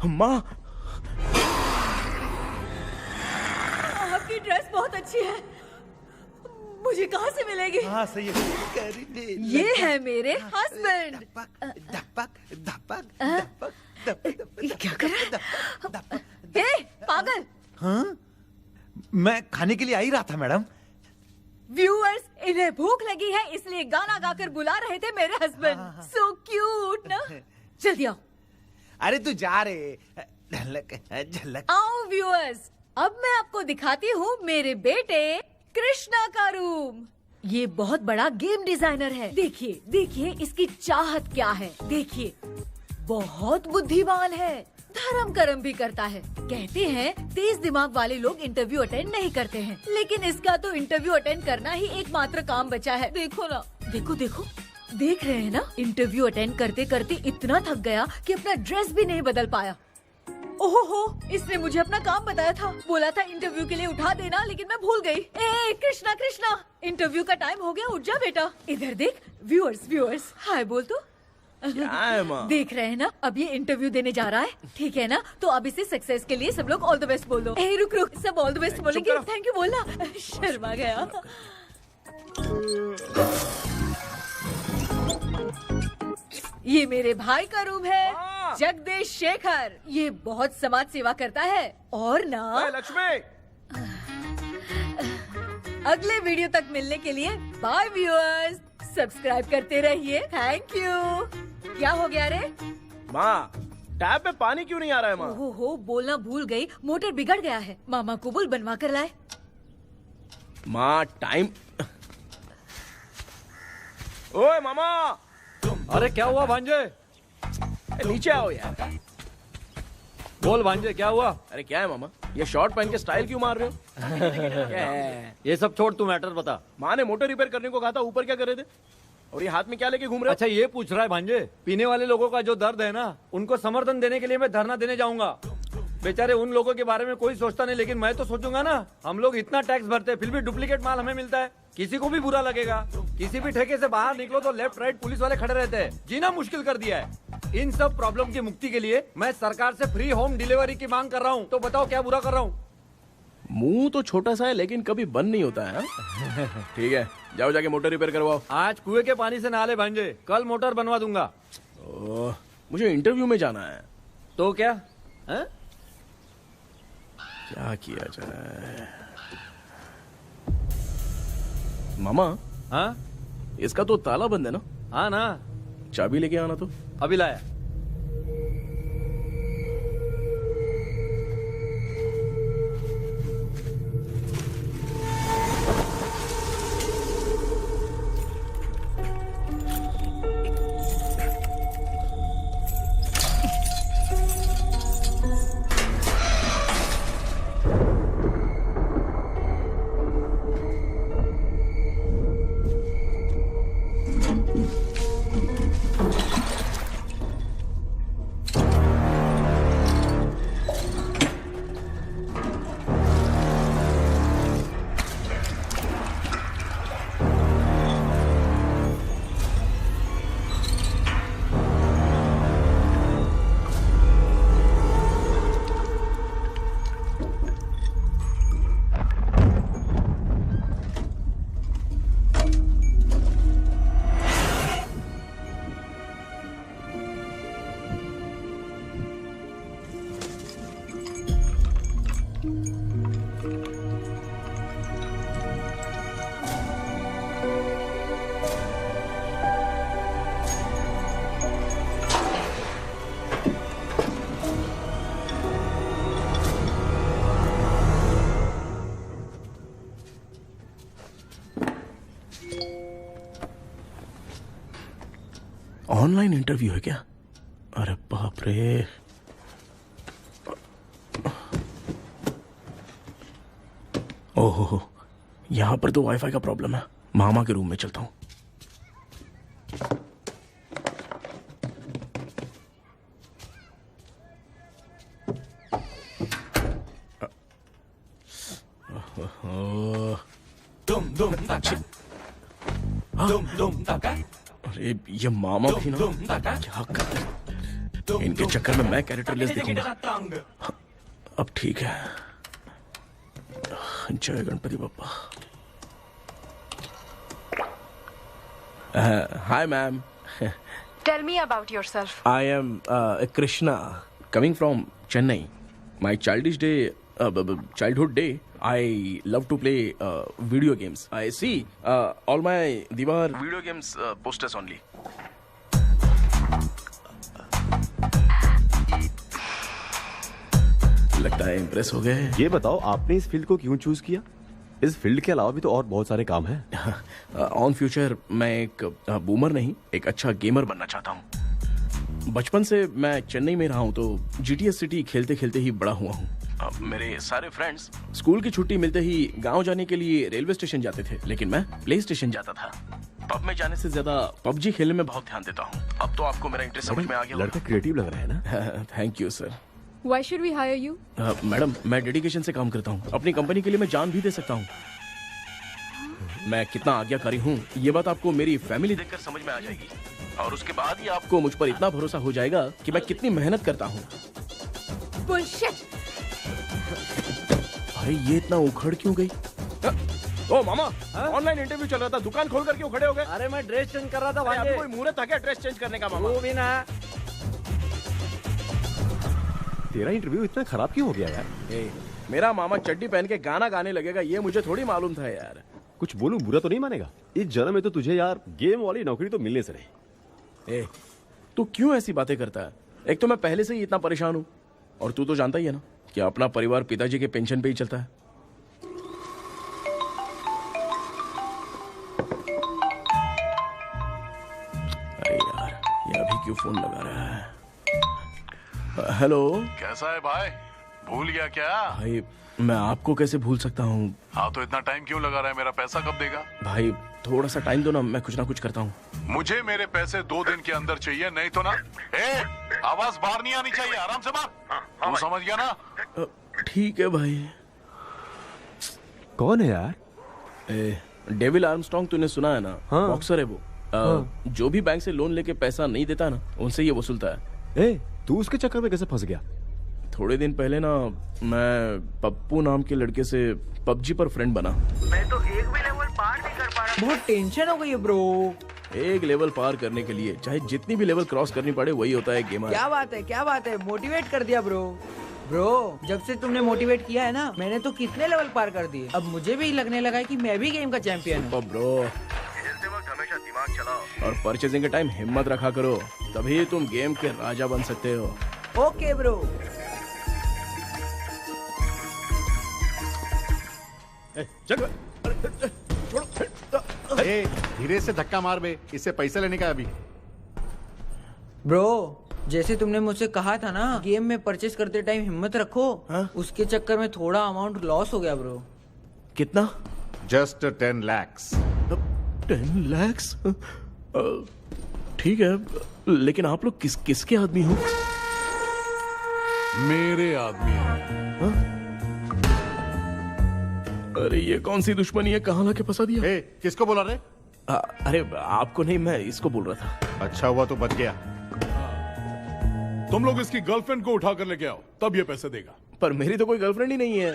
माँ आपकी ड्रेस बहुत अच्छी है, मुझे कहाँ से मिलेगी? हाँ सही है। ये है मेरे हस्बैंड। ये क्या कर रहा है? ए, पागल! हाँ मैं खाने के लिए आ ही रहा था मैडम। व्यूअर्स, इन्हें भूख लगी है इसलिए गाना गाकर बुला रहे थे मेरे हस्बैंड। सो क्यूट ना? जल्दी आओ। अरे तू जा रे, झलक झलक। आओ व्यूअर्स, अब मैं आपको दिखाती हूँ मेरे बेटे कृष्णा का रूम। ये बहुत बड़ा गेम डिजाइनर है। देखिए देखिए इसकी चाहत क्या है। देखिए बहुत बुद्धिमान है, धर्म कर्म भी करता है। कहते हैं तेज दिमाग वाले लोग इंटरव्यू अटेंड नहीं करते हैं, लेकिन इसका तो इंटरव्यू अटेंड करना ही एकमात्र काम बचा है। देखो ना, देखो देखो, देख रहे हैं ना? इंटरव्यू अटेंड करते करते इतना थक गया कि अपना ड्रेस भी नहीं बदल पाया। ओहो, इसने मुझे अपना काम बताया था, बोला था इंटरव्यू के लिए उठा देना, लेकिन मैं भूल गई। ए कृष्णा कृष्णा, इंटरव्यू का टाइम हो गया, उठ जा बेटा। इधर देख, व्यूअर्स व्यूअर्स हाय बोल तो। क्या है माँ? देख रहे हैं ना, अब ये इंटरव्यू देने जा रहा है, ठीक है ना? तो अब इसे सक्सेस के लिए सब लोग ऑल द बेस्ट बोल दो। ए रुक रुक, सब ऑल द बेस्ट बोलेंगे, थैंक यू बोलना। शर्मा गया। ये मेरे भाई का रूम है, जगदीश शेखर। ये बहुत समाज सेवा करता है और ना। लक्ष्मी, अगले वीडियो तक मिलने के लिए बाय व्यूअर्स, सब्सक्राइब करते रहिए। Thank you. क्या हो गया रे? माँ टैप में पानी क्यों नहीं आ रहा है माँ? ओहो, बोलना भूल गई, मोटर बिगड़ गया है। मामा को बोल बनवा कर लाए। माँ टाइम। ओए मामा। अरे क्या हुआ भांजे? नीचे आओ यार। बोल भांजे क्या हुआ? अरे क्या है मामा, ये शॉर्ट पहन के स्टाइल क्यों मार रहे हो? क्या है? ये सब छोड़, तू मैटर बता। माँ ने मोटर रिपेयर करने को कहा था, ऊपर क्या कर रहे थे? और ये हाथ में क्या लेके घूम रहे हो? अच्छा ये पूछ रहा है भांजे, पीने वाले लोगों का जो दर्द है ना, उनको समर्थन देने के लिए मैं धरना देने जाऊंगा। बेचारे उन लोगों के बारे में कोई सोचता नहीं, लेकिन मैं तो सोचूंगा ना। हम लोग इतना टैक्स भरते हैं, फिर भी डुप्लीकेट माल हमें मिलता है, किसी को भी बुरा लगेगा। किसी भी ठेके से बाहर निकलो तो लेफ्ट राइट पुलिस वाले खड़े रहते हैं, जीना मुश्किल कर दिया है। इन सब प्रॉब्लम की मुक्ति के लिए मैं सरकार से फ्री होम डिलीवरी की मांग कर रहा हूँ। तो बताओ क्या बुरा कर रहा हूँ? मुंह तो छोटा सा है लेकिन कभी बंद नहीं होता है। ठीक है, जाओ जाके मोटर रिपेयर करवाओ। आज कुएं के पानी से नहा ले भांजे, कल मोटर बनवा दूंगा। ओह, मुझे इंटरव्यू में जाना है। तो क्या है? क्या किया जाए? मामा, हाँ इसका तो ताला बंद है ना? हाँ ना, चाबी लेके आना तो। अभी लाया। ऑनलाइन इंटरव्यू है क्या? अरे बाप रे। ओहो, यहाँ पर तो वाईफाई का प्रॉब्लम है। मामा के रूम में चलता हूँ। अरे ये मामा भी ना, क्या कर रहे? इनके चक्कर में मैं कैरेक्टरलेस दिखूंगा। हाँ, अब ठीक है। जय Ganpati Bappa. Hi ma'am. Tell me about yourself. I am Krishna, coming from Chennai. My childhood day, I love to play video games. I see all my Diwar video games posters only. लगता है impress हो गए। ये बताओ आपने इस field को क्यों चूज किया? इस फील्ड के अलावा भी तो और बहुत सारे काम हैं। ऑन फ्यूचर मैं एक बूमर नहीं, एक अच्छा गेमर बनना चाहता हूँ। बचपन से मैं चेन्नई में रहा हूँ तो जीटीएस सिटी खेलते खेलते ही बड़ा हुआ हूँ। मेरे सारे फ्रेंड्स स्कूल की छुट्टी मिलते ही गांव जाने के लिए रेलवे स्टेशन जाते थे, लेकिन मैं प्ले स्टेशन जाता था। पब में जाने से ज्यादा पबजी खेलने में बहुत ध्यान देता हूँ। अब तो आपको मेरा इंटरेस्ट समझ में आ गया। लड़का क्रिएटिव लग रहा है ना। Thank you sir. Why should we hire you? Madam मैं डेडिकेशन से काम करता हूँ, अपनी कंपनी के लिए मैं जान भी दे सकता हूँ। मैं कितना आज्ञाकारी हूँ ये बात आपको मेरी फैमिली देखकर समझ में आ जाएगी, और उसके बाद ही आपको मुझ पर इतना भरोसा हो जाएगा कि मैं कितनी मेहनत करता हूँ। Bullshit. भाई ये इतना उखड़ क्यों गई? ओ मामा, ऑनलाइन इंटरव्यू चल रहा था, दुकान खोल कर क्यों खड़े हो गए? अरे मैं ड्रेस चेंज कर रहा था अरे भाई। आपको कोई मुहूर्त था क्या ड्रेस चेंज करने का मामा? वो भी ना। तेरा इंटरव्यू इतना खराब क्यों हो गया यार? मेरा मामा चड्डी पहन के गाना गाने लगेगा ये मुझे थोड़ी मालूम था यार। कुछ बोलूं बुरा तो नहीं मानेगा? इस जन्म में तो तुझे यार गेम वाली नौकरी तो मिलने से नहीं। तू क्यों ऐसी बातें करता है? एक तो मैं पहले से ही इतना परेशान हूँ, और तू तो जानता ही है ना कि अपना परिवार पिताजी के पेंशन पे ही चलता है। अरे यार ये अभी क्यों फोन लगा रहा है? हेलो। कैसा है भाई? भूल गया क्या? भाई मैं आपको कैसे भूल सकता हूँ? हाँ तो इतना टाइम क्यों लगा रहा है? मेरा पैसा कब देगा? भाई थोड़ा सा टाइम दो ना, मैं कुछ ना कुछ करता हूँ। मुझे मेरे पैसे 2 दिन के अंदर चाहिए, नहीं तो ना आवाज बाहर नहीं आनी चाहिए। आराम से बात। तू समझ गया ना? ठीक है भाई। कौन है यार? डेविल आर्मस्ट्रॉन्ग तूने सुना है ना? हाँ। बॉक्सर है वो। जो भी बैंक से लोन लेके पैसा नहीं देता ना उनसे ये वसूलता है। तू उसके चक्कर में कैसे फंस गया? थोड़े दिन पहले ना मैं पप्पू नाम के लड़के से पबजी पर फ्रेंड बना। मैं तो एक भी लेवल पार नहीं कर पा रहा। बहुत टेंशन हो गई है ब्रो। एक लेवल पार करने के लिए चाहे जितनी भी लेवल क्रॉस करनी पड़े वही होता है गेमर। क्या बात है, मोटिवेट कर दिया ब्रो। जब से तुमने मोटिवेट किया है ना, मैंने तो कितने लेवल पार कर दिए। अब मुझे भी लगने लगा है कि मैं भी गेम का चैंपियन हूँ। ब्रो खेलते वक्त हमेशा दिमाग चलाओ और परचेजिंग के टाइम हिम्मत रखा करो, तभी तुम गेम के राजा बन सकते हो। Okay bro. धीरे से धक्का मार बे, इससे पैसा लेने का अभी। ब्रो जैसे तुमने मुझसे कहा था ना गेम में परचेस करते टाइम हिम्मत रखो, उसके चक्कर में थोड़ा अमाउंट लॉस हो गया ब्रो। कितना? Just 10 lakhs। 10 lakhs? ठीक है, लेकिन आप लोग किसके आदमी हो? मेरे आदमी है। अरे ये कौन सी दुश्मनी है, कहाँ लाके फंसा दिया? किसको बोला रे? अरे आपको नहीं, मैं इसको बोल रहा था। अच्छा हुआ तो बच गया। तुम लोग इसकी गर्लफ्रेंड को उठा कर लेके आओ, तब ये पैसे देगा। पर मेरी तो कोई गर्लफ्रेंड ही नहीं है।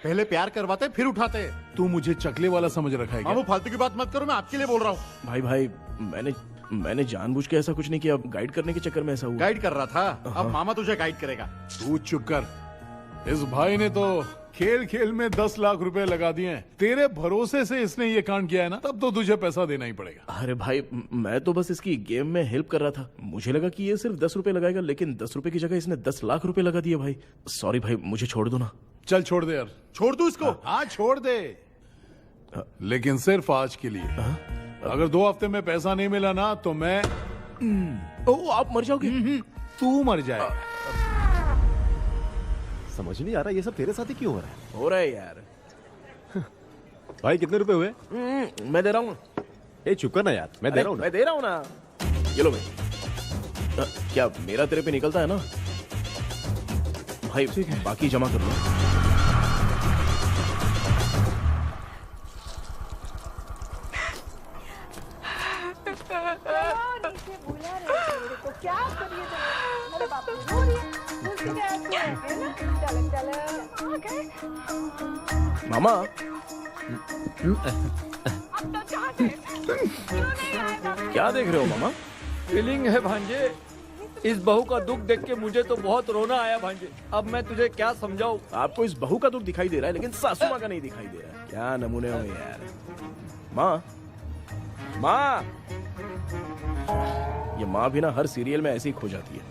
पहले प्यार करवाते फिर उठाते। तू मुझे चकले वाला समझ रखा है क्या? वो फालतू की बात मत करो, मैं आपके लिए बोल रहा हूँ। भाई मैंने जानबूझ के ऐसा कुछ नहीं किया, गाइड करने के चक्कर में ऐसा हुआ। गाइड कर रहा था, अब मामा तुझे गाइड करेगा। तू चुप कर। इस भाई ने तो खेल खेल में 10 लाख रुपए लगा दिए हैं। तेरे भरोसे से इसने ये कांड किया है ना, तब तो तुझे पैसा देना ही पड़ेगा। अरे भाई मैं तो बस इसकी गेम में हेल्प कर रहा था, मुझे लगा कि ये सिर्फ 10 रुपए लगाएगा, लेकिन 10 रुपए की जगह इसने 10 लाख रुपए लगा दिए। भाई सॉरी भाई, मुझे छोड़ दो ना। चल छोड़ दे यार। छोड़ दू इसको? हाँ छोड़ दे, लेकिन सिर्फ आज के लिए। अगर 2 हफ्ते में पैसा नहीं मिला ना तो मैं आप मर जाओगे। तू मर जाए। समझ नहीं आ रहा ये सब तेरे साथ ही क्यों हो रहा है यार। भाई कितने रुपए हुए? मैं दे रहा हूँ। चुप कर ना यार, मैं दे रहा हूँ। मैं दे रहा हूँ ना। ये लो भाई। क्या मेरा तेरे पे निकलता है ना भाई? ठीक है, बाकी जमा कर लो। नीचे बुला रहे थे, तो क्या करिए? मामा क्या देख रहे हो मामा? फीलिंग है भांजे, इस बहू का दुख देख के मुझे तो बहुत रोना आया भांजे। अब मैं तुझे क्या समझाऊं? आपको इस बहू का दुख दिखाई दे रहा है लेकिन सासू माँ का नहीं दिखाई दे रहा है। क्या नमूने हो यार। माँ माँ, ये माँ भी ना हर सीरियल में ऐसे ही खो जाती है।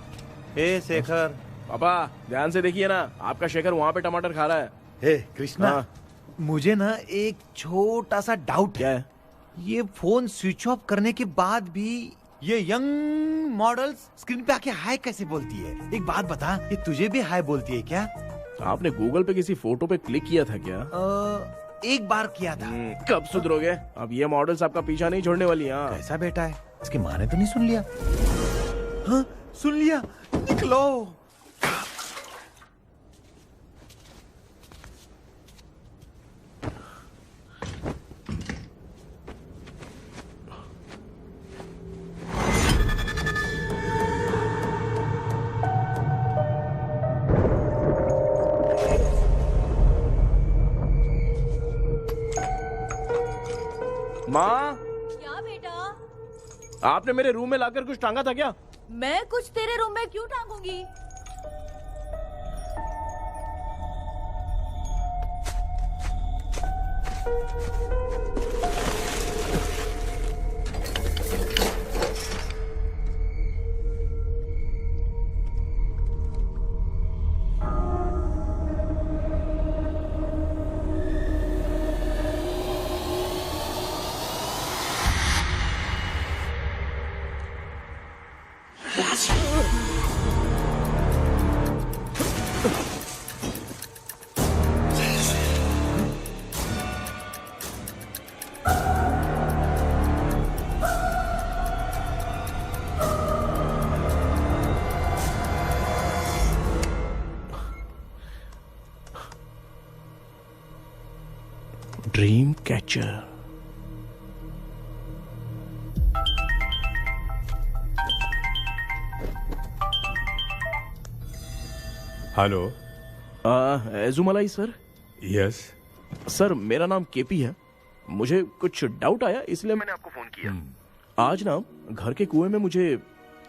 हे शेखर। पापा ध्यान से देखिए ना, आपका शेखर वहाँ पे टमाटर खा रहा है। हे कृष्णा, हाँ। मुझे ना एक छोटा सा डाउट क्या है? ये फोन स्विच ऑफ करने के बाद भी ये यंग मॉडल्स स्क्रीन पे आके हाय कैसे बोलती है? एक बात बता, ये तुझे भी हाय बोलती है क्या? आपने गूगल पे किसी फोटो पे क्लिक किया था क्या? एक बार किया था। कब सुधरोगे? अब ये मॉडल्स आपका पीछा नहीं छोड़ने वाली। हाँ कैसा बेटा है? इसकी माँ ने तो नहीं सुन लिया? हाँ सुन लिया, निकलो। माँ, क्या बेटा? आपने मेरे रूम में लाकर कुछ टांगा था क्या? मैं कुछ तेरे रूम में क्यों टांगूंगी? Dream catcher. Hello. Ezhumalai sir? Yes sir, मेरा नाम केपी है। मुझे कुछ डाउट आया इसलिए मैंने आपको फोन किया। आज ना घर के कुएं में मुझे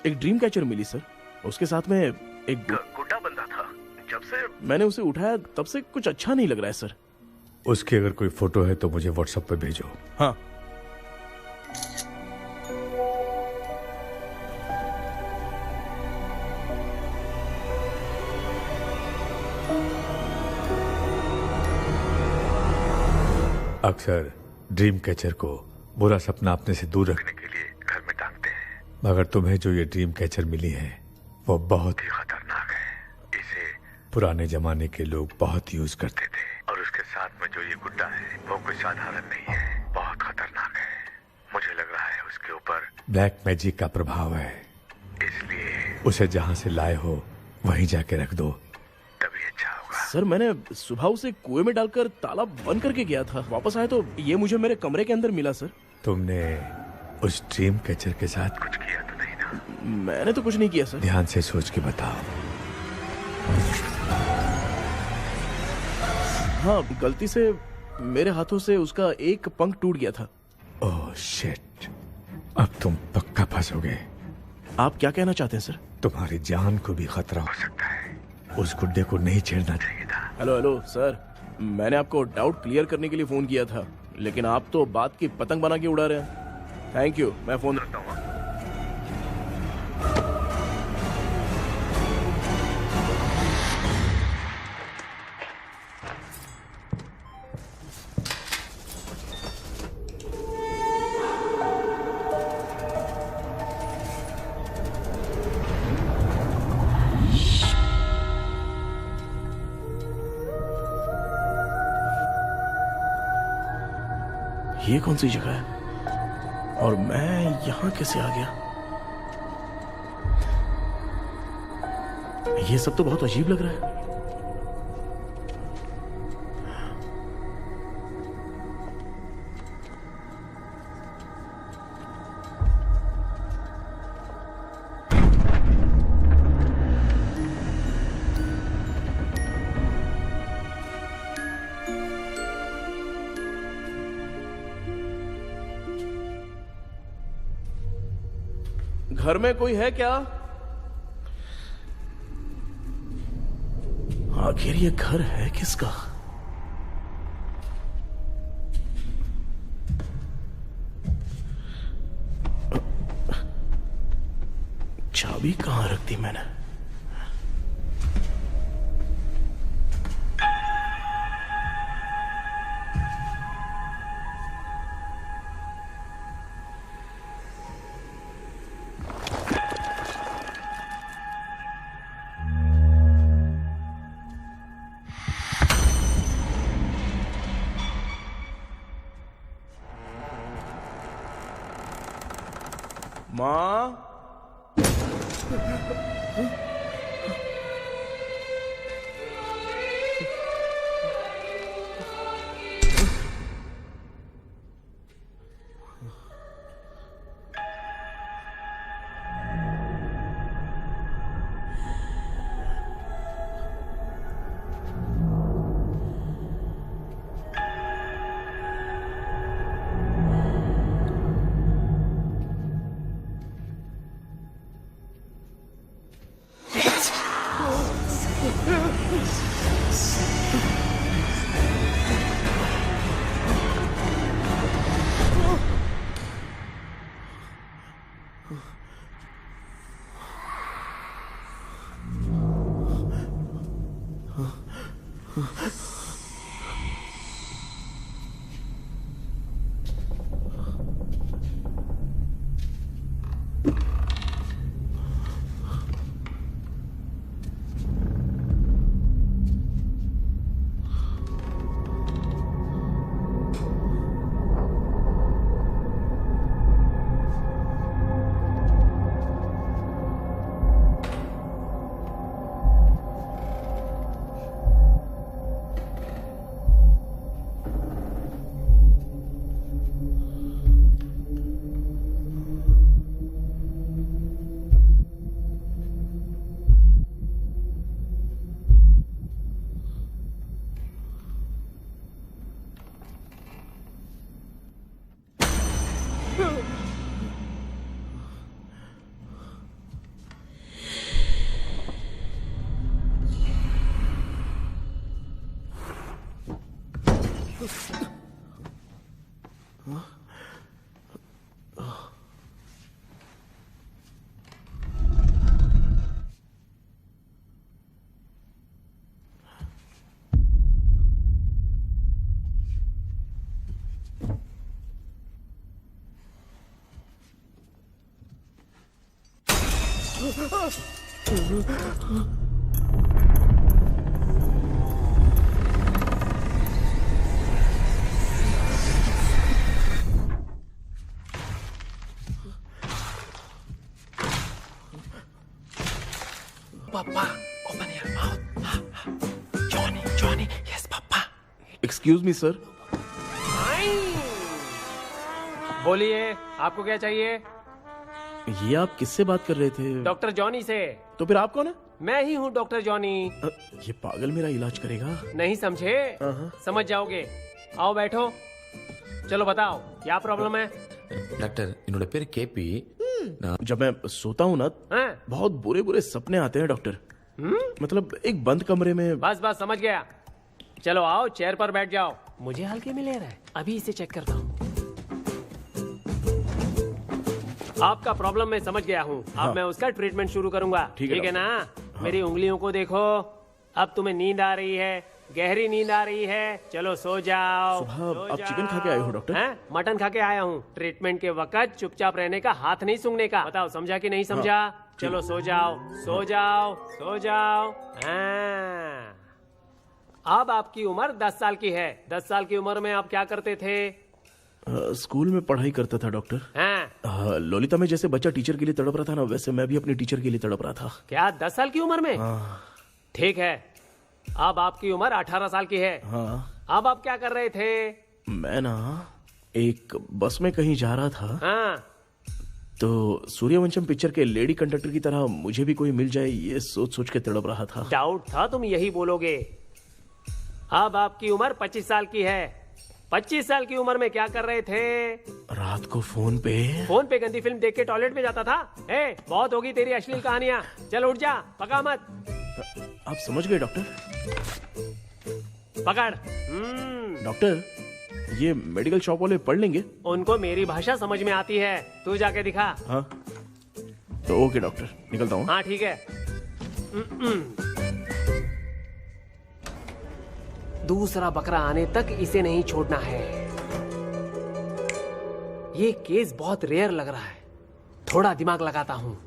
एक ड्रीम कैचर मिली सर। उसके साथ में एक गुड्डा बंदा था। जब से मैंने उसे उठाया तब से कुछ अच्छा नहीं लग रहा है सर। उसकी अगर कोई फोटो है तो मुझे व्हाट्सएप पे भेजो। हाँ। अक्सर ड्रीम कैचर को बुरा सपना अपने से दूर रखने के लिए घर में टांगते हैं, मगर तुम्हें जो ये ड्रीम कैचर मिली है वो बहुत ही खतरनाक है। इसे पुराने जमाने के लोग बहुत यूज करते थे और उसके साथ में जो ये गुड्डा है वो कोई साधारण नहीं है, बहुत खतरनाक है। मुझे लग रहा है उसके ऊपर ब्लैक मैजिक का प्रभाव है, इसलिए उसे जहाँ से लाए हो वहीं जाके रख दो, तभी अच्छा होगा। सर, मैंने सुबह उसे कुएं में डालकर ताला बंद करके गया था। वापस आया तो ये मुझे मेरे कमरे के अंदर मिला सर। तुमने उस ड्रीम कैचर के साथ कुछ किया तो नहीं ना? मैंने तो कुछ नहीं किया सर। ध्यान से सोच के बताओ। हाँ, गलती से मेरे हाथों से उसका एक पंख टूट गया था। ओह शिट, अब तुम पक्का फंसोगे। आप क्या कहना चाहते हैं सर? तुम्हारी जान को भी खतरा हो सकता है। उस गुड्डे को नहीं छेड़ना चाहिए था। हेलो हेलो सर, मैंने आपको डाउट क्लियर करने के लिए फोन किया था, लेकिन आप तो बात की पतंग बना के उड़ा रहे हैं। थैंक यू, मैं फोन रखता हूँ। ये कौन सी जगह है और मैं यहाँ कैसे आ गया? ये सब तो बहुत अजीब लग रहा है। घर में कोई है क्या? आखिर ये घर है किसका? चाबी कहां रख दी मैंने? माँ, एक्सक्यूज मी सर। बोलिए, आपको क्या चाहिए? ये आप किससे बात कर रहे थे? डॉक्टर जॉनी से। तो फिर आप कौन है? मैं ही हूँ डॉक्टर जॉनी। ये पागल मेरा इलाज करेगा? नहीं समझे? समझ जाओगे। आओ बैठो। चलो बताओ क्या प्रॉब्लम है? डॉक्टर इन्होंने पेर केपी जब मैं सोता हूँ ना बहुत बुरे बुरे सपने आते हैं डॉक्टर। मतलब एक बंद कमरे में। बस बस समझ गया। चलो आओ चेयर पर बैठ जाओ। मुझे हल्के में ले रहा है, अभी इसे चेक करता हूँ। आपका प्रॉब्लम मैं समझ गया हूँ। अब मैं उसका ट्रीटमेंट शुरू करूंगा। ठीक है ना? मेरी उंगलियों को देखो। अब तुम्हें नींद आ रही है, गहरी नींद आ रही है। चलो सो जाओ। सुबह आप चिकन खा के आए हो डॉक्टर? मटन खा के आया हूँ। ट्रीटमेंट के वक्त चुपचाप रहने का, हाथ नहीं सूंघने का। बताओ समझा कि नहीं समझा? चलो सो जाओ, सो जाओ, सो जाओ। अब आपकी उम्र 10 साल की है। 10 साल की उम्र में आप क्या करते थे? स्कूल में पढ़ाई करता था डॉक्टर। लोलिता में जैसे बच्चा टीचर के लिए तड़प रहा था ना, वैसे मैं भी अपने टीचर के लिए तड़प रहा था। क्या 10 साल की उम्र में? ठीक है, अब आपकी उम्र 18 साल की है। अब आप क्या कर रहे थे? मैं ना एक बस में कहीं जा रहा था। तो सूर्यवंशम पिक्चर के लेडी कंडक्टर की तरह मुझे भी कोई मिल जाए, ये सोच सोच के तड़प रहा था। डाउट था तुम यही बोलोगे। अब आपकी उम्र 25 साल की है। 25 साल की उम्र में क्या कर रहे थे? रात को फोन पे गंदी फिल्म देख के टॉयलेट में जाता था। ए, बहुत होगी तेरी अश्लील कहानियां। चल उठ जा, पका मत। आप समझ गए डॉक्टर? पकड़। डॉक्टर, ये मेडिकल शॉप वाले पढ़ लेंगे? उनको मेरी भाषा समझ में आती है, तू जाके दिखा। हाँ तो ओके डॉक्टर, निकलता हूँ। हाँ ठीक है। दूसरा बकरा आने तक इसे नहीं छोड़ना है। ये केस बहुत रेयर लग रहा है, थोड़ा दिमाग लगाता हूँ।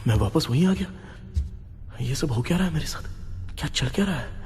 मैं वापस वहीं आ गया। ये सब हो क्या रहा है मेरे साथ? क्या चल क्या रहा है?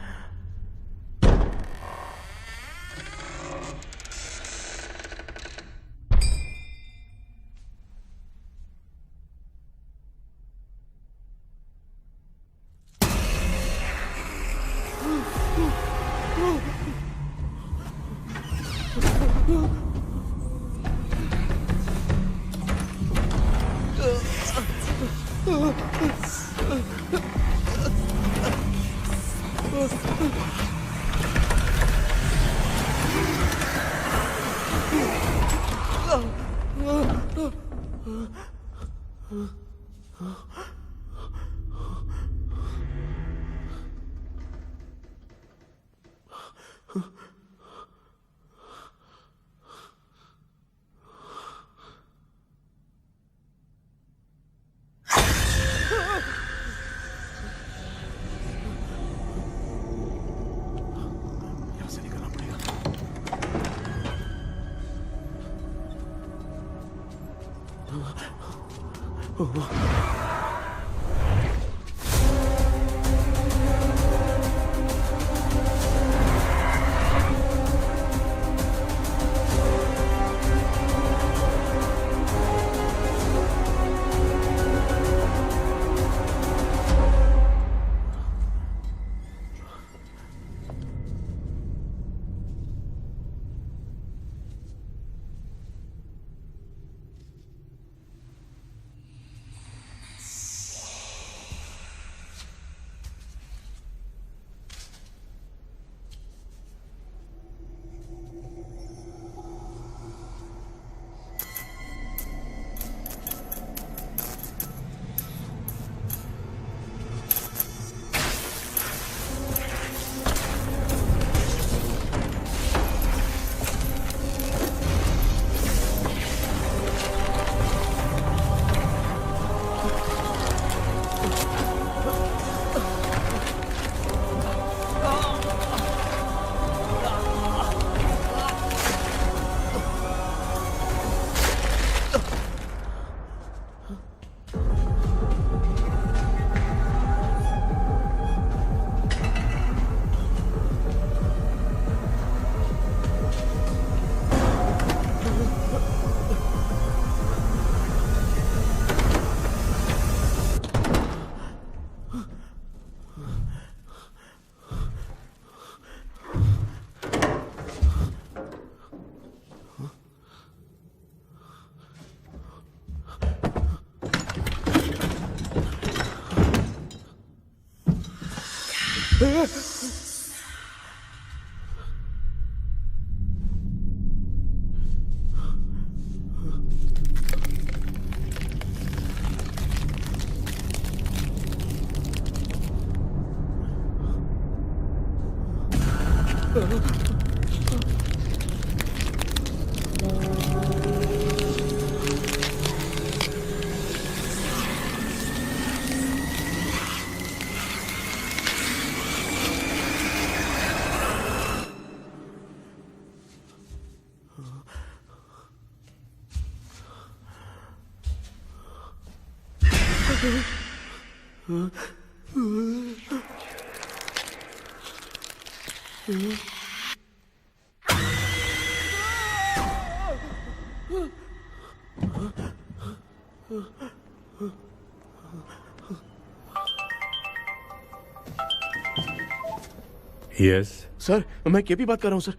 यस सर, मैं केपी बात कर रहा हूँ सर।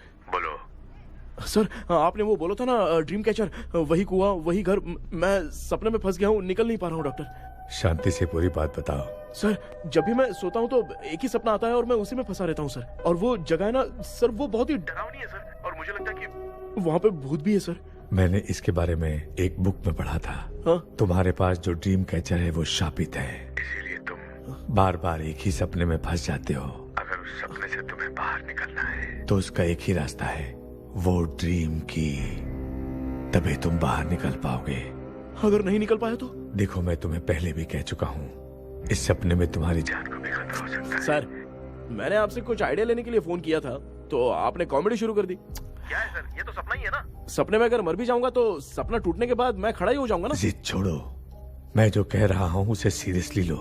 सर, आपने वो बोला था ना ड्रीम कैचर, वही कुआं, वही घर, मैं सपने में फंस गया हूँ, निकल नहीं पा रहा हूँ डॉक्टर। शांति से पूरी बात बताओ। सर, जब भी मैं सोता हूँ तो एक ही सपना आता है और मैं उसी में फंसा रहता हूँ सर। और वो जगह है ना सर, वो बहुत ही डरावनी है सर, और मुझे लगता है कि वहाँ पे भूत भी है सर। मैंने इसके बारे में एक बुक में पढ़ा था। हाँ? तुम्हारे पास जो ड्रीम कैचर है वो शापित है, इसीलिए तुम बार बार एक ही सपने में फंस जाते हो। अगर उस सपने से तुम्हें बाहर निकलना है तो उसका एक ही रास्ता है, वो ड्रीम की, तभी तुम बाहर निकल पाओगे। अगर नहीं निकल पाया तो? देखो, मैं तुम्हें पहले भी कह चुका हूँ, इस सपने में तुम्हारी जान को भी खतरा हो सकता है। सर, मैंने आपसे कुछ आइडिया लेने के लिए फोन किया था तो आपने कॉमेडी शुरू कर दी। क्या है सर, ये तो सपना ही है ना। सपने में अगर मर भी जाऊंगा तो सपना टूटने के बाद मैं खड़ा ही हो जाऊंगा ना। जिद छोड़ो, मैं जो कह रहा हूँ उसे सीरियसली लो।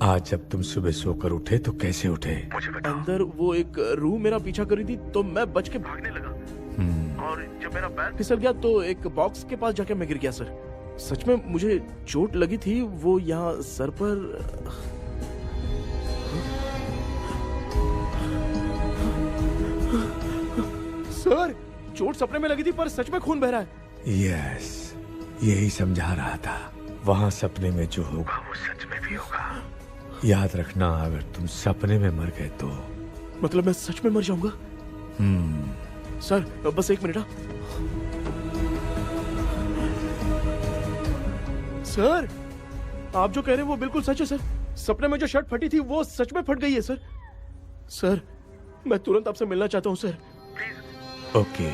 आज जब तुम सुबह सोकर उठे तो कैसे उठे मुझे बताओ। अंदर वो एक रूह मेरा पीछा कर रही थी तो मैं बच के भागने लगा, और जब मेरा पैर फिसल गया तो एक बॉक्स के पास जाके मैं गिर गया सर। सच में मुझे चोट लगी थी, वो यहाँ सर पर। सर, चोट सपने में लगी थी पर सच में खून बह रहा है। यस, यही समझा रहा था। वहाँ सपने में जो होगा वो सच में भी होगा। याद रखना, अगर तुम सपने में मर गए तो मतलब मैं सच में मर जाऊंगा। सर, बस एक मिनट। सर, आप जो कह रहे हैं वो बिल्कुल सच है सर। सपने में जो शर्ट फटी थी वो सच में फट गई है सर। सर, मैं तुरंत आपसे मिलना चाहता हूँ सर, प्लीज। ओके,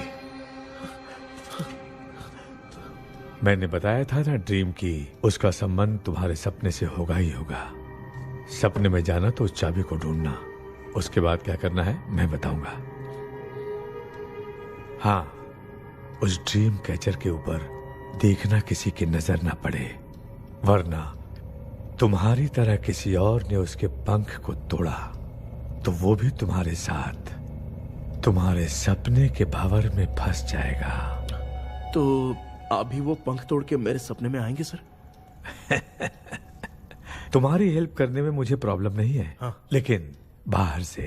मैंने बताया था ना ड्रीम की, उसका संबंध तुम्हारे सपने से होगा ही होगा। सपने में जाना तो उस चाबी को ढूंढना, उसके बाद क्या करना है मैं बताऊंगा। हाँ, उस ड्रीम कैचर के ऊपर देखना किसी की नजर ना पड़े, वरना तुम्हारी तरह किसी और ने उसके पंख को तोड़ा तो वो भी तुम्हारे साथ तुम्हारे सपने के भंवर में फंस जाएगा। तो आप भी वो पंख तोड़ के मेरे सपने में आएंगे सर? तुम्हारी हेल्प करने में मुझे प्रॉब्लम नहीं है। हाँ। लेकिन बाहर से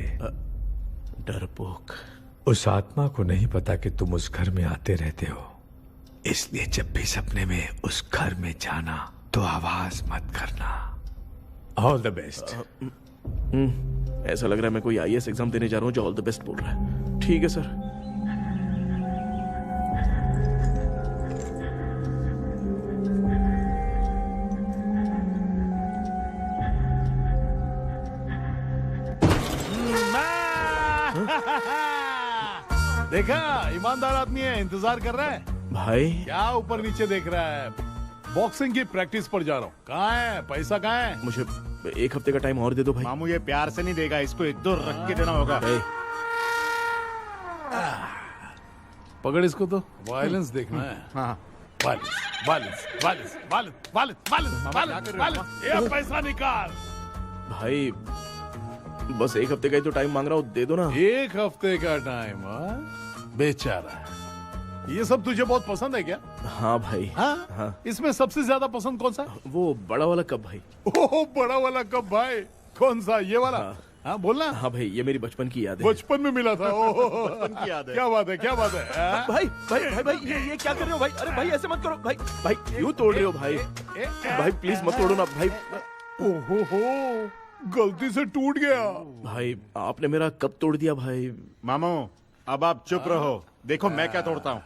डरपोक, उस आत्मा को नहीं पता कि तुम उस घर में आते रहते हो, इसलिए जब भी सपने में उस घर में जाना तो आवाज मत करना। All the best. ऐसा लग रहा है मैं कोई आईएएस एग्जाम देने जा रहा हूँ जो ऑल द बेस्ट बोल रहा है। ठीक है सर। देखा, ईमानदार आदमी है, इंतजार कर रहा है। भाई क्या ऊपर नीचे देख रहा है? बॉक्सिंग की प्रैक्टिस पर जा रहा हूँ। कहाँ है पैसा, कहाँ है? मुझे एक हफ्ते का टाइम और दे दो भाई। मामू ये प्यार से नहीं देगा, इसको एक दो रख के देना होगा। पकड़ इसको, तो वायलेंस देखना है। हाँ, violence violence violence violence violence violence violence, ये पैसा निकाल। भाई बस एक हफ्ते का ही तो टाइम मांग रहा हूँ, दे दो ना। एक हफ्ते का टाइम? बेचारा, ये सब तुझे बहुत पसंद है क्या? हाँ भाई। हाँ? इसमें सबसे ज्यादा पसंद कौन सा? वो बड़ा वाला कप भाई। ओह, बड़ा वाला कप भाई। कौन सा, ये वाला? हाँ बोलना। हाँ भाई, ये मेरी बचपन की याद है। बचपन में मिला था। ओह, बचपन की याद है। क्या बात है, क्या बात है। भाई भाई भाई भाई, ये क्या कर रहे हो भाई? अरे भाई ऐसे मत करो भाई। भाई क्यों तोड़ रहे हो भाई? भाई प्लीज मत तोड़ो ना भाई। ओहो, गलती से टूट गया। भाई आपने मेरा कप तोड़ दिया भाई। मामू अब आप चुप रहो, देखो मैं क्या तोड़ता हूँ।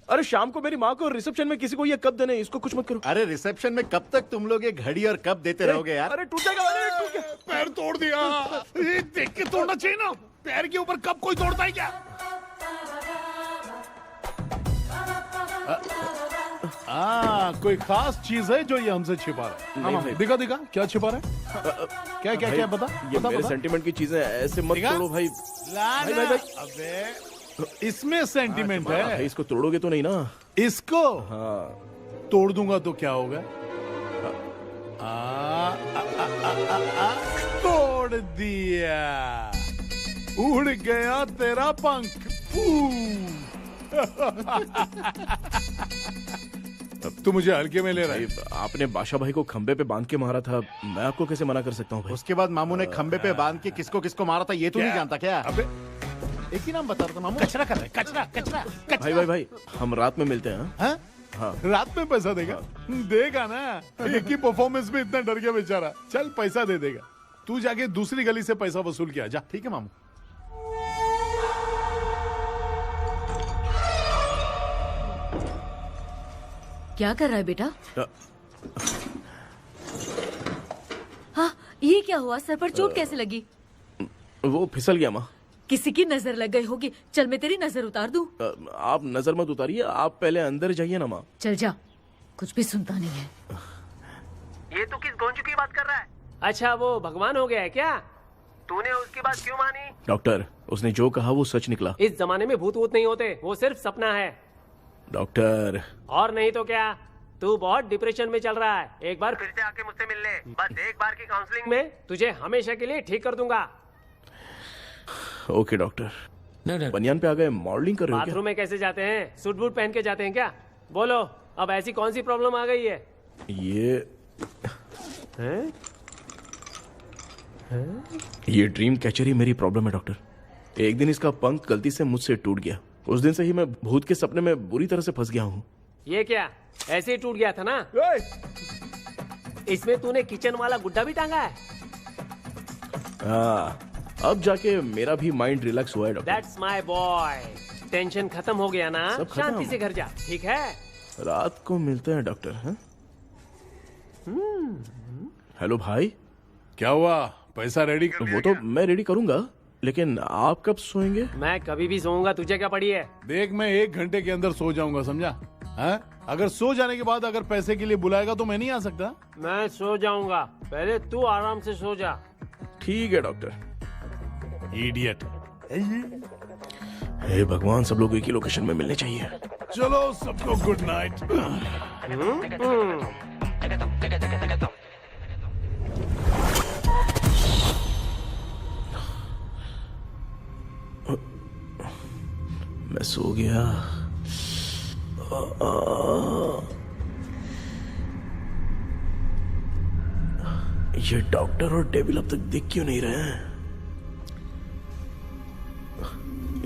अरे शाम को मेरी माँ को रिसेप्शन में किसी को ये कप देने, इसको कुछ मत करो। अरे रिसेप्शन में कब तक तुम लोग ये घड़ी और कप देते रहोगे यार? अरे टूट जाएगा, अरे टूट गया। पैर तोड़ दिया। ये देख के तोड़ना चाहिए ना, पैर के ऊपर कप कोई तोड़ता है क्या? कोई खास चीज है जो ये हमसे छिपा रहा है? भाई। दिखा दिखा, क्या छिपा रहा है? क्या क्या क्या, बता। ये बता, मेरे बता। सेंटिमेंट की चीजें ऐसे मत दिखा? तोड़ो भाई। भाई भाई, अबे इसमें सेंटिमेंट है। भाई इसको तोड़ोगे तो नहीं ना? इसको हाँ। तोड़ दूंगा तो क्या होगा? तोड़ दिया, उड़ गया तेरा पंख। तू मुझे हल्के में ले रहा है। आपने बादशाह भाई को खंबे पे बांध के मारा था, मैं आपको कैसे मना कर सकता हूँ भाई? उसके बाद मामू ने खंबे पे बांध के किसको किसको मारा था ये तू नहीं जानता क्या? अबे एक ही नाम बता रहा था मामू। कचरा कर रहा है, कचरा कचरा भाई भाई भाई, हम रात में मिलते हैं। हाँ? हाँ। रात में पैसा देगा? देगा ना, एक ही परफॉर्मेंस में इतना डर गया बेचारा। चल पैसा दे देगा, तू जाके दूसरी गली से पैसा वसूल किया जा। ठीक है मामू। क्या कर रहा है बेटा? हाँ, ये क्या हुआ? सर पर चोट कैसे लगी? वो फिसल गया माँ। किसी की नजर लग गई होगी। चल मैं तेरी नजर उतार दूं। आप नजर मत उतारिए, आप पहले अंदर जाइए ना माँ। चल जा, कुछ भी सुनता नहीं है। ये तू किस गोंजू की बात कर रहा है? अच्छा, वो भगवान हो गया है क्या? तूने उसकी बात क्यों मानी? डॉक्टर, उसने जो कहा वो सच निकला। इस जमाने में भूत वूत नहीं होते, वो सिर्फ सपना है। डॉक्टर, और नहीं तो क्या, तू बहुत डिप्रेशन में चल रहा है। एक बार फिर से आके मुझसे मिल ले, बस एक बार की काउंसलिंग में तुझे हमेशा के लिए ठीक कर दूंगा। Okay doctor. बनियान पे आ गए, मॉडलिंग कर रहे हो क्या? बाथरूम में कैसे जाते हैं? सूट बूट पहन के जाते हैं क्या? बोलो, अब ऐसी कौन सी प्रॉब्लम आ गई है? ये ड्रीम कैचर ही मेरी प्रॉब्लम है डॉक्टर। एक दिन इसका पंख गलती से मुझसे टूट गया। उस दिन से ही मैं भूत के सपने में बुरी तरह से फंस गया हूँ। ये क्या, ऐसे ही टूट गया था ना? इसमें तूने किचन वाला गुड्डा भी टांगा है? अब जाके मेरा भी माइंड रिलैक्स हुआ है doctor. That's my boy। Tension खत्म हो गया ना? सब खत्म। शांति से घर जा, ठीक है? रात को मिलते हैं डॉक्टर। हाँ? हेलो भाई, क्या हुआ? पैसा रेडी कर? वो तो मैं रेडी करूंगा, लेकिन आप कब सोएंगे? मैं कभी भी सोऊंगा, तुझे क्या पड़ी है? देख, मैं 1 घंटे के अंदर सो जाऊंगा, समझा? हाँ? अगर सो जाने के बाद अगर पैसे के लिए बुलाएगा तो मैं नहीं आ सकता। मैं सो जाऊंगा, पहले तू आराम से सो जा। ठीक है डॉक्टर। इडियट। हे भगवान, सब लोग एक ही लोकेशन में मिलने चाहिए। चलो सबको गुड नाइट। मैं सो गया। ये डॉक्टर और डेविल अब तक दिख क्यों नहीं रहे हैं?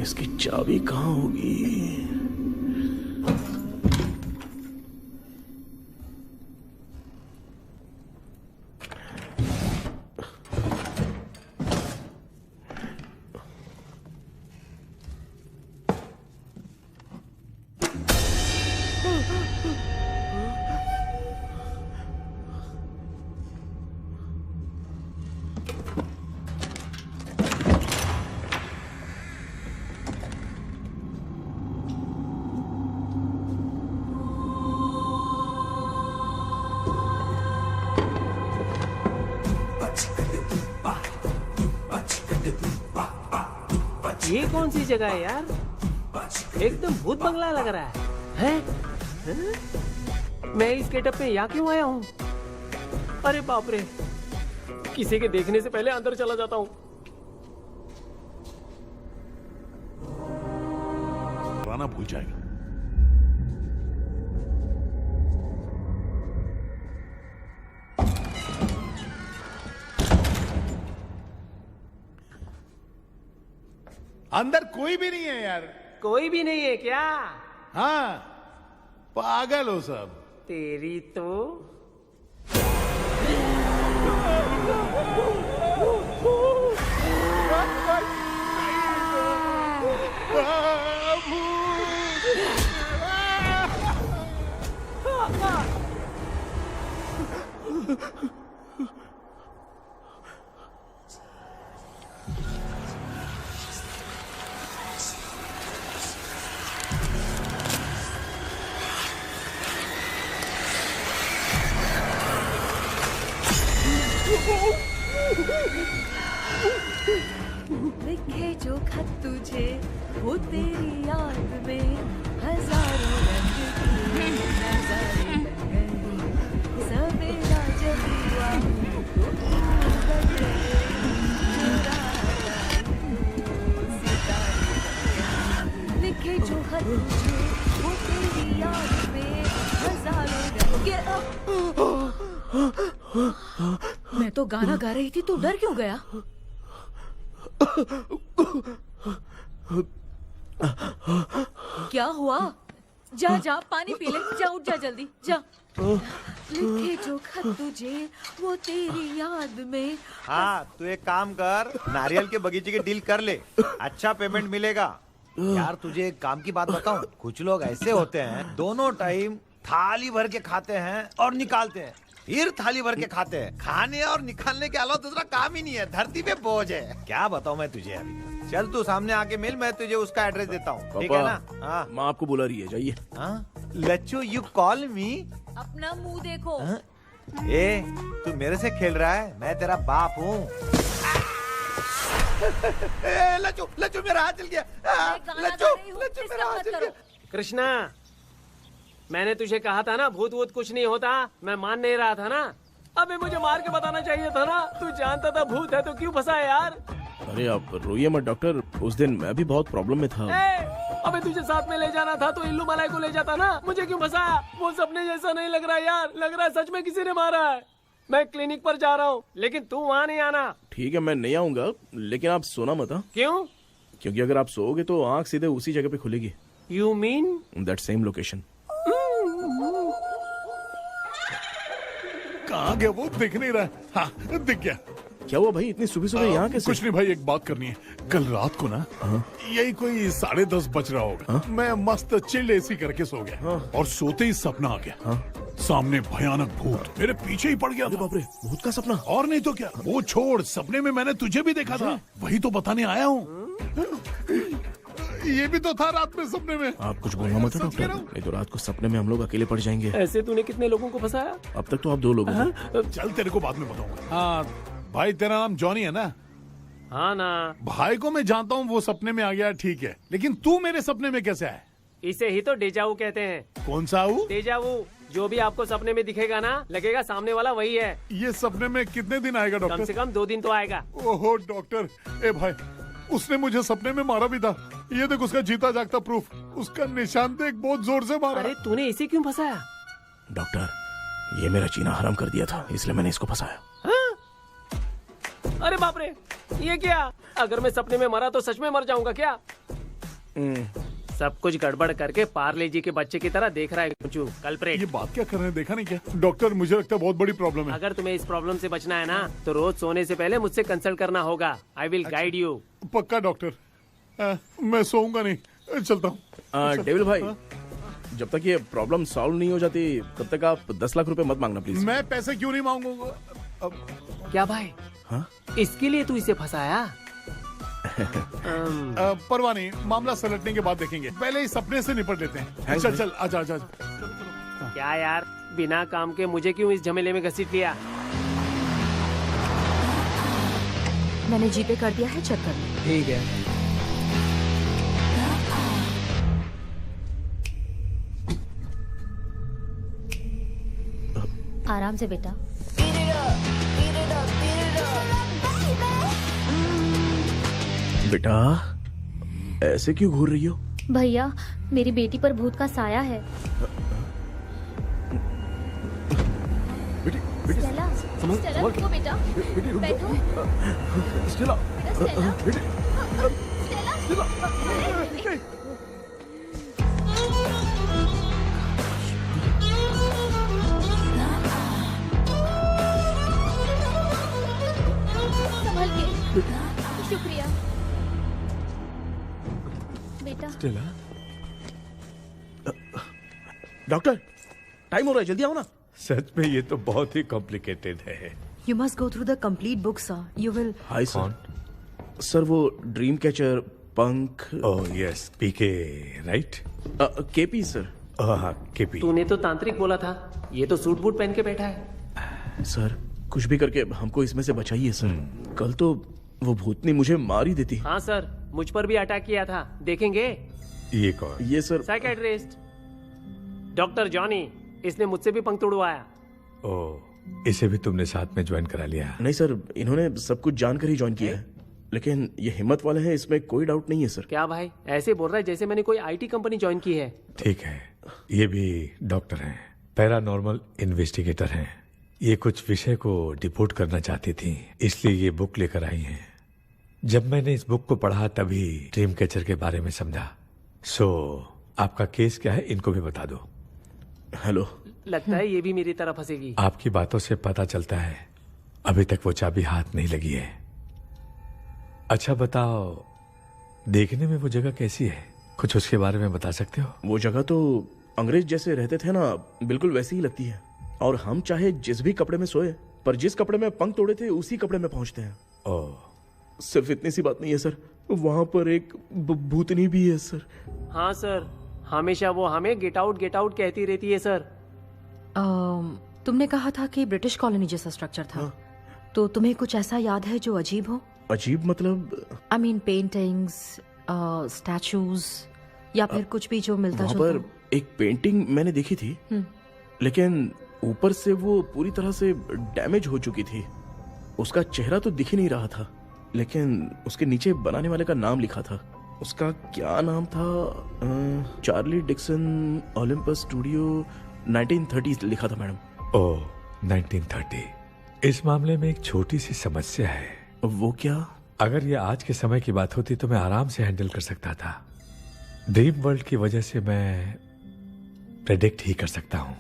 इसकी चाबी कहाँ होगी? ये कौन सी जगह है यार? एकदम भूत बंगला लग रहा है? मैं इस गेटअप में यहाँ क्यों आया हूँ? अरे बाप रे, किसी के देखने से पहले अंदर चला जाता हूँ। राना भूल जाएगा। अंदर कोई भी नहीं है यार। कोई भी नहीं है क्या? हाँ, पागल हो सब। तेरी तो लिखे जो खत तुझे वो तेरी याद में हजारों रंग की नजारे बन गए। सवेरा जब हुआ तो बन गए, चुरा लाए वो सितारे। लिखे जो खत तुझे मैं तो गाना गा रही थी, तू डर क्यों गया? क्या हुआ? जा जा पानी पी ले, जा उठ जा जल्दी जा। लिखे जो खत तुझे वो तेरी याद में। हाँ, तू एक काम कर, नारियल के बगीचे की डील कर ले, अच्छा पेमेंट मिलेगा। यार तुझे एक काम की बात बताऊं, कुछ लोग ऐसे होते हैं दोनों टाइम थाली भर के खाते हैं और निकालते हैं, फिर थाली भर के खाते हैं। खाने और निकालने के अलावा दूसरा काम ही नहीं है, धरती पे बोझ है। क्या बताऊं मैं तुझे अभी। चल तू सामने आके मिल, मैं तुझे उसका एड्रेस देता हूँ, ठीक है ना? हाँ, माँ आपको बुला रही है, जाइए। लच्चू यू कॉल मी। अपना मुंह देखो। ए, तू मेरे से खेल रहा है? मैं तेरा बाप हूँ। लच्चू लच्चू मेरा हाथ चल गया। लच्चू लच्चू मेरा हाथ चल गया। कृष्णा, मैंने तुझे कहा था ना भूत वूत कुछ नहीं होता, मैं मान नहीं रहा था ना। अबे मुझे मार के बताना चाहिए था ना, तू जानता था भूत है तो क्यों फंसा है यार? अरे आप रोइए मत डॉक्टर, उस दिन मैं भी बहुत प्रॉब्लम में था। अबे तुझे साथ में ले जाना था तो इल्लू मलाई को ले जाता ना, मुझे क्यों फंसाया? वो सपने जैसा नहीं लग रहा यार, लग रहा है सच में किसी ने मारा है। मैं क्लिनिक पर जा रहा हूँ, लेकिन तू वहाँ नहीं आना। ठीक है, मैं नहीं आऊंगा, लेकिन आप सोना मत। क्यों? क्योंकि अगर आप सोओगे तो आंख सीधे उसी जगह पे खुलेगी। You mean that same location. कहाँ गया वो? दिख नहीं रहा। हाँ, दिख गया। क्या हुआ भाई, इतनी सुबह सुबह यहाँ कैसे? कुछ नहीं भाई, एक बात करनी है। कल रात को ना यही कोई 10:30 बज रहा होगा, मैं मस्त चिल्ड एसी करके सो गया और सोते ही सपना आ गया। सामने भयानक भूत मेरे पीछे ही पड़ गया। बाप रे, भूत का सपना? और नहीं तो क्या। वो छोड़, सपने में मैंने तुझे भी देखा था, वही तो बताने आया हूँ। ये भी तो था रात में सपने में। आप कुछ बोलना मत डॉक्टर, नहीं तो रात को सपने में हम लोग अकेले पड़ जाएंगे। ऐसे तूने कितने लोगों को फंसाया? अब तक तो आप 2 लोग हो। चल तेरे को बाद में बताऊंगा। हाँ भाई, तेरा नाम जॉनी है ना? हाँ ना। भाई को मैं जानता हूँ, वो सपने में आ गया, ठीक है, लेकिन तू मेरे सपने में कैसे आया? इसे ही तो डेजावू कहते हैं। कौन सा वो? डेजावू, जो भी आपको सपने में दिखेगा ना, लगेगा सामने वाला वही है। ये सपने में कितने दिन आएगा डॉक्टर? कम से कम 2 दिन तो आएगा। ओहो डॉक्टर, ए भाई, उसने मुझे सपने में मारा भी था। ये देख उसका जीता जागता प्रूफ, उसका निशान देख, बहुत जोर से मारा। अरे तूने इसे क्यों फंसाया? डॉक्टर, ये मेरा जीना हराम कर दिया था, इसलिए मैंने इसको फंसाया। अरे बाप रे, ये क्या? अगर मैं सपने में मरा तो सच में मर जाऊंगा क्या? सब कुछ गड़बड़ करके पार्ले जी के बच्चे की तरह देख रहा है कल्प्रेट। ये बात क्या कर रहे हैं, देखा नहीं क्या? डॉक्टर, मुझे लगता है बहुत बड़ी प्रॉब्लम है। अगर तुम्हें इस प्रॉब्लम से बचना है ना, तो रोज सोने से पहले मुझसे कंसल्ट करना होगा। I will guide you. पक्का डॉक्टर, मैं सोऊंगा नहीं, चलता हूँ। डेविल भाई, जब तक ये प्रॉब्लम सॉल्व नहीं हो जाती तब तक आप 10 लाख रुपए मत मांगना प्लीज। मैं पैसे क्यों नहीं मांगूंगा? क्या भाई? हाँ? इसके लिए तू इसे फंसाया? परवाह नहीं, मामला सलटने के बाद देखेंगे, पहले इस सपने से निपट लेते हैं। चल चल, आजा आजा। क्या यार, बिना काम के मुझे क्यों इस झमेले में घसीट लिया? मैंने जीपे कर दिया है, चेक कर लो। ठीक है। आराम से बेटा। बेटा, ऐसे क्यों घूर रही हो? भैया, मेरी बेटी पर भूत का साया है। स्टेला, स्टेला रुको बेटा, बैठो। स्टेला, संभल के। शुक्रिया बेटा। डॉक्टर, टाइम हो रहा है, जल्दी आओ ना। सच में ये तो बहुत ही कॉम्प्लिकेटेड है। You must go through the complete book, sir. You will. Hi sir. Sir, वो ड्रीम कैचर पंख। ओह यस, पीके राइट? KP sir. हाँ, केपी। तूने तो तांत्रिक बोला था, ये तो सूट बूट पहन के बैठा है। सर, कुछ भी करके हमको इसमें से बचाइए सर। कल तो वो भूतनी मुझे मार ही देती। हाँ सर, मुझ पर भी अटैक किया था, देखेंगे? ये कौन? ये सर साइकेट्रिस्ट डॉक्टर जॉनी, इसने मुझसे भी पंख तोड़वाया। ओह, इसे भी तुमने साथ में ज्वाइन करा लिया? नहीं सर, इन्होंने सब कुछ जानकर ही ज्वाइन किया है, लेकिन ये हिम्मत वाले हैं, इसमें कोई डाउट नहीं है सर। क्या भाई, ऐसे बोल रहा है जैसे मैंने कोई आईटी कंपनी ज्वाइन की है। ठीक है, ये भी डॉक्टर हैं, पैरानॉर्मल इन्वेस्टिगेटर हैं। ये कुछ विषय को डिपोट करना चाहती थी, इसलिए ये बुक लेकर आई हैं। जब मैंने इस बुक को पढ़ा तभी ड्रीम कैचर के बारे में समझा। सो आपका केस क्या है, इनको भी बता दो। हेलो। लगता है ये भी मेरी तरफ फंसेगी। आपकी बातों से पता चलता है अभी तक वो चाबी हाथ नहीं लगी है। अच्छा बताओ, देखने में वो जगह कैसी है, कुछ उसके बारे में बता सकते हो? वो जगह तो अंग्रेज जैसे रहते थे ना, बिल्कुल वैसी ही लगती है। और हम चाहे जिस भी कपड़े में सोए, पर जिस कपड़े में पंख तोड़े थे उसी कपड़े में पहुंचते हैं। ओह। सिर्फ इतनी सी बात नहीं है सर, वहां पर एक भूतनी भी है सर। हाँ सर, हमेशा वो हमें गेट आउट कहती रहती है सर। तुमने कहा था कि ब्रिटिश कॉलोनी जैसा स्ट्रक्चर था। तो तुम्हें कुछ ऐसा याद है जो अजीब हो? अजीब मतलब? आई मीन पेंटिंग्स, स्टैचूज या फिर कुछ भी जो मिलता जुलता। वहाँ पर एक पेंटिंग मैंने देखी थी, लेकिन ऊपर से वो पूरी तरह से डैमेज हो चुकी थी। उसका चेहरा तो दिख ही नहीं रहा था, लेकिन उसके नीचे बनाने वाले का नाम लिखा था। उसका क्या नाम था? चार्ली डिक्सन, ओलंपस स्टूडियो, 1930 लिखा था मैडम। ओह, 1930। इस मामले में एक छोटी सी समस्या है। वो क्या? अगर ये आज के समय की बात होती तो मैं आराम से हैंडल कर सकता था। ड्रीम वर्ल्ड की वजह से मैं प्रेडिक्ट ही कर सकता हूं।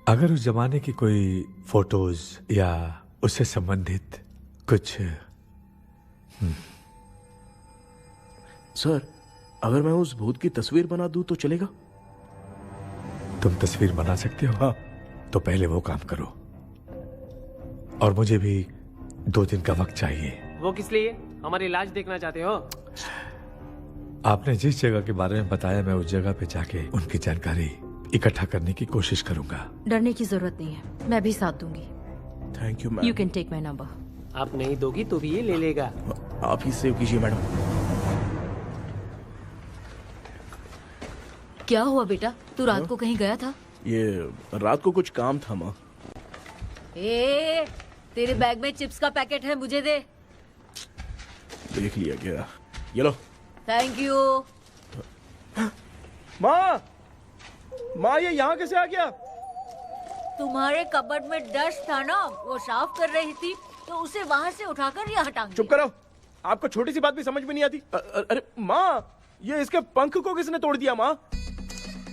अगर उस जमाने की कोई फोटोज या उससे संबंधित कुछ। सर, अगर मैं उस भूत की तस्वीर बना दूं तो चलेगा? तुम तस्वीर बना सकते हो? हाँ। तो पहले वो काम करो, और मुझे भी 2 दिन का वक्त चाहिए। वो किस लिए? हमारी इलाज देखना चाहते हो? आपने जिस जगह के बारे में बताया, मैं उस जगह पे जाके उनकी जानकारी इकट्ठा करने की कोशिश करूंगा। डरने की जरूरत नहीं है, मैं भी साथ दूंगी। Thank you ma'am. You can take my number. आप नहीं दोगी तो भी ये ले लेगा। आप ही सेव कीजिए मैडम। क्या हुआ बेटा, तू रात को कहीं गया था? ये रात को कुछ काम था माँ। तेरे बैग में चिप्स का पैकेट है, मुझे दे। देख लिया क्या? ये लो। Thank you. माँ ये यहाँ कैसे आ गया? तुम्हारे कबर्ड में डस्ट था ना, वो साफ कर रही थी तो उसे वहाँ से उठाकर यहाँ टांग चुप करो, आपको छोटी सी बात भी समझ में नहीं आती। अरे माँ, ये इसके पंख को किसने तोड़ दिया? माँ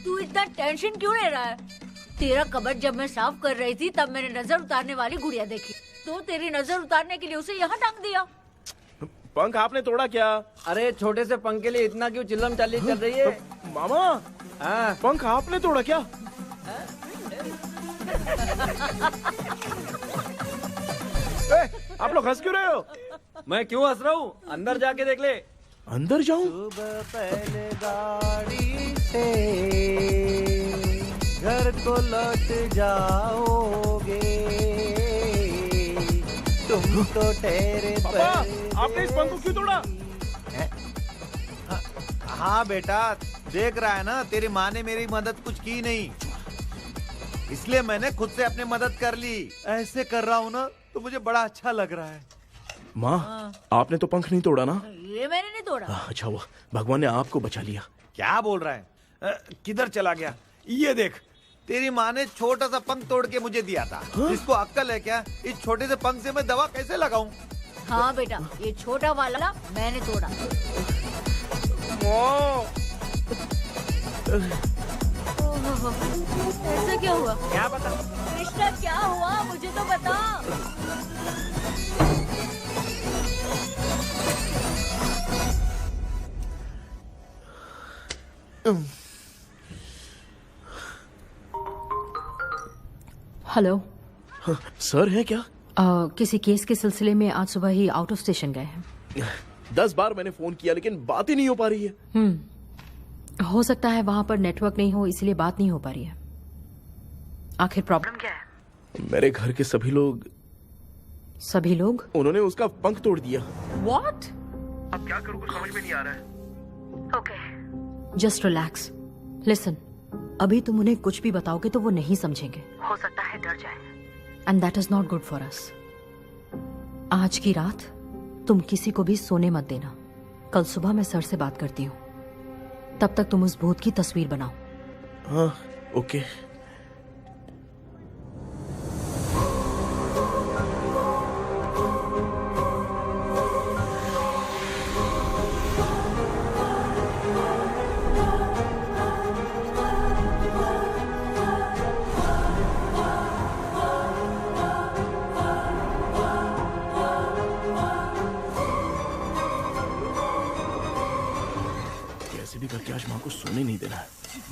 तू इतना टेंशन क्यों ले रहा है? तेरा कबर्ड जब मैं साफ कर रही थी तब मैंने नजर उतारने वाली गुड़िया देखी, तो तेरी नजर उतारने के लिए उसे यहाँ टांग दिया। पंख आपने तोड़ा क्या? अरे छोटे से पंख के लिए इतना क्यों चिल्लम चाली चल रही है? मामा, पंख आपने तोड़ा क्या? आप लोग हंस क्यों रहे हो? मैं क्यों हंस रहा हूँ? अंदर जाके देख ले। अंदर जाऊं? सुबह पहले गाड़ी से घर को लौट जाओगे, तुम तो ठहरे। पापा, आपने इस पंख को क्यों तोड़ा? हाँ बेटा, देख रहा है ना, तेरी माँ ने मेरी मदद कुछ की नहीं, इसलिए मैंने खुद से अपनी मदद कर ली। ऐसे कर रहा हूँ ना तो मुझे बड़ा अच्छा लग रहा है। माँ, आपने तो पंख नहीं तोड़ा ना? ये मैंने नहीं तोड़ा। अच्छा हुआ भगवान ने आपको बचा लिया। क्या बोल रहा है? किधर चला गया? ये देख, तेरी माँ ने छोटा सा पंख तोड़ के मुझे दिया था। इसको अक्ल है क्या? इस छोटे से पंख से मैं दवा कैसे लगाऊं? हाँ बेटा, ये छोटा वाला मैंने तोड़ा। ऐसा क्या हुआ? क्या पता? कृष्णा क्या हुआ, मुझे तो बता। हेलो। सर है क्या? किसी केस के सिलसिले में आज सुबह ही आउट ऑफ स्टेशन गए हैं। 10 बार मैंने फोन किया लेकिन बात ही नहीं हो पा रही है। हो सकता है वहां पर नेटवर्क नहीं हो, इसलिए बात नहीं हो पा रही है। आखिर प्रॉब्लम क्या है? मेरे घर के सभी लोग उन्होंने उसका पंख तोड़ दिया। What? अब क्या करूं, कुछ समझ में नहीं आ रहा है। Okay, just relax. लिसन, अभी तुम उन्हें कुछ भी बताओगे तो वो नहीं समझेंगे। हो सकता है डर जाए। And that is not good for us. आज की रात तुम किसी को भी सोने मत देना। कल सुबह मैं सर से बात करती हूँ। तब तक तुम उस भूत की तस्वीर बनाओ। हाँ, ओके।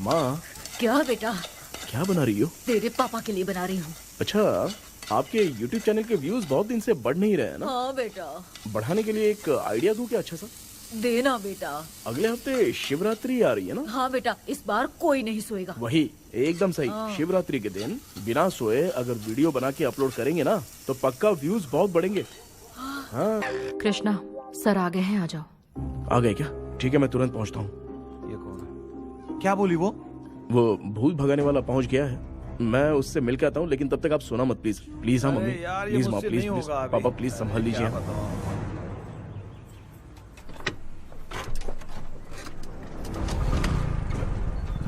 माँ, क्या बेटा? क्या बना रही हो? तेरे पापा के लिए बना रही हूँ। अच्छा, आपके YouTube चैनल के व्यूज बहुत दिन से बढ़ नहीं रहे हैं ना? हाँ बेटा। बढ़ाने के लिए एक आइडिया दूं क्या अच्छा सा? देना बेटा। अगले हफ्ते शिवरात्रि आ रही है ना? हाँ बेटा, इस बार कोई नहीं सोएगा। वही, एकदम सही। हाँ। शिवरात्रि के दिन बिना सोए अगर वीडियो बना के अपलोड करेंगे ना तो पक्का व्यूज बहुत बढ़ेंगे। हाँ। कृष्णा, सर आ गए हैं, आ जाओ। आ गए क्या? ठीक है, मैं तुरंत पहुंचता हूँ। ये कौन है? क्या बोली वो? वो भूत भगाने वाला पहुंच गया है, मैं उससे मिल के आता हूँ, लेकिन तब तक आप सोना मत प्लीज। प्लीज। हाँ अरे मम्मी, यार, ये प्लीज माँ, मुझसे प्लीज नहीं प्लीज। होगा अभी। पापा प्लीज संभाल लीजिए।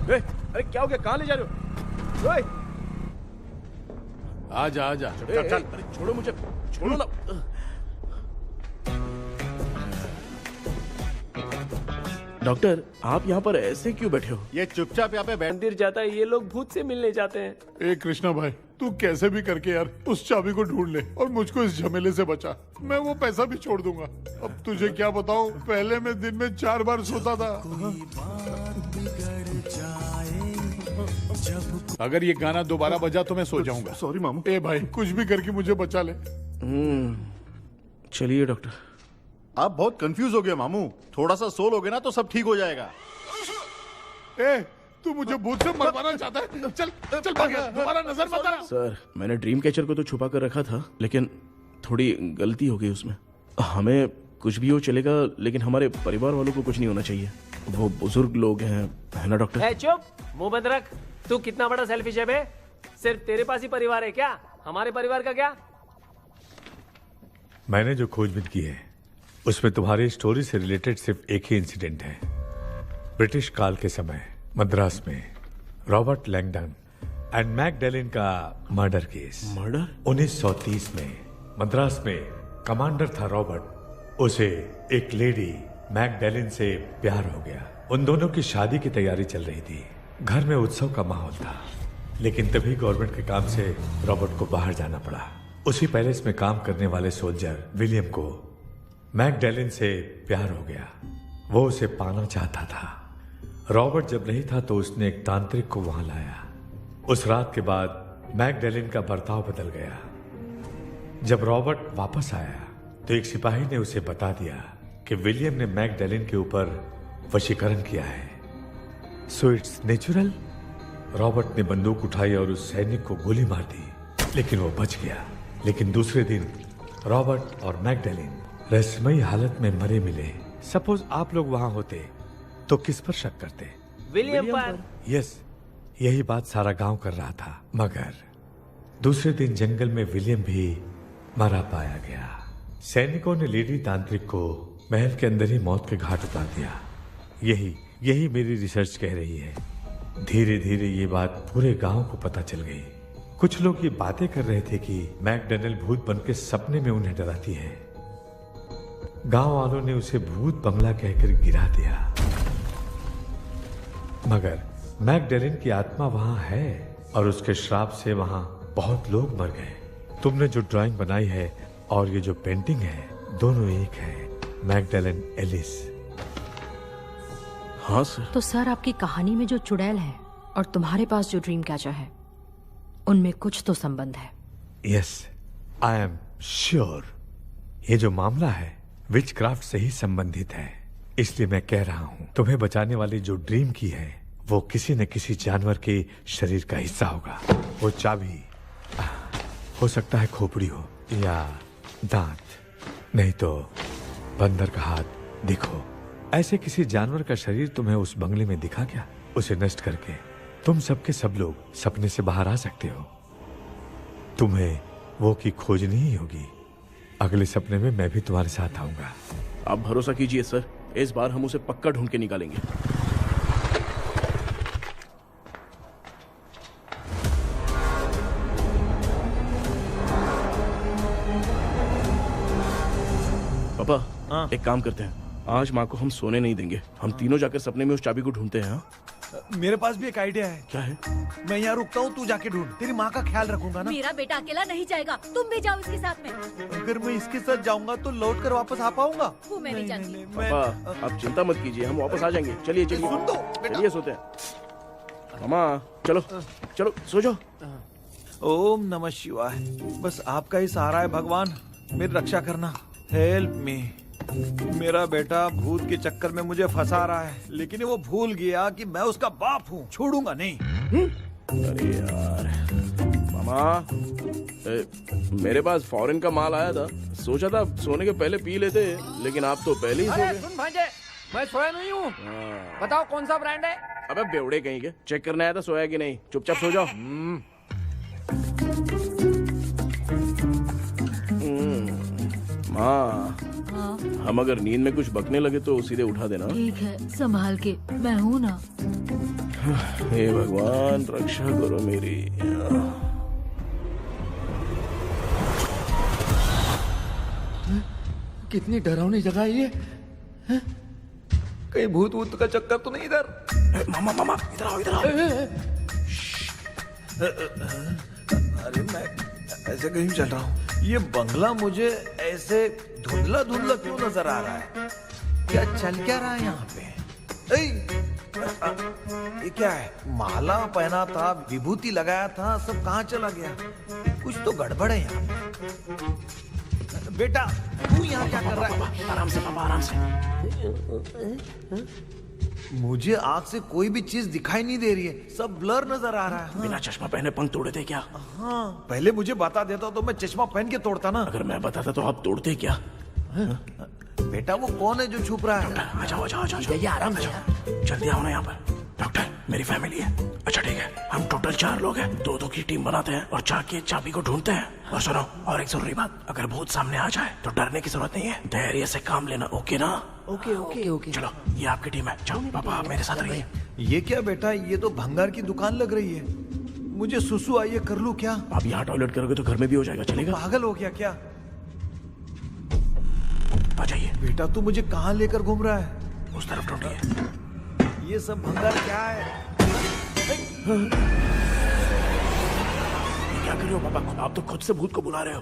अरे क्या हो गया? कहाँ ले जा रहे हो? ओए! आजा आजा। चल चल, अरे छोड़ो मुझे, छोड़ो ना। डॉक्टर, आप यहाँ पर ऐसे क्यों बैठे हो? ये चुपचाप यहाँ पे मंदिर जाता है, ये लोग भूत से मिलने जाते हैं। ए कृष्णा भाई, तू कैसे भी करके यार उस चाबी को ढूंढ ले और मुझको इस झमेले से बचा। मैं वो पैसा भी छोड़ दूंगा। अब तुझे क्या बताऊं, पहले मैं दिन में 4 बार सोता था। अगर ये गाना दोबारा बजा तो मैं सो जाऊंगा। सॉरी मामू। ए भाई, कुछ भी करके मुझे बचा ले। चलिए डॉक्टर। आप बहुत कंफ्यूज हो गए मामू, थोड़ा सा सो लोगे ना तो सब ठीक हो जाएगा। ए, तू मुझे भूत से मरवाना चाहता है? चल चल भाग यहाँ, दोबारा नजर मत आना। सर, मैंने ड्रीम कैचर को तो छुपा कर रखा था, लेकिन थोड़ी गलती हो गई उसमें। हमें कुछ भी हो चलेगा, लेकिन हमारे परिवार वालों को कुछ नहीं होना चाहिए। वो बुजुर्ग लोग हैं, है ना डॉक्टर? चुप, मुंह बंद रख। तू कितना बड़ा सेल्फिश है बे? सिर्फ तेरे पास ही परिवार है क्या? हमारे परिवार का क्या? मैंने जो खोजबीन की है उसमें तुम्हारी स्टोरी से रिलेटेड सिर्फ एक ही इंसिडेंट है। ब्रिटिश काल के समय मद्रास में रॉबर्ट लैंगडन एंड मैकडैलिन का मर्डर केस। मर्डर? 1930 में मद्रास में कमांडर था रॉबर्ट, उसे एक लेडी मैकडैलिन से प्यार हो गया। उन दोनों की शादी की तैयारी चल रही थी, घर में उत्सव का माहौल था, लेकिन तभी गवर्नमेंट के काम से रॉबर्ट को बाहर जाना पड़ा। उसी पैलेस में काम करने वाले सोल्जर विलियम को मैकडैलिन से प्यार हो गया, वो उसे पाना चाहता था। रॉबर्ट जब नहीं था तो उसने एक तांत्रिक को वहां लाया। उस रात के बाद मैकडैलिन का बर्ताव बदल गया। जब रॉबर्ट वापस आया तो एक सिपाही ने उसे बता दिया कि विलियम ने मैकडैलिन के ऊपर वशीकरण किया है। So it's natural. रॉबर्ट ने बंदूक उठाई और उस सैनिक को गोली मार दी, लेकिन वो बच गया। लेकिन दूसरे दिन रॉबर्ट और मैकडैलिन रहस्यमयी हालत में मरे मिले। सपोज आप लोग वहां होते तो किस पर शक करते? विलियम पर। यस, यही बात सारा गांव कर रहा था। मगर दूसरे दिन जंगल में विलियम भी मरा पाया गया। सैनिकों ने लेडी तांत्रिक को महल के अंदर ही मौत के घाट उतार दिया। यही मेरी रिसर्च कह रही है। धीरे धीरे ये बात पूरे गांव को पता चल गई। कुछ लोग ये बातें कर रहे थे कि मैकडैलिन भूत बन के सपने में उन्हें डराती है। गांव वालों ने उसे भूत बंगला कहकर गिरा दिया, मगर मैकडैलिन की आत्मा वहां है और उसके श्राप से वहां बहुत लोग मर गए। तुमने जो ड्राइंग बनाई है और ये जो पेंटिंग है, दोनों एक है। मैकडैलिन एलिस। हाँ सर। तो सर, आपकी कहानी में जो चुड़ैल है और तुम्हारे पास जो ड्रीम कैचर है, उनमें कुछ तो संबंध है। Yes, I am sure. ये जो मामला है विचक्राफ्ट से ही संबंधित है। इसलिए मैं कह रहा हूं, तुम्हें बचाने वाली जो ड्रीम की है वो किसी न किसी जानवर के शरीर का हिस्सा होगा। वो चाबी हो सकता है खोपड़ी हो या दांत, नहीं तो बंदर का हाथ। देखो, ऐसे किसी जानवर का शरीर तुम्हें उस बंगले में दिखा क्या? उसे नष्ट करके तुम सबके सब लोग सपने से बाहर आ सकते हो। तुम्हें वो की खोजनी ही होगी। अगले सपने में मैं भी तुम्हारे साथ आऊंगा। आप भरोसा कीजिए सर, इस बार हम उसे पक्का ढूंढ के निकालेंगे। पापा, एक काम करते हैं, आज माँ को हम सोने नहीं देंगे। हम तीनों जाकर सपने में उस चाबी को ढूंढते हैं। मेरे पास भी एक आइडिया है। क्या है? मैं यहाँ रुकता हूँ, तू जाके ढूंढ। तेरी माँ का ख्याल रखूंगा ना। मेरा बेटा अकेला नहीं जाएगा, तुम भी जाओ इसके साथ में। अगर मैं इसके साथ जाऊंगा तो लौट कर वापस आ पाऊंगा? वो मैं नहीं जानती। पापा, आप चिंता मत कीजिए, हम वापस आ जाएंगे। चलिए चलिए, सुन दो बेटा। चलिए सोते हैं। मामा चलो चलो सो जाओ। ओम नमः शिवाय। बस आपका ही सहारा है भगवान, मेरी रक्षा करना। Help me. मेरा बेटा भूत के चक्कर में मुझे फंसा रहा है, लेकिन वो भूल गया कि मैं उसका बाप हूँ, छोड़ूंगा नहीं। अरे यार मामा, मेरे पास फॉरेन का माल आया था, सोचा था सोने के पहले पी लेते, लेकिन आप तो पहले ही सो अरे गए। सुन भांजे, मैं सोया नहीं हूँ। बताओ कौन सा ब्रांड है? अबे बेवड़े कहीं के, चेक करने आया था सोया कि नहीं, चुपचाप सो जाओ। माँ, हम अगर नींद में कुछ बकने लगे तो सीधे उठा देना। ठीक है, संभाल के, मैं हूँ ना। हे भगवान रक्षा करो मेरी। कितनी डरावनी जगह है ये। हैं? कहीं भूत वूत का चक्कर तो नहीं इधर? मामा मामा इधर आओ, इधर आओ। अरे मैं ऐसे कहीं चल रहा हूँ। ये बंगला मुझे ऐसे धुंधला धुंधला क्यों नजर आ रहा है? क्या चल क्या रहा है यहाँ पे? ये क्या है? माला पहना था, विभूति लगाया था, सब कहाँ चला गया? कुछ तो गड़बड़ है यहाँ पे। बेटा तू यहाँ क्या कर रहा है? आराम से पापा, आराम से। मुझे आँख से कोई भी चीज दिखाई नहीं दे रही है, सब ब्लर नजर आ रहा है। बिना चश्मा पहने पंख तोड़े थे क्या? हाँ, पहले मुझे बता देता तो मैं चश्मा पहन के तोड़ता ना। अगर मैं बताता तो आप तोड़ते क्या? बेटा वो कौन है जो छुप रहा है? आ जाओ, आ जाओ, आ जाओ। ये आराम से जल्दी आओ ना यहाँ पर। डॉक्टर मेरी फैमिली है। अच्छा ठीक है, हम टोटल 4 लोग हैं, 2-2 की टीम बनाते हैं और जाके चाबी को ढूंढते हैं। और सुनो, और एक जरूरी बात, अगर भूत सामने आ जाए तो डरने की जरूरत नहीं है, धैर्य से काम लेना। ओके ना? Okay okay okay. चलो ये आपकी टीम है, जाओ पापा आप मेरे साथ रहिए। ये क्या बेटा, ये तो भंगार की दुकान लग रही है। मुझे सुसु आई है, कर लूं क्या? आप यहाँ टॉयलेट करोगे तो घर में भी हो जाएगा, चलेगा? पागल हो गया क्या? आ जाइए। बेटा तू मुझे कहाँ लेकर घूम रहा है? उस तरफ ढूंढिए। ये सब भंगार क्या है? क्या कर रहे हो पापा? आप तो खुद से भूत को बुला रहे हो।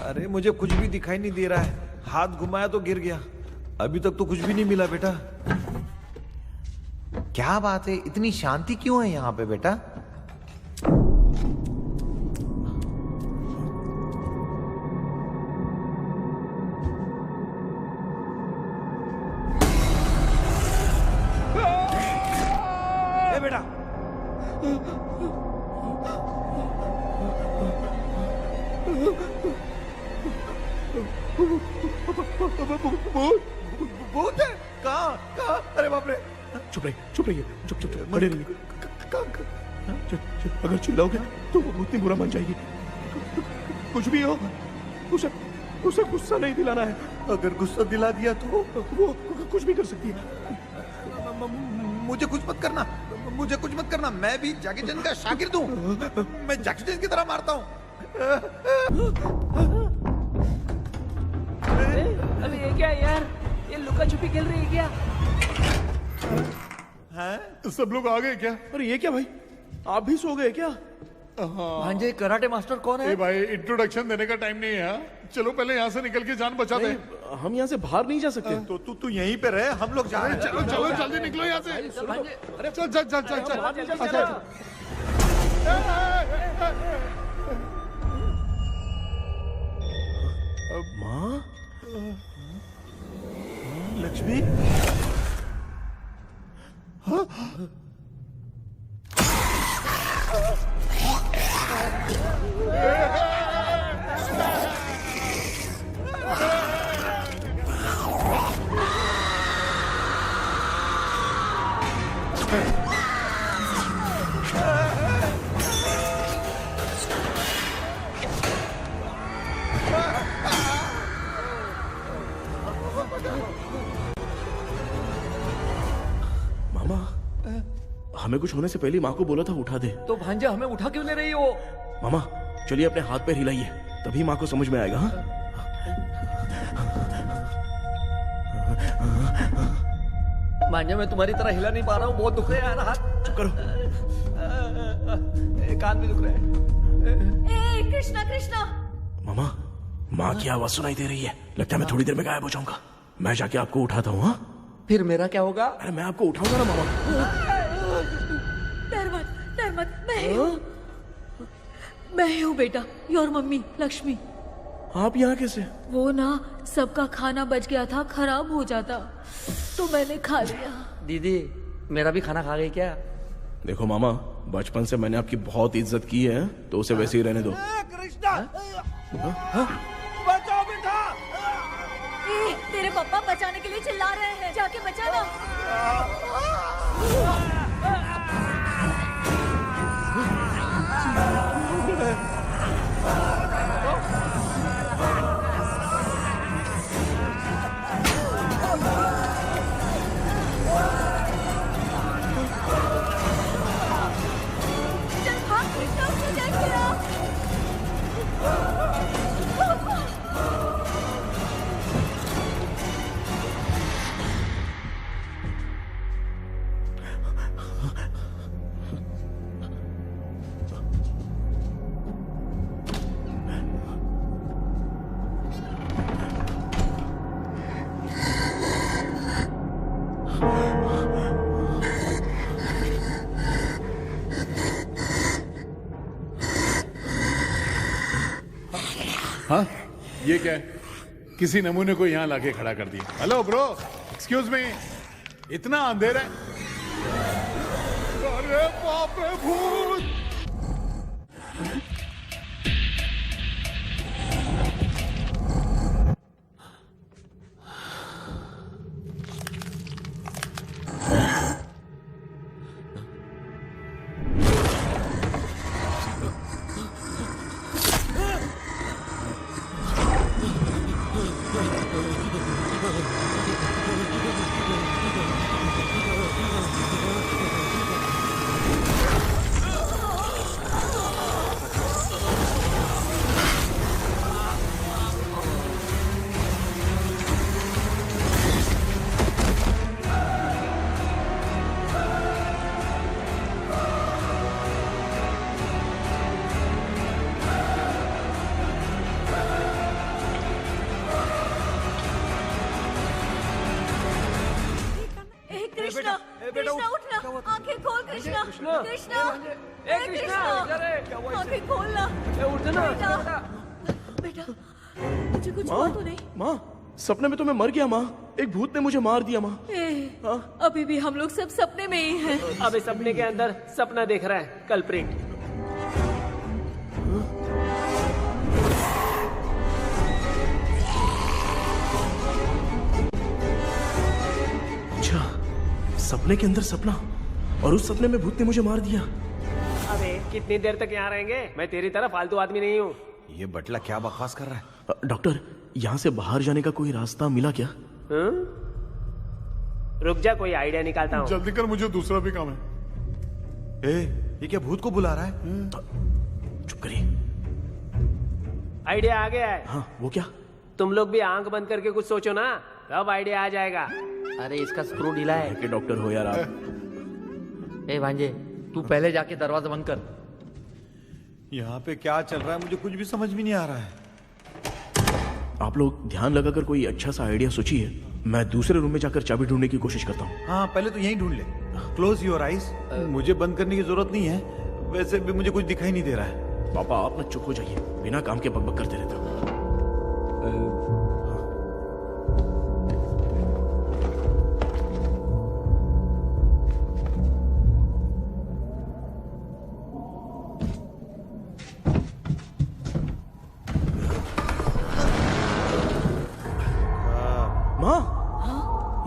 अरे मुझे कुछ भी दिखाई नहीं दे रहा है, हाथ घुमाया तो गिर गया। अभी तक तो कुछ भी नहीं मिला बेटा। क्या बात है, इतनी शांति क्यों है यहाँ पे बेटा? ए बेटा, भूत है? कहाँ कहाँ? अरे बाप रे! चुप रहिए, चुप रहिए, चुप चुप चुप खड़े रहिए। अगर चिल्लाओगे तो वो भूतनी बुरा मान जाएगी। कुछ भी हो, उसे गुस्सा नहीं दिलाना है। अगर गुस्सा दिला दिया तो वो कुछ भी कर सकती है। मुझे कुछ मत करना, मुझे कुछ मत करना। मैं भी जैकी चैन का शागिर्द हूँ, मैं जैकी चैन की तरह मारता हूँ। अरे ये क्या यार, ये लुका छुपी खेल रही है क्या? हैं? सब लोग आ गए क्या? अरे ये क्या भाई, आप भी सो गए क्या? भांजे कराटे मास्टर कौन है? ए भाई इंट्रोडक्शन देने का टाइम नहीं है। चलो पहले यहाँ से निकल के जान बचा दे। हम यहाँ से बाहर नहीं जा सकते। तो तू यहीं पे रहे, हम लोग जा रहे हैं। चलो चलो जल्दी निकलो यहाँ से। अरे चल चल चल चल चल। माँ, लक्ष्मी, मामा हमें कुछ होने से पहले माँ को बोला था उठा दे। तो भांजा हमें उठा क्यों ले रही हो? मामा चलिए अपने हाथ पैर हिलाइए, तभी माँ को समझ में आएगा। हाँ? भांजा मैं तुम्हारी तरह हिला नहीं पा रहा हूँ, बहुत दुख रहा है यार हाथ। चुप करो। कान भी दुख रहा है। ए कृष्णा कृष्णा। मामा माँ की आवाज सुनाई दे रही है, लगता है मैं थोड़ी देर में गायब हो जाऊंगा। मैं जाके आपको उठाता हूँ। हाँ फिर मेरा क्या होगा? अरे मैं आपको उठाऊंगा ना मामा। डर मत, मत, मैं हूँ बेटा, योर मम्मी लक्ष्मी। आप यहाँ कैसे? वो ना सबका खाना बच गया था, खराब हो जाता तो मैंने खा लिया। दीदी मेरा भी खाना खा गई क्या? देखो मामा, बचपन से मैंने आपकी बहुत इज्जत की है, तो उसे वैसे ही रहने दो। कृष्णा, बचाओ बेटा। तेरे पापा बचाने के लिए चिल्ला रहे हैं, जाके बचाना। चल भाग कृष्णा, उसे देख लिया। हाँ, ये क्या है? किसी नमूने को यहाँ लाके खड़ा कर दिया। हेलो ब्रो, एक्सक्यूज मी, इतना अंधेरा है। अरे बाप रे, भूत! कृष्णा, कृष्णा उठना, आंखें खोल कृष्णा, कृष्णा, कृष्णा, आंखें खोलना। बेटा, मुझे कुछ हुआ तो नहीं? माँ, सपने में तो मैं मर गया माँ, एक भूत ने मुझे मार दिया माँ। अभी भी हम लोग सब सपने में ही हैं। अबे सपने के अंदर सपना देख रहा है कल्प्रिट। सपने के अंदर सपना, और उस सपने में भूत ने मुझे मार दिया। अबे कितनी देर तक यहाँ रहेंगे? मैं तेरी तरह फालतू आदमी नहीं हूँ। ये बटला क्या बकवास कर रहा है? डॉक्टर, यहाँ से बाहर जाने का कोई रास्ता मिला क्या? रुक जा, कोई आइडिया निकालता हूँ। जल्दी कर, मुझे दूसरा भी काम है। ये क्या भूत को बुला रहा है? चुप करिए। आइडिया आ गया है। हाँ, वो क्या? तुम लोग भी आंख बंद करके कुछ सोचो ना, तब आइडिया आ जाएगा। अरे इसका स्क्रू ढीला है। कि डॉक्टर हो यार आप। ए भांजे, तू पहले जाके दरवाजा बंद कर। यहाँ पे क्या चल रहा है मुझे कुछ भी समझ में नहीं आ रहा है। आप लोग ध्यान लगाकर कोई अच्छा सा आइडिया सोचिए, मैं दूसरे रूम में जाकर चाबी ढूंढने की कोशिश करता हूँ। हाँ, पहले तो यहीं ढूंढ ले। Close your eyes. मुझे बंद करने की जरूरत नहीं है, वैसे भी मुझे कुछ दिखाई नहीं दे रहा है। पापा, आप ना चुप हो जाइए, बिना काम के बकबक करते रहते हो।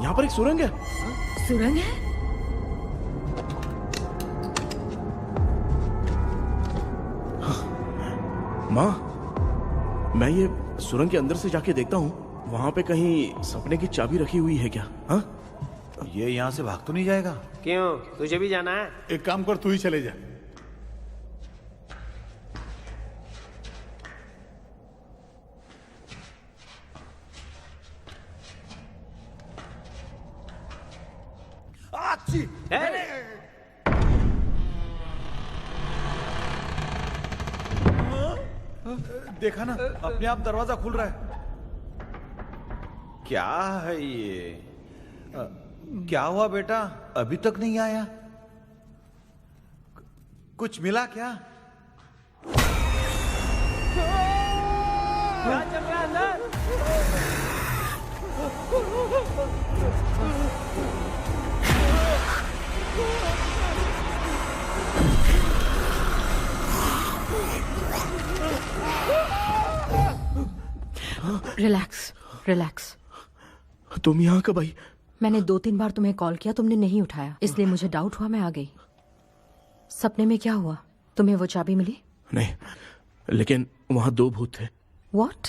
यहाँ पर एक सुरंग है। सुरंग है? माँ, मैं ये सुरंग के अंदर से जाके देखता हूँ, वहाँ पे कहीं सपने की चाबी रखी हुई है क्या? हाँ? ये यहाँ से भाग तो नहीं जाएगा? क्यों, तुझे भी जाना है? एक काम कर, तू ही चले जा। देखा ना, अपने आप दरवाजा खुल रहा है। क्या है ये? क्या हुआ बेटा, अभी तक नहीं आया? कुछ मिला क्या? क्या चल रहा है अंदर? Relax relax. तुम यहाँ कब आई? मैंने 2-3 बार तुम्हें कॉल किया, तुमने नहीं उठाया, इसलिए मुझे डाउट हुआ, मैं आ गई। सपने में क्या हुआ? तुम्हें वो चाबी मिली? नहीं, लेकिन वहां 2 भूत थे। व्हाट?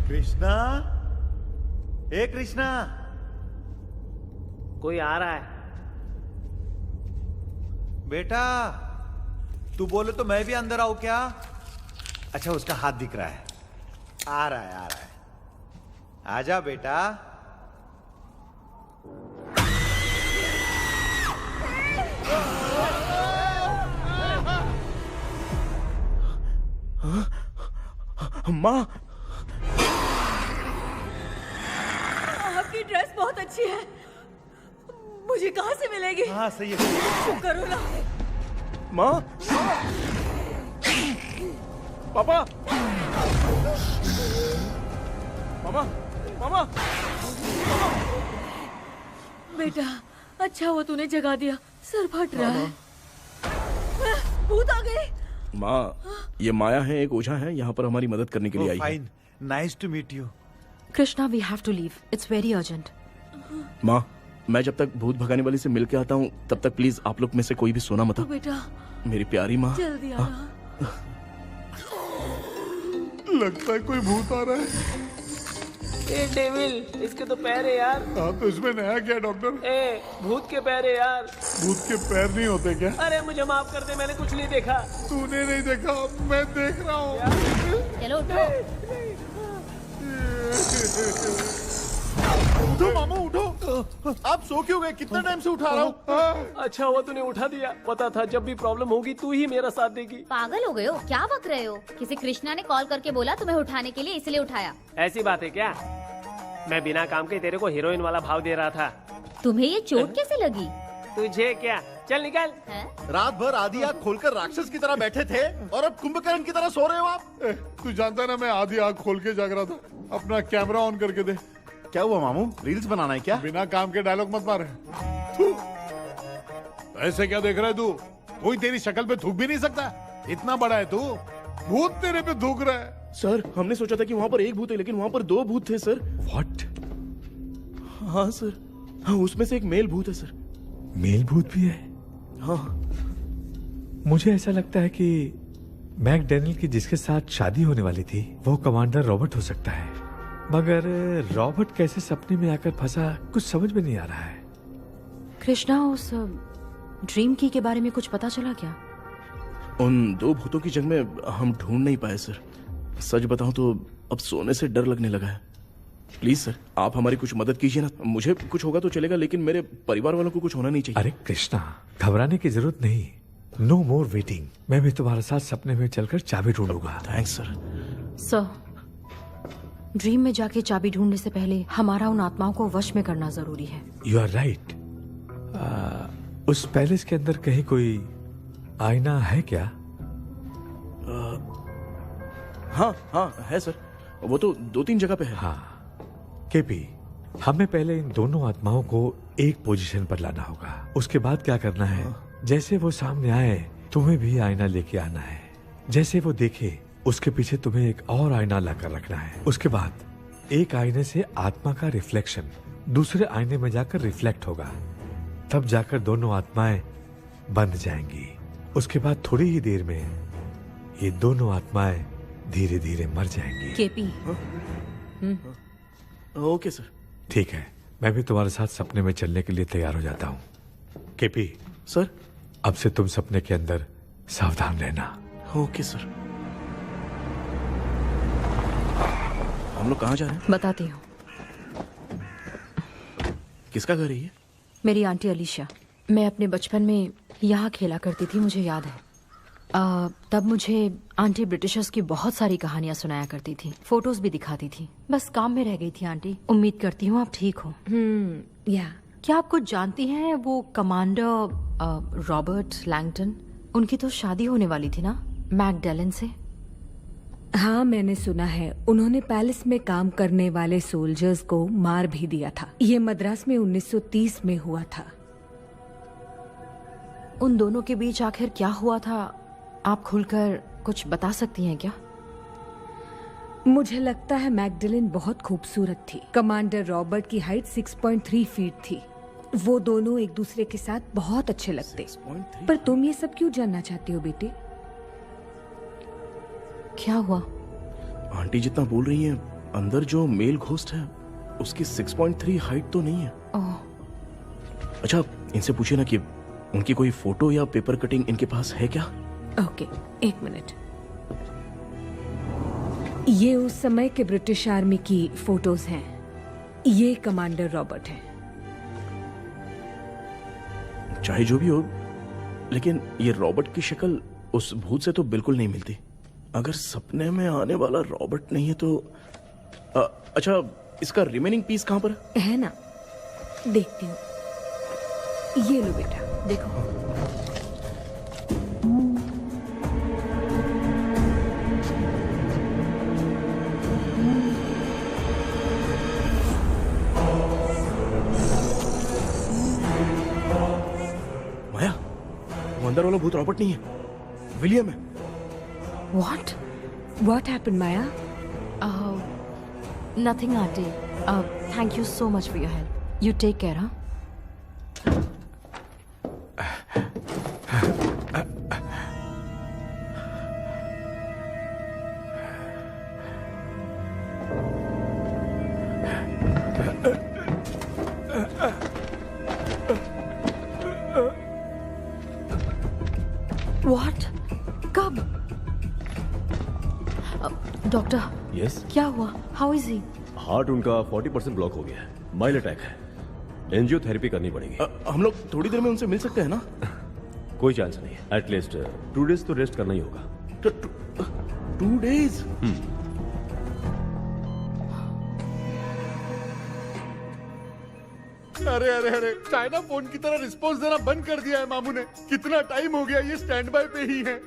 कृष्णा, ए कृष्णा, कोई आ रहा है। बेटा तू बोले तो मैं भी अंदर आऊं क्या? अच्छा, उसका हाथ दिख रहा है। आ रहा है, आ रहा है। आजा बेटा। माँ, आपकी ड्रेस बहुत अच्छी है, मुझे कहाँ से मिलेगी? हाँ सही है। चुप करो ना। माँ, पापा, मामा, मामा, बेटा अच्छा हुआ तूने जगा दिया, सर फट रहा है। भूत आ गए। माँ, ये माया है, एक ओझा है, यहाँ पर हमारी मदद करने के लिए आई है। Fine, nice to meet you. Krishna, we have to leave, it's very urgent. माँ, मैं जब तक भूत भगाने वाली से मिल के आता हूँ तब तक प्लीज आप लोग में से कोई भी सोना मत। तो बेटा मेरी प्यारी माँ, जल्दी आना। लगता है कोई भूत आ रहा है। ए डेविल, इसके तो पैर है यार। हाँ, तो इसमें नया क्या डॉक्टर? ए, भूत के पैर है यार। भूत के पैर नहीं होते क्या? अरे मुझे माफ कर दे, मैंने कुछ नहीं देखा। तूने नहीं देखा, मैं देख रहा हूँ। चलो उठो। उठो मामू, उठो। आप सो क्यों गए? कितना टाइम से उठा रहा हूँ। अच्छा हुआ तूने उठा दिया, पता था जब भी प्रॉब्लम होगी तू ही मेरा साथ देगी। पागल हो गए हो क्या? बक रहे हो? किसी कृष्णा ने कॉल करके बोला तुम्हें उठाने के लिए, इसलिए उठाया। ऐसी बात है क्या? मैं बिना काम के तेरे को हीरोइन वाला भाव दे रहा था। तुम्हें ये चोट कैसे लगी? तुझे क्या? चल निकल। रात भर आधी आँख खोलकर राक्षस की तरह बैठे थे और अब कुंभकर्ण की तरह सो रहे हो आप। तू जानता ना, मैं आधी आँख खोल के जाग रहा था। अपना कैमरा ऑन करके दे। क्या हुआ मामू, रील्स बनाना है क्या? बिना काम के डायलॉग मत मार। ऐसे क्या देख रहा है तू? कोई तेरी शक्ल पे थूक भी नहीं सकता, इतना बड़ा है तू। भूत तेरे पे थूक रहा है। सर, हमने सोचा था कि वहाँ पर एक भूत है, लेकिन वहाँ पर 2 भूत थे सर। व्हाट? हाँ सर, हाँ, उसमें से एक मेल भूत है सर। मेल भूत भी है? हाँ। मुझे ऐसा लगता है कि मैकडैनियल की जिसके साथ शादी होने वाली थी वो कमांडर रॉबर्ट हो सकता है, मगर रॉबर्ट कैसे सपने में आकर फंसा कुछ समझ में नहीं आ रहा है। कृष्णा, उस ड्रीम की के बारे में कुछ पता चला क्या? उन 2 भूतों की जंग में हम ढूंढ नहीं पाए सर। सच बताऊं तो अब सोने से डर लगने लगा है। प्लीज सर, आप हमारी कुछ मदद कीजिए ना। मुझे कुछ होगा तो चलेगा, लेकिन मेरे परिवार वालों को कुछ होना नहीं चाहिए। अरे कृष्णा, घबराने की जरूरत नहीं। No more waiting. मैं भी तुम्हारे साथ सपने में चलकर चाबी ढूंढूंगा। Thanks sir. सर, ड्रीम में जाके चाबी ढूंढने से पहले हमारा उन आत्माओं को वश में करना जरूरी है। You are right. उस पैलेस के अंदर कहीं कोई आईना है क्या? हाँ हाँ है सर, वो तो 2-3 जगह पे है। हाँ केपी, हमें पहले इन दोनों आत्माओं को एक पोजीशन पर लाना होगा। उसके बाद क्या करना है, जैसे वो सामने आए तुम्हें भी आईना लेके आना है। जैसे वो देखे उसके पीछे तुम्हें एक और आईना लाकर रखना है। उसके बाद एक आईने से आत्मा का रिफ्लेक्शन दूसरे आईने में जाकर रिफ्लेक्ट होगा, तब जाकर दोनों आत्माएं बंध जाएंगी। उसके बाद थोड़ी ही देर में ये दोनों आत्माएं धीरे धीरे मर जाएंगी। केपी। Okay sir. ठीक है, मैं भी तुम्हारे साथ सपने में चलने के लिए तैयार हो जाता हूँ। केपी सर, अब से तुम सपने के अंदर सावधान रहना। Okay sir. हम लोग कहाँ जा रहे हैं? बताती हूँ। किसका घर है ये? मेरी आंटी अलीशा। मैं अपने बचपन में यहाँ खेला करती थी, मुझे याद है। तब मुझे आंटी ब्रिटिशर्स की बहुत सारी कहानियां सुनाया करती थी, फोटोज भी दिखाती थी। बस काम में रह गई थी आंटी। उम्मीद करती हूँ आप ठीक हो। या क्या आप कुछ जानती हैं वो कमांडर रॉबर्ट लैंगटन? उनकी तो शादी होने वाली थी ना मैकडैलन से। हाँ, मैंने सुना है उन्होंने पैलेस में काम करने वाले सोल्जर्स को मार भी दिया था। ये मद्रास में 1930 में हुआ था। उन दोनों के बीच आखिर क्या हुआ था, आप खुलकर कुछ बता सकती हैं क्या? मुझे लगता है मैकडैलन बहुत खूबसूरत थी। कमांडर रॉबर्ट की हाइट 6.3 फीट थी। वो दोनों एक दूसरे के साथ बहुत अच्छे लगते। पर तुम ये सब क्यों जानना चाहते हो बेटे? क्या हुआ? आंटी जितना बोल रही हैं, अंदर जो मेल घोस्ट है उसकी 6.3 हाइट तो नहीं है। अच्छा, इनसे पूछे ना कि उनकी कोई फोटो या पेपर कटिंग इनके पास है क्या? ओके, एक मिनट। ये उस समय के ब्रिटिश आर्मी की फोटोज हैं। ये कमांडर रॉबर्ट है। चाहे जो भी हो, लेकिन ये रॉबर्ट की शक्ल उस भूत से तो बिल्कुल नहीं मिलती। अगर सपने में आने वाला रॉबर्ट नहीं है तो अच्छा, इसका रिमेनिंग पीस कहां पर है ना? देखती हूँ। ये लो बेटा, देखो। माया, वो अंदर वाला भूत रॉबर्ट नहीं है, विलियम है। What happened, Maya? Nothing, Auntie. Thank you so much for your help. You take care, huh? What? कब? डॉक्टर, यस, क्या हुआ? How is he? हार्ट उनका 40% ब्लॉक हो गया है। माइल्ड अटैक है। एंजियोथेरेपी करनी पड़ेगी। हम लोग थोड़ी देर में उनसे मिल सकते हैं ना? कोई चांस नहीं है। एटलीस्ट 2 डेज तो रेस्ट करना ही होगा। 2 डेज? अरे अरे अरे, चाइना फोन की तरह रिस्पॉन्स देना बंद कर दिया है मामू ने। कितना टाइम हो गया ये स्टैंड बाय पे ही है।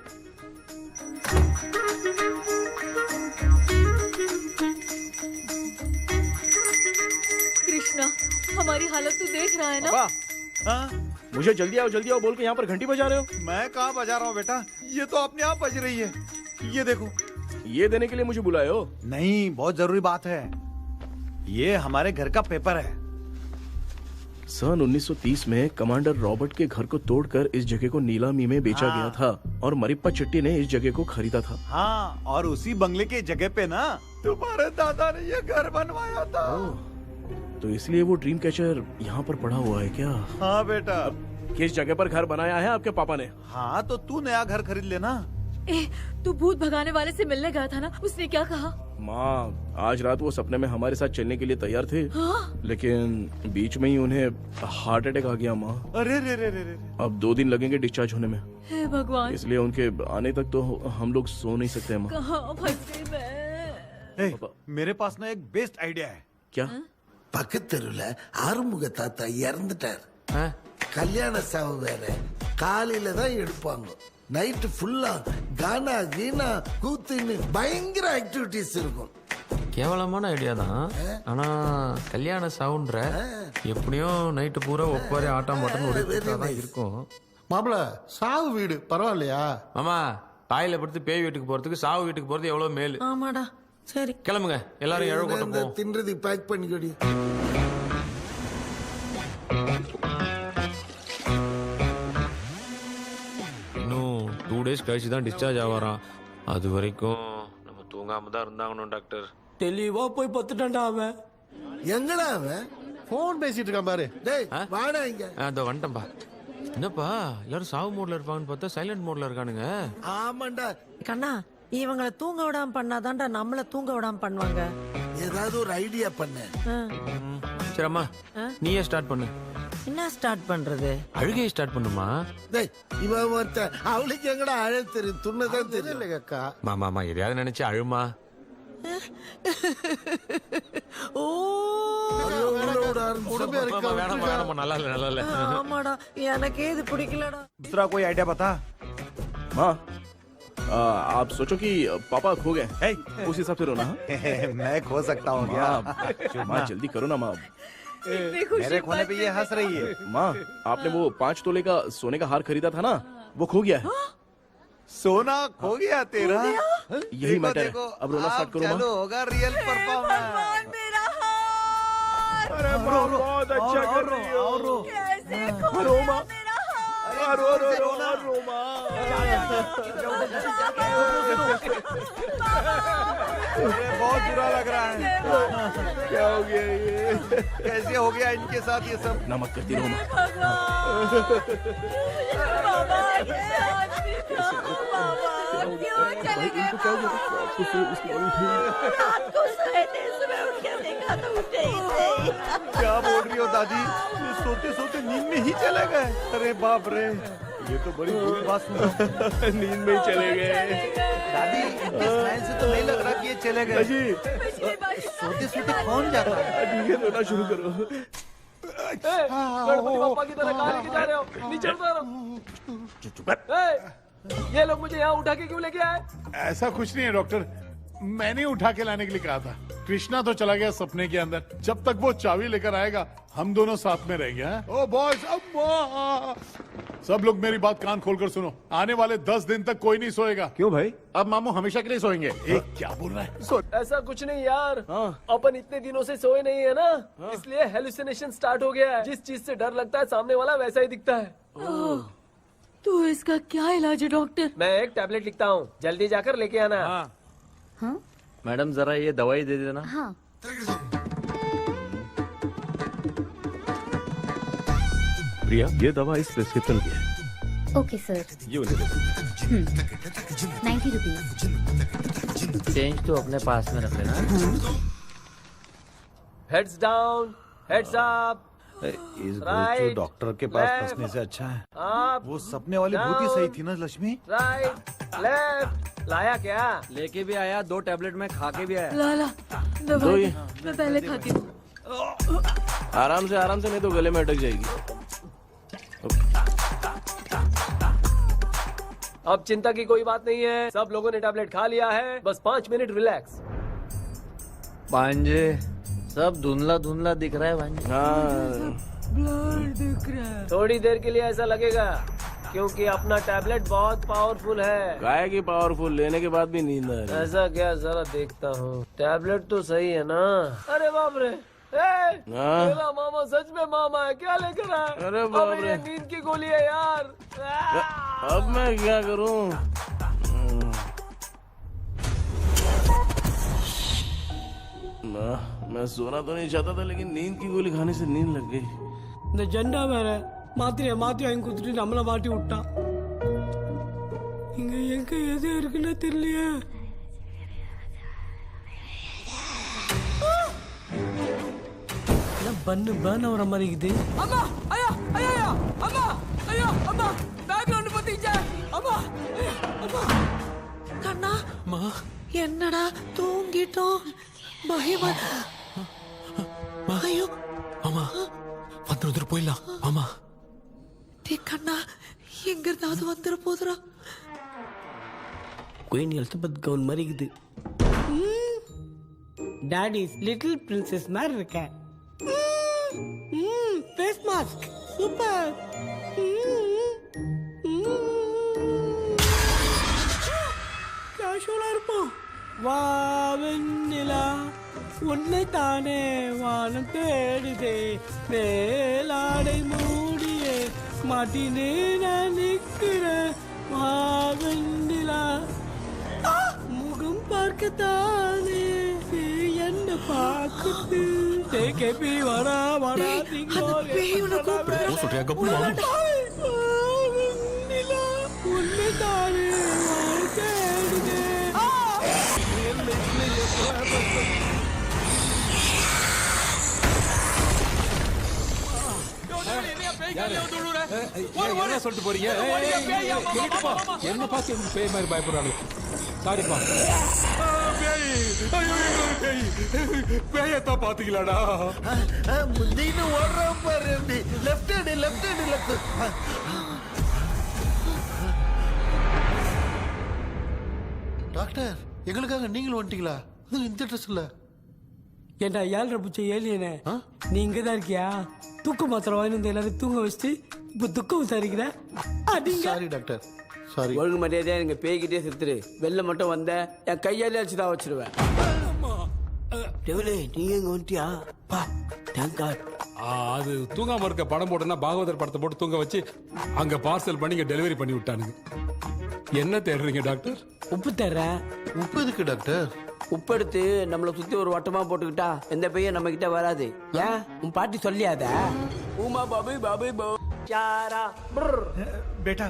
कृष्णा, हमारी हालत तू देख रहा है ना? हाँ? मुझे जल्दी आओ बोल के यहाँ पर घंटी बजा रहे हो। मैं कहाँ बजा रहा हूँ बेटा, ये तो अपने आप बज रही है। ये देखो। ये देने के लिए मुझे बुलाए हो? नहीं, बहुत जरूरी बात है। ये हमारे घर का पेपर है। सन 1930 में कमांडर रॉबर्ट के घर को तोड़कर इस जगह को नीलामी में बेचा गया था और मरिप्पा चिट्टी ने इस जगह को खरीदा था। हाँ, और उसी बंगले के जगह पे ना तुम्हारे दादा ने ये घर बनवाया था। तो इसलिए वो ड्रीम कैचर यहाँ पर पड़ा हुआ है क्या? हाँ बेटा। किस जगह पर घर बनाया है आपके पापा ने? हाँ, तो तू नया घर खरीद लेना। तू भूत भगाने वाले से मिलने गया था ना, उसने क्या कहा? माँ, आज रात वो सपने में हमारे साथ चलने के लिए तैयार थे। हाँ? लेकिन बीच में ही उन्हें हार्ट अटैक आ गया माँ। अरे रे रे रे रे। अब 2 दिन लगेंगे डिस्चार्ज होने में। हे भगवान। इसलिए उनके आने तक तो हम लोग सो नहीं सकते माँ। कहाँ फंसे मैं? मेरे पास ना एक बेस्ट आइडिया है। क्या? பக்கத்தெருவுல ஆறுமுக தாத்தா இறந்துட்டார். கல்யாண சாவு வேற. காலையில தான் எடுப்பாங்க. நைட் ஃபுல்லா கானா கீனா கூத்துன்னு பயங்கர ஆக்டிவிட்டிஸ் இருக்கும். கேவலமான ஐடியா தான். ஆனா கல்யாண சாவுன்ற எப்படியும் நைட்டு பூரா ஒப்பாரி ஆட்டம் மாட்டோம்னு ஒரு தான் இருக்கும். மாப்பிள, சாவு வீடு பரவாயில்லையா? மாமா, பாயில படுத்து பேய் வீட்டுக்கு போறதுக்கு சாவு வீட்டுக்கு போறது எவ்வளவு மேல். ஆமாடா. சரி, கிளம்புங்க, எல்லாரும் எழவு கொண்டு போவோம். தின்றது பேக் பண்ணிக்கடி. இன்னும் 2 days கழிச்சு தான் டிஸ்சார்ஜ் ஆவாராம். அது வரைக்கும் நம்ம தூங்காம தான் இருந்தாங்கணும் டாக்டர். தெளிவா போய் பத்துட்டான்டா அவன். எங்கடா அவன்? போன் பேசிட்டு இருக்கான் பாரு. டேய், வாடா இங்க. அதோ வந்துட்டேன்பா. என்னப்பா எல்லாரும் சாவு மோட்ல இருப்பாங்கன்னு பார்த்தா சைலண்ட் மோட்ல இருக்கானுங்க. ஆமாண்டா. கண்ணா, இவங்களை தூங்க விடாம பண்ணாதான்டா நம்மள தூங்க விடாம பண்ணுவாங்க. ஏதாவது ஒரு ஐடியா பண்ணு. சரி அம்மா, நீயே ஸ்டார்ட் பண்ணு. என்ன ஸ்டார்ட் பண்றது? அழுகையை ஸ்டார்ட் பண்ணுமா? டேய், இவன் ஒருத்த அவளுக்கு எங்கடா அழ தெரியும்? துண்ணதான் தெரியல அக்கா. மாமா எதையாவது நினைச்சு அழுமா. ஓ, வேணாமா, நல்லா இல்ல. ஆமாடா, எனக்கே இது பிடிக்கலடா. दूसरा कोई आइडिया बता। माँ आप सोचो कि पापा खो गए, उस हिसाब से रोना। हाँ? मैं खो सकता हूँ क्या? माँ जल्दी करो ना माँ। मेरे खोने पे ये हंस रही है। माँ आपने वो 5 तोले का सोने का हार खरीदा था ना, वो खो गया है। सोना खो गया तेरा? यही मैटर है। अब रोना स्टार्ट करो माँ। होगा रियल परफॉर्मेंस। अरे माँ बहुत अच्छा कर रही हो। रो माँ, रो रो रो रो माँ। बहुत बुरा लग रहा है। क्या हो गया ये? कैसे हो गया इनके साथ ये सब? नमक करती रहो माँ। क्या बोल रही हो दादी? ये सोते सोते नींद में ही चले गए? अरे बाप रे, ये तो बड़ी बुरी बात सुना। नींद में ही चले गए। दादी इस लाइन से तो नहीं लग रहा कि ये चले गए। सोते सोते कौन जाता है? ठीक है रोना शुरू करो। गणपति बप्पा की तरह कहाँ लेके जा रहे हो? नीचे उतारो। ये लोग मुझे यहाँ उठा के क्यों लेके आए? ऐसा कुछ नहीं है डॉक्टर, मैंने उठा के लाने के लिए कहा था। कृष्णा तो चला गया सपने के अंदर, जब तक वो चाबी लेकर आएगा हम दोनों साथ में रहेंगे। ओ बॉयज, सब लोग मेरी बात कान खोलकर सुनो, आने वाले 10 दिन तक कोई नहीं सोएगा। क्यों भाई? अब मामू हमेशा के लिए सोएंगे। एक क्या बोल रहा है? ऐसा कुछ नहीं यार, अपन इतने दिनों से सोए नहीं है ना, इसलिए हेलुसिनेशन स्टार्ट हो गया है। जिस चीज से डर लगता है सामने वाला वैसा ही दिखता है। तो इसका क्या इलाज है डॉक्टर? मैं एक टैबलेट लिखता हूँ, जल्दी जाकर लेके आना। हाँ? मैडम जरा ये दवाई दे देना। हाँ। प्रिया, ये दवा इस प्रिस्क्रिप्शन की है। Okay sir. ये उन्हें दे। 90 रुपीज। चेंज तो अपने पास में रख लेना। Heads down, heads up. इस भूत डॉक्टर के पास फंसने से अच्छा है वो सपने वाली भूत ही सही थी ना लक्ष्मी। Right left. लाया क्या? लेके भी आया, 2 टैबलेट में खा के भी आया। लाला दवाई मैं पहले खाती हूँ। आराम से नहीं तो गले में अटक जाएगी। अब चिंता की कोई बात नहीं है, सब लोगों ने टैबलेट खा लिया है, बस 5 मिनट रिलैक्स। भांजे सब धुंधला धुंधला दिख रहा है भांजे। ब्लड दिख रहा है। थोड़ी देर के लिए ऐसा लगेगा क्योंकि अपना टैबलेट बहुत पावरफुल है। काय की पावरफुल, लेने के बाद भी नींद आ रही है। ऐसा क्या? जरा देखता हूँ, टैबलेट तो सही है ना? अरे बाप रे, मेरा मामा सच में मामा है, क्या लेकर आया? अरे बाप रे, नींद की गोली है यार। अब मैं क्या करूँ? मैं सोना तो नहीं चाहता था, लेकिन नींद की गोली खाने से नींद लग गई। ஜெண்டா வேற மாத்திரைய மாத்தி வாங்கி கொடுத்துட்டு நம்மள மாட்டி விட்டான். இங்க எங்க எது இருக்குன்னு தெரியலையே. பண்ணு பேன் ஆகிற மாதிரி இருக்குது. அம்மா ஐயா ஐயா ஐயா அம்மா ஐயா அம்மா பேக்ரவுண்ட் பத்திச்சே அம்மா அம்மா கண்ணா மா என்னடா தூங்கிட்டோம் பயமா ஐயோ அம்மா வந்துட்டு போயிடலாம் அம்மா. டேய் கண்ணா எங்க இருந்தாவது வந்துற போதுடா. குயின் எலிசபெத் கவுன் மாதிரி இருக்குது. டாடிஸ் லிட்டில் பிரின்சஸ் மாதிரி இருக்கேன். Face mask super. கேஷுவலா இருப்போம். வா வெண்ணிலா உன்னை தானே வானம் தேடுதே மேலாடை மூடியே மாட்டினே நான் நிற்கிறேன். வா வெண்ணிலா முகம் பார்க்கத்தானே என்ன பார்க்குது. கேபி வரா வரா உன்னை தானே வானம் தேடுதே. சொல்லிட்டு போறீங்க? என்ன பார்த்து பேய் மாதிரி பயப்படுறாங்க. சாரிப்பா. பேயத்தான் பாத்தீங்களாடா? முந்தின்னு ஓடுறோம் பாரு, left hand left hand left. Doctor எங்களுக்காக நீங்களும் வந்துட்டீங்களா? அது இந்த ட்ரெஸ் இல்ல. ஏண்டா 7:30 புச்ச ஏலியனே, நீ இங்க தான் இருக்கியா? தூக்க மாத்திரை வாங்கி வந்து எல்லாரும் தூங்க வச்சுட்டு இப்ப துக்கம் விசாரிக்கிற. Sorry doctor, sorry. ஒழுங்கு மரியாதையா நீங்க பேய்கிட்டே செத்துரு. வெளில மட்டும் வந்த என் கையாலே வச்சுதான் வச்சிருவேன். நீ எங்க வந்துட்டியா? அது தூங்காம இருக்க படம் போட்டுனா பாகவதர் படத்தை போட்டு தூங்க வச்சு அங்க பார்சல் பண்ணி இங்க டெலிவரி பண்ணி விட்டானுங்க. என்ன தேடுறீங்க டாக்டர்? உப்பு தர்றேன். உப்பு எதுக்கு டாக்டர்? உப்பு எடுத்து நம்மளை சுத்தி ஒரு வட்டமா போட்டுக்கிட்டா எந்த பையன் நம்ம கிட்ட வராது. ஏன் உன் பாட்டி சொல்லியாத? உமா பாபு பாபு போ चारा बेटा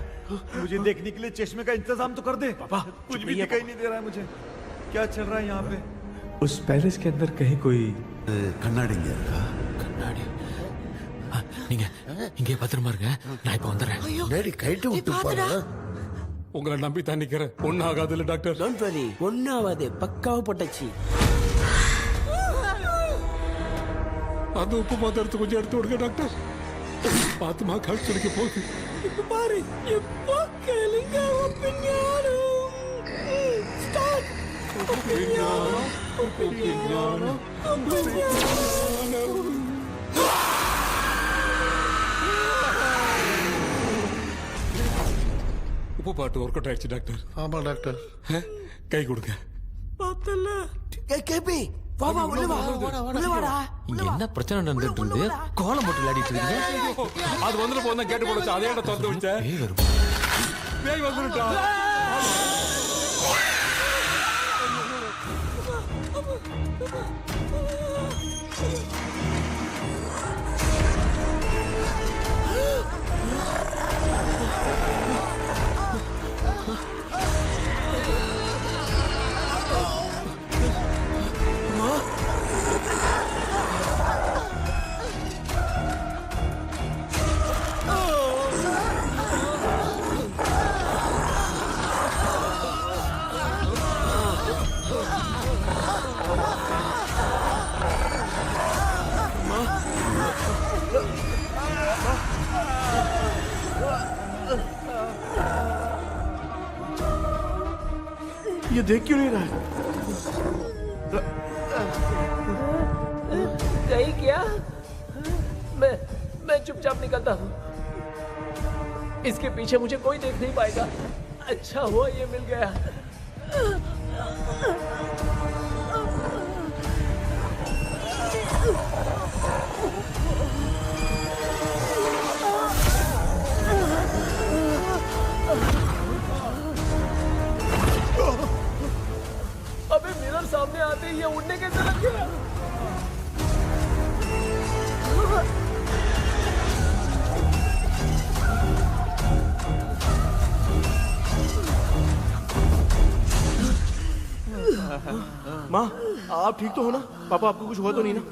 मुझे देखने के लिए चश्मे का इंतजाम तो कर दे। पापा कुछ भी दिखाई नहीं दे रहा है मुझे, क्या चल रहा है यहाँ पे? उस पैलेस के अंदर कहीं कोई கண்ணாடி கண்ணாடி நீங்க இங்கே பத்திரமா இருங்க, நான் இப்ப வந்துடுறேன். டேடி கைட்டு விட்டு போறா. உங்களை நம்பி தான் நிக்கிறேன். ஒன்னும் ஆகாது இல்ல டாக்டர்? டோன்ட் வரி, ஒன்னும் ஆகாது, பக்காவா போட்டாச்சு. அந்த உப்பு மாத்திரத்தை கொஞ்சம் எடுத்து விடுங்க டாக்டர். பாத்துமா கால் துடிக்க போகுது. இப்ப பாரு, எப்போ கேளுங்க ஒப்பிஞானம் ஸ்டார்ட். ஒப்பிஞானம் ஒப்பிஞானம் ஒப்பிஞானம். உப்பு பாட்டு ஒர்க் அவுட் ஆயிடுச்சு டாக்டர். ஆமா டாக்டர். கை கொடுங்க. பார்த்தல கேபி வா வா உள்ள வா உள்ள வாடா. இங்க என்ன பிரச்சனை நடந்துட்டு இருந்து கோலம் போட்டு விளையாடிட்டு இருக்கீங்க? அது வந்துட்டு போனா கேட்டு போடுச்சு, அதே இடம் திறந்து வச்சேன். பேய் வந்துட்டா. ये देख क्यों नहीं रहा है? नहीं क्या? मैं चुपचाप निकलता हूँ। इसके पीछे मुझे कोई देख नहीं पाएगा। अच्छा हुआ ये मिल गया। अबे मिरर सामने आते ही ये उड़ने कैसे लग गया? माँ आप ठीक तो हो ना? पापा आपको कुछ हुआ तो नहीं ना?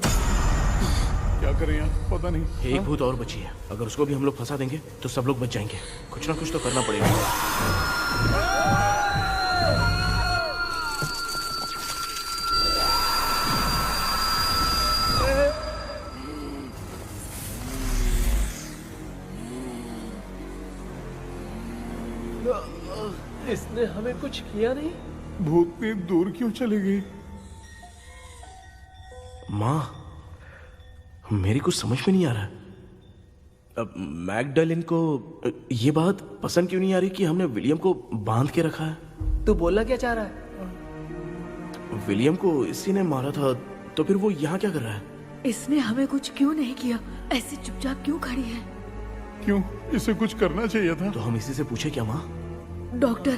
क्या करें यार, पता नहीं। एक भूत और बची है, अगर उसको भी हम लोग फंसा देंगे तो सब लोग बच जाएंगे। कुछ ना कुछ तो करना पड़ेगा। इसने हमें कुछ किया नहीं। भूतनी दूर क्यों चली गई? माँ मेरी कुछ समझ में नहीं आ रहा। अब मैगडालिन को ये बात पसंद क्यों नहीं आ रही कि हमने विलियम को बांध के रखा है? तू बोलना क्या चाह रहा है? विलियम को इसी ने मारा था, तो फिर वो यहाँ क्या कर रहा है? इसने हमें कुछ क्यों नहीं किया? ऐसे चुपचाप क्यों खड़ी है? क्यों, इसे कुछ करना चाहिए था। तो हम इसी से पूछे क्या माँ? डॉक्टर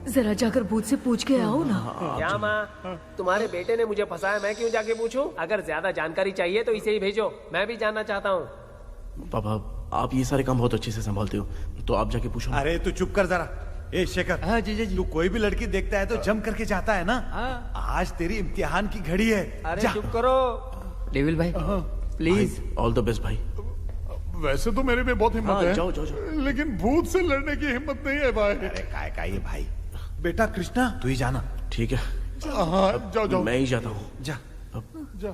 जरा जाकर भूत से पूछ के आओ ना। क्या माँ, तुम्हारे बेटे ने मुझे फंसाया, मैं क्यों जाके पूछूं? अगर ज्यादा जानकारी चाहिए तो इसे ही भेजो, मैं भी जानना चाहता हूँ। पापा आप ये सारे काम बहुत अच्छे से संभालते हो, तो आप जाके पूछो। अरे तू चुप कर जरा। ए शेखर, हाँ जी जी तू कोई भी लड़की देखता है तो जम करके जाता है ना। आज तेरी इम्तिहान की घड़ी है। अरे चुप करो डेविल भाई, प्लीज। ऑल द बेस्ट भाई। वैसे तो मेरे में बहुत हिम्मत है, जाओ, जाओ, जाओ। लेकिन भूत से लड़ने की हिम्मत नहीं है भाई। अरे काय का ये भाई। बेटा कृष्णा तू ही जाना। ठीक है। हाँ जाओ जाओ। मैं ही जाता हूँ। जा जा।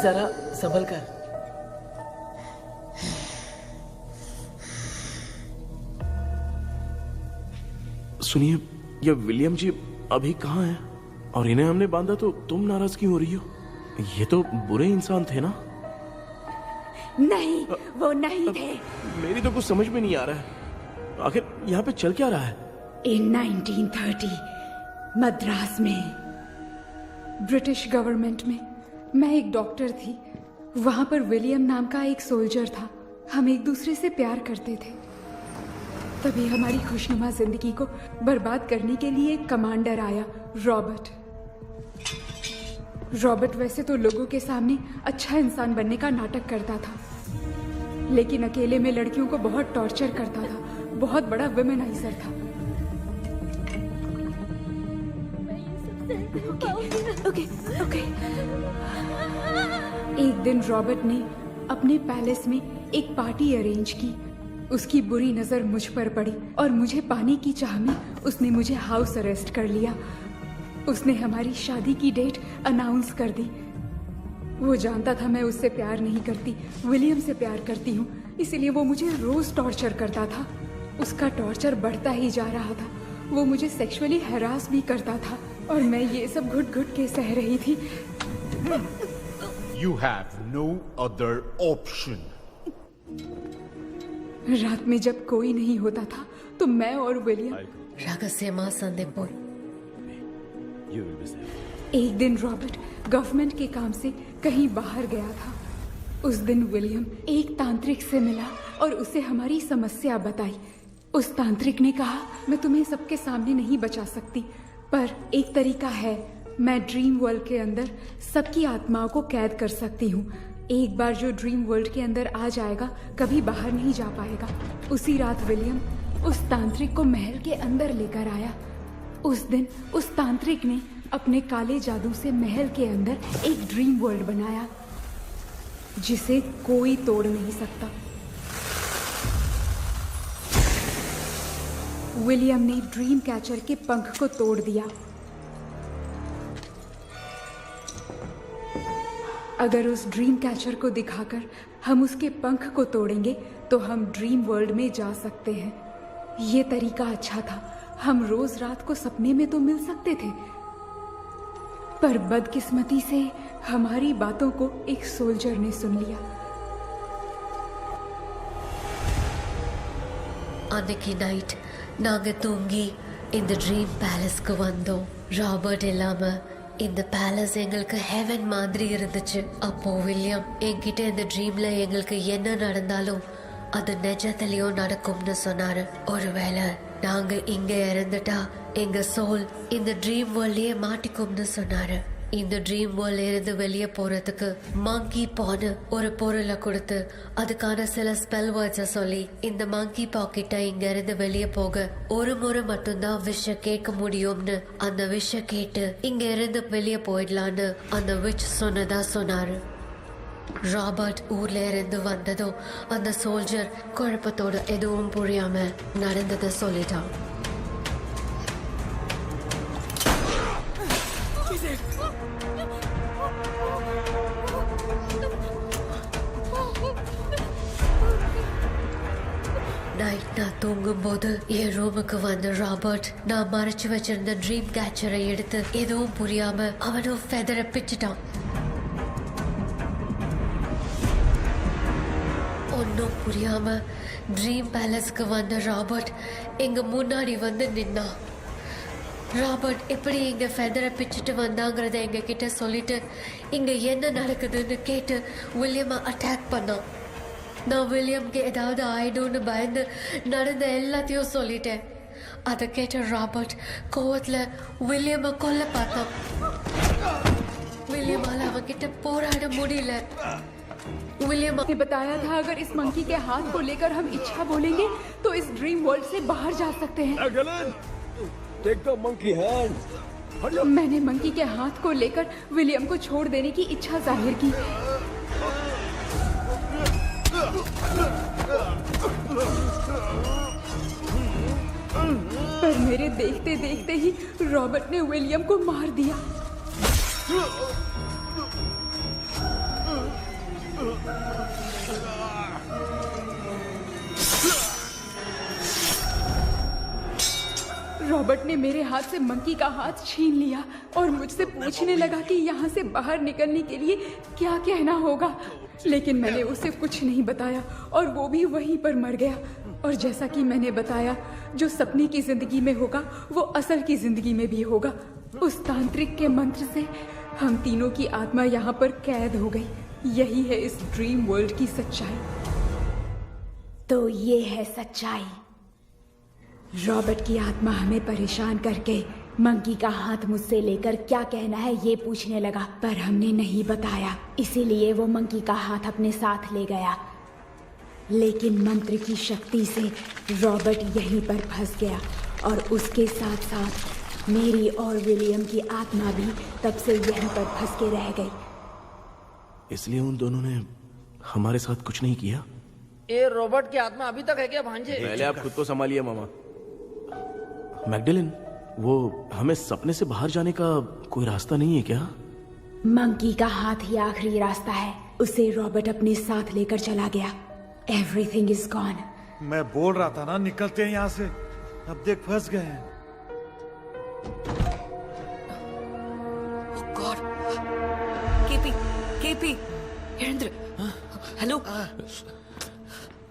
जरा संभल कर। सुनिए, ये विलियम जी अभी कहाँ हैं? और इन्हें हमने बांधा तो तुम नाराज क्यों हो रही हो? ये तो बुरे इंसान थे ना? नहीं, वो नहीं थे। मेरी तो कुछ समझ में नहीं आ रहा है, आखिर यहाँ पे चल क्या रहा है? इन 1930 मद्रास में ब्रिटिश गवर्नमेंट में मैं एक डॉक्टर थी। वहां पर विलियम नाम का एक सोल्जर था। हम एक दूसरे से प्यार करते थे। तभी हमारी खुशनुमा जिंदगी को बर्बाद करने के लिए एक कमांडर आया, रॉबर्ट। रॉबर्ट वैसे तो लोगों के सामने अच्छा इंसान बनने का नाटक करता था, लेकिन अकेले में लड़कियों को बहुत टॉर्चर करता था। बहुत बड़ा वुमेनाइजर था। ओके। एक दिन रॉबर्ट ने अपने पैलेस में एक पार्टी अरेंज की। उसकी बुरी नजर मुझ पर पड़ी और मुझे पाने की चाह में उसने मुझे हाउस अरेस्ट कर लिया। उसने हमारी शादी की डेट अनाउंस कर दी। वो जानता था मैं उससे प्यार नहीं करती, विलियम से प्यार करती हूँ, इसीलिए वो मुझे रोज टॉर्चर करता था। उसका टॉर्चर बढ़ता ही जा रहा था। वो मुझे सेक्सुअली हैरास भी करता था और मैं ये सब घुट घुट के सह रही थी। You have no other option. रात में जब कोई नहीं होता था तो मैं और विलियम रहस्यमा संदेपुर। एक दिन रॉबर्ट गवर्नमेंट के काम से कहीं बाहर गया था। उस दिन विलियम एक तांत्रिक से मिला और उसे हमारी समस्या बताई। उस तांत्रिक ने कहा, मैं तुम्हें सबके सामने नहीं बचा सकती, पर एक तरीका है। मैं ड्रीम वर्ल्ड के अंदर सबकी आत्माओं को कैद कर सकती हूँ। एक बार जो ड्रीम वर्ल्ड के अंदर आ जाएगा कभी बाहर नहीं जा पाएगा। उसी रात विलियम उस तांत्रिक को महल के अंदर लेकर आया। उस दिन उस तांत्रिक ने अपने काले जादू से महल के अंदर एक ड्रीम वर्ल्ड बनाया जिसे कोई तोड़ नहीं सकता। विलियम ने ड्रीम कैचर के पंख को तोड़ दिया। अगर उस ड्रीम कैचर को दिखाकर हम उसके पंख को तोड़ेंगे तो हम ड्रीम वर्ल्ड में जा सकते हैं। ये तरीका अच्छा था। हम रोज रात को सपने में तो मिल सकते थे, पर बदकिस्मती से हमारी बातों को एक सोल्जर ने सुन लिया। அன்னைக்கு நைட் நாங்க தூங்கி இந்த ட்ரீம் பேலஸ்க்கு வந்தோம். ராபர்ட் இல்லாம இந்த பேலஸ் எங்களுக்கு ஹெவன் மாதிரி இருந்துச்சு. அப்போ வில்லியம் என்கிட்ட இந்த ட்ரீம்ல எங்களுக்கு என்ன நடந்தாலும் அது நிஜத்திலயும் நடக்கும்னு சொன்னாரு. ஒருவேளை நாங்க இங்க இறந்துட்டா எங்க சோல் இந்த ட்ரீம் வேர்ல்ட்லயே மாட்டிக்கும்னு சொன்னாரு. இந்த ட்ரீம் வேர்ல்ட்ல இருந்து வெளியே போறதுக்கு மங்கி பான்னு ஒரு பொருளை கொடுத்து அதுக்கான சில ஸ்பெல் வேர்ட்ஸை சொல்லி இந்த மங்கி பாக்கெட்டை இங்க இருந்து வெளியே போக ஒரு முறை மட்டும்தான் விஷ கேட்க முடியும்னு அந்த விஷ கேட்டு இங்க இருந்து வெளியே போயிடலான்னு அந்த விச் சொன்னதா சொன்னாரு. ராபர்ட் ஊர்ல இருந்து வந்ததும் அந்த சோல்ஜர் குழப்பத்தோட எதுவும் புரியாம நடந்ததை சொல்லிட்டான். நைட் நான் தூங்கும் போது என் ரூமுக்கு வந்த ராபர்ட் நான் மறைச்சு வச்சிருந்த ட்ரீம் கேச்சரை எடுத்து எதுவும் புரியாம அவனும் ஃபெதரை பிச்சுட்டான். ஒன்னும் புரியாம ட்ரீம் பேலஸ்க்கு வந்த ராபர்ட் எங்க முன்னாடி வந்து நின்னான். ராபர்ட் எப்படி இங்க ஃபெதரை பிச்சுட்டு வந்தாங்கிறத எங்க கிட்ட சொல்லிட்டு இங்க என்ன நடக்குதுன்னு கேட்டு வில்லியமை அட்டாக் பண்ணான். நான் வில்லியம்க்கு ஏதாவது ஆயிடும்னு பயந்து நடந்த எல்லாத்தையும் சொல்லிட்டேன். அதை கேட்ட ராபர்ட் கோவத்துல வில்லியமை கொல்ல பார்த்தான். विलियम किट पोराड़ मुड़िले। विलियम ने बताया था अगर इस मंकी के हाथ को लेकर हम इच्छा बोलेंगे तो इस ड्रीम वर्ल्ड से बाहर जा सकते हैं। Take the monkey hand. मैंने मंकी के हाथ को लेकर विलियम को छोड़ देने की इच्छा जाहिर की। पर मेरे देखते देखते ही रॉबर्ट ने विलियम को मार दिया। रॉबर्ट ने मेरे हाथ से मंकी का हाथ छीन लिया और मुझसे पूछने लगा कि यहाँ से बाहर निकलने के लिए क्या कहना होगा, लेकिन मैंने उसे कुछ नहीं बताया और वो भी वहीं पर मर गया। और जैसा कि मैंने बताया, जो सपने की जिंदगी में होगा वो असल की जिंदगी में भी होगा। उस तांत्रिक के मंत्र से हम तीनों की आत्मा यहाँ पर कैद हो गई। यही है इस ड्रीम वर्ल्ड की सच्चाई। तो ये है सच्चाई। रॉबर्ट की आत्मा हमें परेशान करके मंकी का हाथ मुझसे लेकर क्या कहना है ये पूछने लगा, पर हमने नहीं बताया, इसीलिए वो मंकी का हाथ अपने साथ ले गया। लेकिन मंत्र की शक्ति से रॉबर्ट यहीं पर फंस गया और उसके साथ साथ मेरी और विलियम की आत्मा भी तब से यहीं पर फंस के रह गई। इसलिए उन दोनों ने हमारे साथ कुछ नहीं किया। ये रॉबर्ट की आत्मा अभी तक है क्या भांजे? पहले आप खुद को संभालिए मामा। मैगडेलिन, वो हमें सपने से बाहर जाने का कोई रास्ता नहीं है क्या? मंकी का हाथ ही आखिरी रास्ता है। उसे रॉबर्ट अपने साथ लेकर चला गया। Everything is gone. मैं बोल रहा था ना, निकलते हैं यहाँ से। अब देख फंस गए हैं। गॉड, केपी, वीरेंद्र, हेलो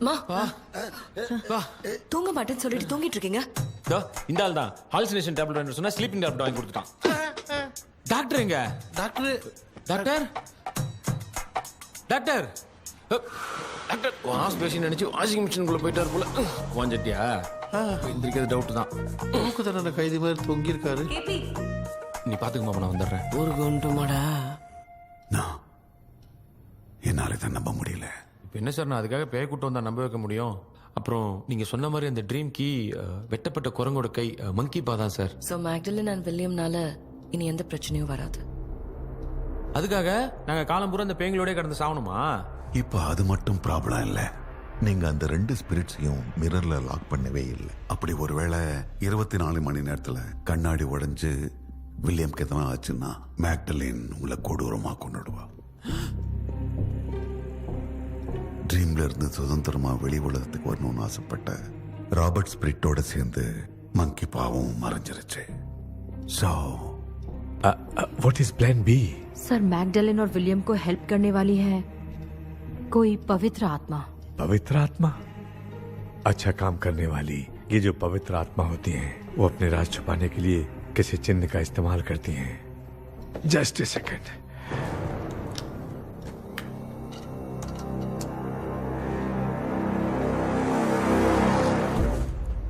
மா தூங்க மாட்டேன்னு சொல்லிட்டு தூங்கிட்டு இருக்கீங்க? இந்த ஆள் தான் ஹாலுசினேஷன் டேப்லெட் வாங்கி சொன்னா ஸ்லீப்பிங் டேப்லெட் வாங்கி கொடுத்துட்டான். டாக்டர் எங்க? டாக்டர் வாஷ் பேசின்னு நினைச்சு வாஷிங் மிஷினுக்குள்ள போயிட்டாரு போல. வாஞ்சிட்டியா? எந்திரிக்கிறது டவுட் தான். தூக்கு தண்டனை கைதி மாதிரி தொங்கி இருக்காரு. நீ பாத்துக்குமா, நான் வந்துடுறேன். ஒரு கொண்டுமாடா. என்னால இதை நம்ப முடியல. இப்போ என்ன சார், நான் அதுக்காக பேய் கூட்டம் வந்தா நம்ப வைக்க முடியும்? அப்புறம் நீங்க சொன்ன மாதிரி அந்த ட்ரீம் கீ வெட்டப்பட்ட குரங்கோட கை மங்கி பா தான் சார். ஸோ மேக்டலின் அண்ட் வில்லியம்னால இனி எந்த பிரச்சனையும் வராது. அதுக்காக நாங்க காலம் பூரா அந்த பேய்களோட கடந்து சாவணுமா? இப்ப அது மட்டும் ப்ராப்ளம் இல்ல. நீங்க அந்த 2 ஸ்பிரிட்ஸையும் மிரர்ல லாக் பண்ணவே இல்லை. அப்படி ஒருவேளை 24 மணி நேரத்துல கண்ணாடி உடைஞ்சு வில்லியம்க்கு எதனா ஆச்சுன்னா மேக்டலின் உங்களை கொடூரமா கொண்டுடுவா. ட்ரீம்ல இருந்து சுதந்திரமா வெளி உலகத்துக்கு வரணும்னு ஆசைப்பட்ட ராபர்ட் ஸ்பிரிட்டோட சேர்ந்து மங்கி பாவம் மறைஞ்சிருச்சு. So what is plan B? Sir, Magdalene और विलियम को हेल्प करने वाली है कोई पवित्र आत्मा। पवित्र आत्मा? अच्छा काम करने वाली ये जो पवित्र आत्मा होती हैं, वो अपने राज छुपाने के लिए किसी चिन्ह का इस्तेमाल करती हैं। Just a second.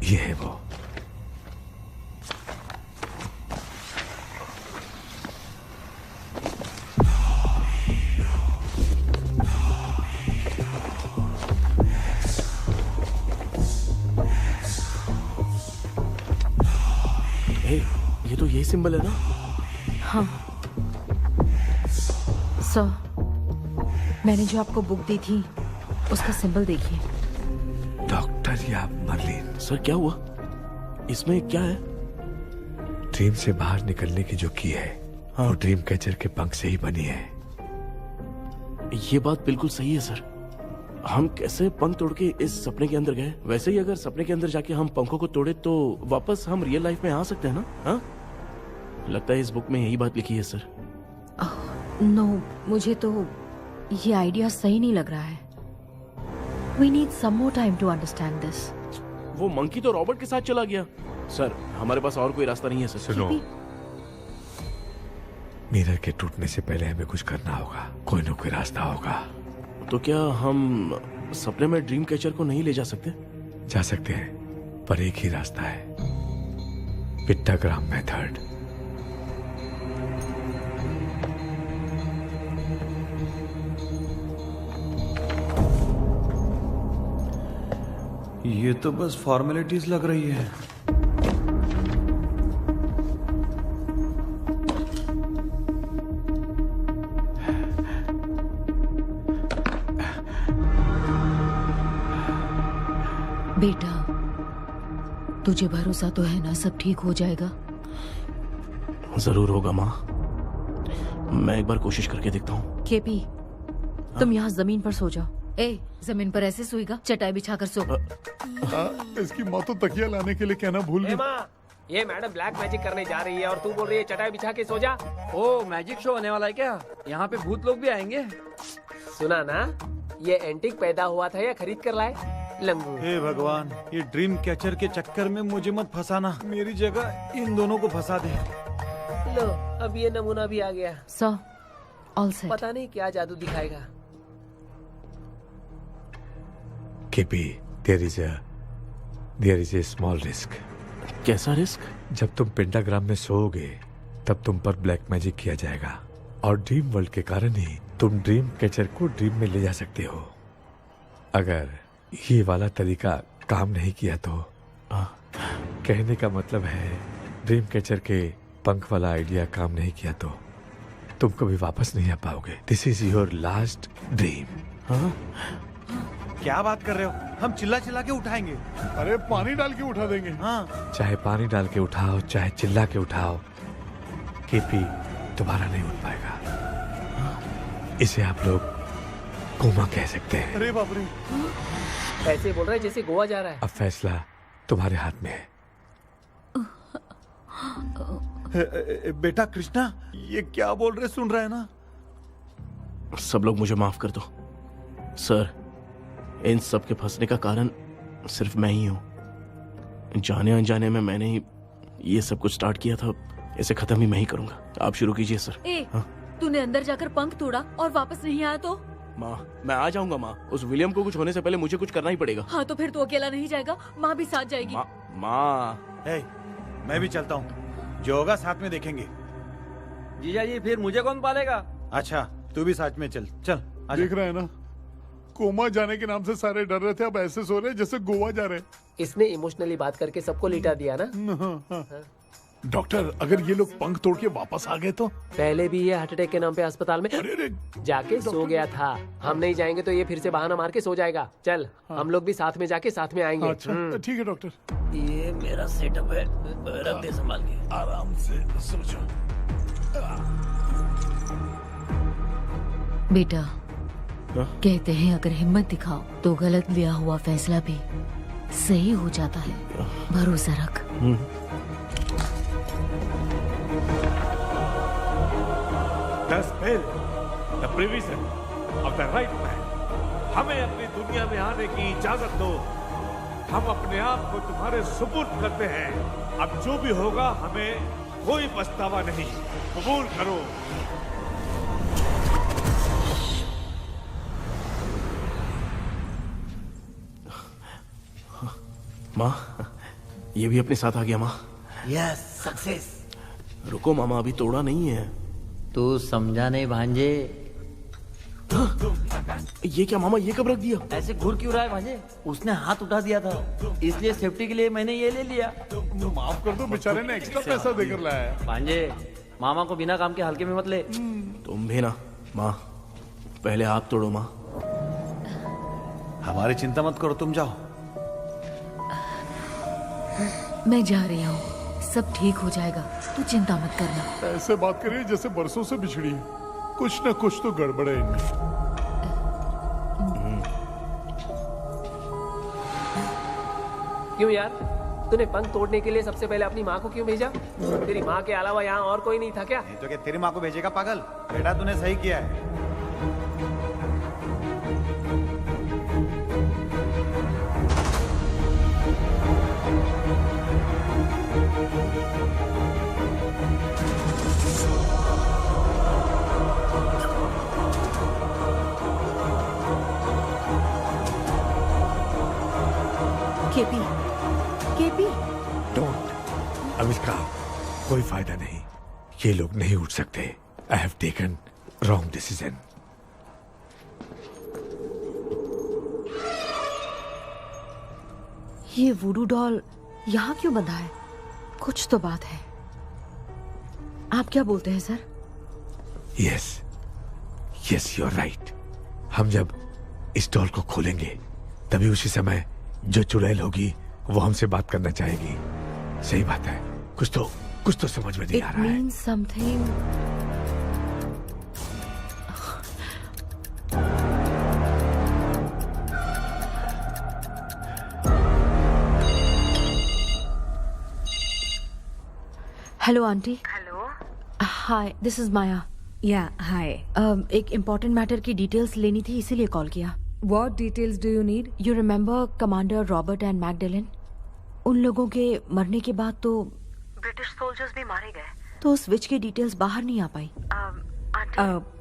ये है वो। ये तो यही सिंबल है ना? हाँ सर, मैंने जो आपको बुक दी थी उसका सिंबल देखिए। डॉक्टर या मर्लिन? सर क्या हुआ? इसमें क्या है? ड्रीम से बाहर निकलने की जो की है, वो ड्रीम कैचर के पंख से ही बनी है। ये बात बिल्कुल सही है सर। हम कैसे पंख तोड़ के इस सपने के अंदर गए? वैसे ही अगर सपने के अंदर जाके हम पंखों को तोड़े तो वापस हम रियल लाइफ में आ सकते हैं ना? हाँ, लगता है इस बुक में यही बात लिखी है सर। नो, मुझे तो ये आइडिया सही नहीं लग रहा है। We need some more time to understand this. वो मंकी तो रॉबर्ट के साथ चला गया। सर, हमारे पास और कोई रास्ता नहीं है सर। सुनो, मिरर के टूटने से पहले हमें कुछ करना होगा। कोई ना कोई रास्ता होगा। तो क्या हम सपने में ड्रीम कैचर को नहीं ले जा सकते? जा सकते हैं, पर एक ही रास्ता है, पिट्टाग्राम मेथड। ये तो बस फॉर्मेलिटीज लग रही है। बेटा, तुझे भरोसा तो है ना सब ठीक हो जाएगा? जरूर होगा माँ। मैं एक बार कोशिश करके देखता हूँ। केपी, तुम यहाँ जमीन पर सो जाओ। ए, जमीन पर ऐसे सोएगा? चटाई बिछाकर सो। इसकी माँ तो तकिया लाने के लिए कहना भूल गई। ये मैडम ब्लैक मैजिक करने जा रही है और तू बोल रही है चटाई बिछा के सो जा। ओ मैजिक शो होने वाला है क्या? यहाँ पे भूत लोग भी आएंगे? सुना ना, ये एंटीक पैदा हुआ था या खरीद कर लाए लंगू। हे भगवान, ये ड्रीम कैचर के चक्कर में मुझे मत फंसाना, मेरी जगह इन दोनों को फंसा दे। लो अब ये नमूना भी आ गया। Sir all set. पता नहीं क्या जादू दिखाएगा। KP, there is a small risk. कैसा रिस्क? जब तुम पेंटाग्राम में सोओगे तब तुम पर ब्लैक मैजिक किया जाएगा और ड्रीम वर्ल्ड के कारण ही तुम ड्रीम कैचर को ड्रीम में ले जा सकते हो। अगर ये वाला तरीका काम नहीं किया तो कहने का मतलब है ड्रीम कैचर के पंख वाला आइडिया काम नहीं किया तो तुम कभी वापस नहीं आ पाओगे। This is your last dream. क्या बात कर रहे हो? हम चिल्ला चिल्ला के उठाएंगे। अरे पानी डाल के उठा देंगे। हाँ। चाहे पानी डाल के उठाओ चाहे चिल्ला के उठाओ, केपी दोबारा नहीं उठ पाएगा। इसे आप लोग कोमा कह सकते हैं। अरे बाप रे, ऐसे बोल रहा है जैसे गोवा जा रहा है। अब फैसला तुम्हारे हाथ में है। बेटा कृष्णा, ये क्या बोल रहे सुन रहे हैं ना? सब लोग मुझे माफ कर दो सर, इन सब के फंसने का कारण सिर्फ मैं ही हूं। जाने अनजाने में मैंने ही ये सब कुछ स्टार्ट किया था, इसे खत्म ही मैं ही करूंगा। आप शुरू कीजिए सर। तूने अंदर जाकर पंख तोड़ा और वापस नहीं आया तो? माँ मैं आ जाऊंगा माँ, उस विलियम को कुछ होने से पहले मुझे कुछ करना ही पड़ेगा। हाँ तो फिर तू अकेला नहीं जाएगा, माँ भी साथ जाएगी। माँ मैं भी चलता हूँ, जो होगा साथ में देखेंगे। जीजा जी फिर मुझे कौन पालेगा? अच्छा तू भी साथ में चल। चल देख रहे हैं ना, कोमा जाने के नाम से सारे डर रहे थे, अब ऐसे सो रहे जैसे गोवा जा रहे। इसने इमोशनली बात करके सबको लिटा दिया ना। डॉक्टर, अगर ये लोग पंख तोड़ के वापस आ गए तो? पहले भी ये हार्ट अटैक के नाम पे अस्पताल में जाके सो गया था। हम नहीं जाएंगे तो ये फिर से बहाना मार के सो जाएगा। चल हम लोग भी साथ में जाके साथ में आएंगे। अच्छा ठीक है डॉक्टर। ये मेरा सेटअप है, रख दे संभाल के। आराम से सो जाओ। बेटा कहते हैं अगर हिम्मत दिखाओ तो गलत लिया हुआ फैसला भी सही हो जाता है। भरोसा रख। The spirit, the provision of the right man. हमें अपनी दुनिया में आने की इजाजत दो। हम अपने आप को तुम्हारे सुपुर्द करते हैं। अब जो भी होगा हमें कोई पछतावा नहीं। कबूल करो। माँ ये भी अपने साथ आ गया। माँ यस सक्सेस। रुको मामा, अभी तोड़ा नहीं है। तू समझा नहीं भांजे। ये क्या मामा, ये कब रख दिया? ऐसे घूर क्यों रहा है भांजे? उसने हाथ उठा दिया था, इसलिए सेफ्टी के लिए मैंने ये ले लिया। माफ कर दो, बेचारे ने एक्स्ट्रा पैसा देकर लाया है। भांजे मामा को बिना काम के हल्के में मत ले। तुम भी ना। माँ पहले हाथ तोड़ो। माँ हमारी चिंता मत करो, तुम जाओ। मैं जा रही हूँ, सब ठीक हो जाएगा, तू चिंता मत करना। ऐसे बात करिए जैसे बरसों से बिछड़ी है। कुछ न कुछ तो गड़बड़ है इनमें। क्यों यार, तूने पंख तोड़ने के लिए सबसे पहले अपनी माँ को क्यों भेजा? तेरी माँ के अलावा यहाँ और कोई नहीं था क्या? नहीं तो क्या तेरी माँ को भेजेगा पागल? बेटा तूने सही किया है। KP, KP. डोंट अविष्का, कोई फायदा नहीं। ये लोग नहीं उठ सकते। I have taken wrong decision. ये वुडू डॉल यहाँ क्यों बंधा है? कुछ तो बात है। आप क्या बोलते हैं sir? Yes yes you are right. हम जब इस डॉल को खोलेंगे तभी उसी समय जो चुड़ैल होगी वो हमसे बात करना चाहेगी। सही बात है। कुछ तो समझ में नहीं आ रहा है। It means something. Hello aunty. Hello. Hi, this is Maya. Yeah hi. एक इम्पोर्टेंट मैटर की डिटेल्स लेनी थी, इसीलिए कॉल किया। What details do you need? You remember commander Robert and Magdalene? उन लोगों के मरने के बाद तो ब्रिटिश सोल्जर्स भी मारे गए, तो उस विच की डिटेल्स बाहर नहीं आ पाई।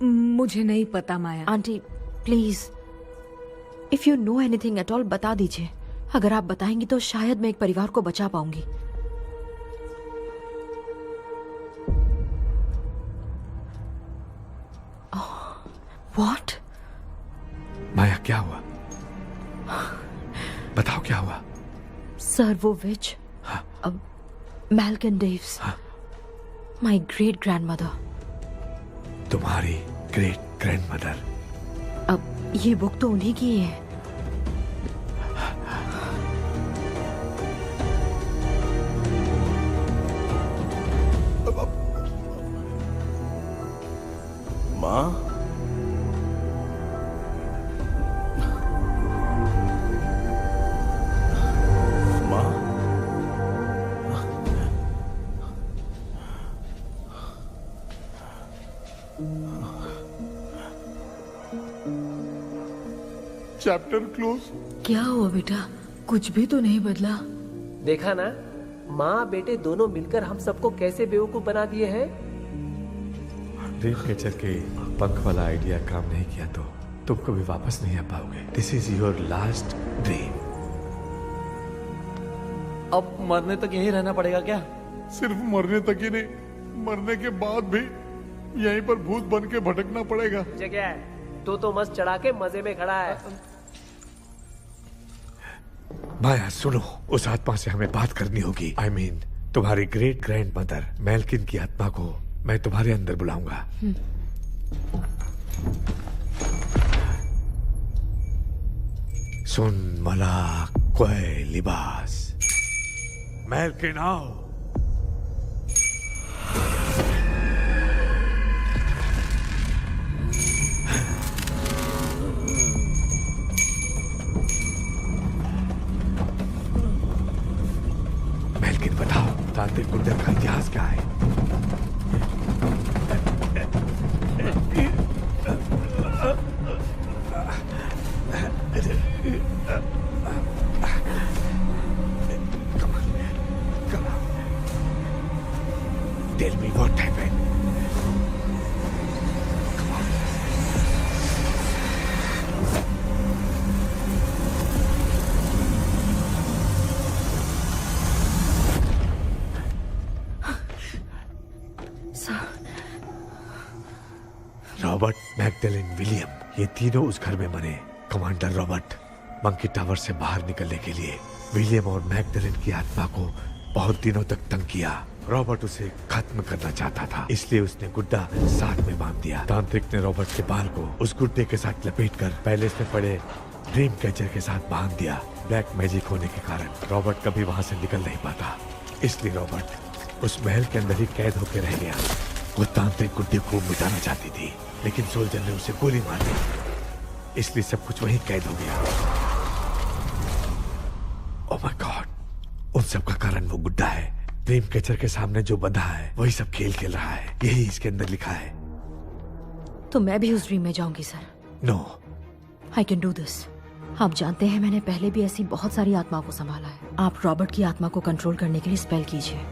मुझे नहीं पता Maya. Aunty please, if you know anything at all बता दीजिए। अगर आप बताएंगी तो शायद मैं एक परिवार को बचा पाऊंगी। व्हाट? माया क्या हुआ? बताओ क्या हुआ? सर वो विच, मैल्कन डेव्स, माय ग्रेट ग्रैंडमदर। तुम्हारी ग्रेट ग्रैंडमदर? अब ये बुक तो उन्हीं की है। माँ, चैप्टर क्लोज। क्या हुआ बेटा? कुछ भी तो नहीं बदला। देखा ना, माँ बेटे दोनों मिलकर हम सबको कैसे बेवकूफ बना दिए हैं। ड्रीम कैचर के पंख वाला आइडिया काम नहीं किया तो तुम कभी वापस नहीं आ पाओगे। This is your last dream. अब मरने तक यहीं रहना पड़ेगा क्या? सिर्फ मरने तक ही नहीं, मरने के बाद भी यहीं पर भूत बन के भटकना पड़ेगा। मुझे क्या है, तो मस्त चढ़ा के मजे में खड़ा है। माया सुनो, उस आत्मा से हमें बात करनी होगी। I mean, तुम्हारी ग्रेट ग्रैंड मदर मेल्किन की आत्मा को मैं तुम्हारे अंदर बुलाऊंगा। सुन मला कोई लिबास, मेल्किन आओ। मेल्किन बताओ, तांत्रिक गुंडे का इतिहास क्या है? Tell me what happened. Robert, Magdalene, William, ये तीनों उस घर में मरे। कमांडर रॉबर्ट मंकी टावर से बाहर निकलने के लिए विलियम और मैगडेलिन की आत्मा को बहुत दिनों तक तंग किया। रॉबर्ट उसे खत्म करना चाहता था, इसलिए उसने गुड्डा साथ में बांध दिया। तांत्रिक ने रॉबर्ट के बाल को उस गुड्डे के साथ लपेटकर पैलेस में पड़े ड्रीम कैचर के साथ बांध दिया। ब्लैक मैजिक होने के कारण रॉबर्ट कभी वहां से निकल नहीं पाता, इसलिए रॉबर्ट उस महल के अंदर ही कैद होकर रह गया। वो तांत्रिक गुड्डे को मिटाना चाहती थी, लेकिन सोल्जर ने उसे गोली मार दी, इसलिए सब कुछ वहीं कैद हो गया। ओह माय गॉड, उन सब का कारण वो गुड्डा है। ड्रीम कैचर के सामने जो बंधा है वही सब खेल खेल रहा है, यही इसके अंदर लिखा है। तो मैं भी उस ड्रीम में जाऊंगी sir? No, I can do this. आप जानते हैं मैंने पहले भी ऐसी बहुत सारी आत्माओं को संभाला है। आप रॉबर्ट की आत्मा को कंट्रोल करने के लिए स्पेल कीजिए।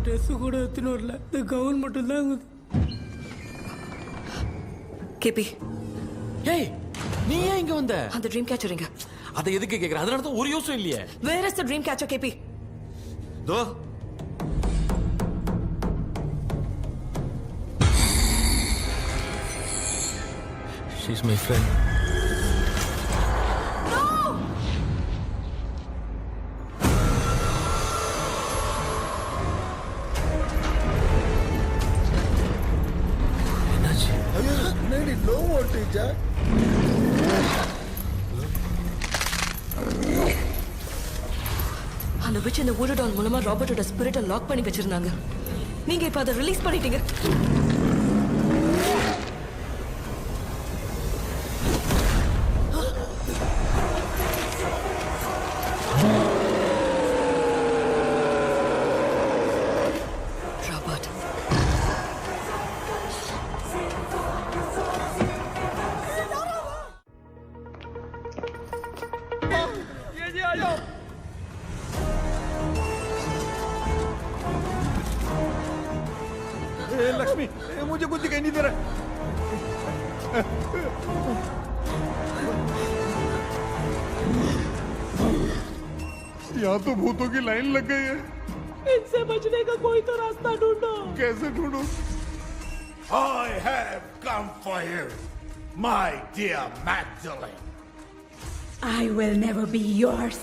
ட்ரெஸ் கூட எடுத்துன்னு வரல, இந்த கவுன் மட்டும் தான். கேபி, ஏய் நீ ஏன் இங்க வந்த? அந்த ட்ரீம் கேச்சர் எங்க? அதை எதுக்கு கேக்குற? அதனால தான் ஒரு யூஸும் இல்லையே. Where is the dream catcher, KP? தோ she's my friend. No voltage. அந்த விச் இந்த ஊரடால் மூலமா ராபர்ட்டோட ஸ்பிரிட்டை லாக் பண்ணி வச்சிருந்தாங்க. நீங்க இப்ப அதை ரிலீஸ் பண்ணிட்டீங்க. ராபர்ட், ये जी आ जाओ। लक्ष्मी, मुझे कुछ दिखाई नहीं दे रहा। यहाँ तो भूतों की लाइन लग गई है। इनसे बचने का कोई तो रास्ता ढूंढो। कैसे ढूंढूं? I have come for you, my dear Magdalene. I will never be yours.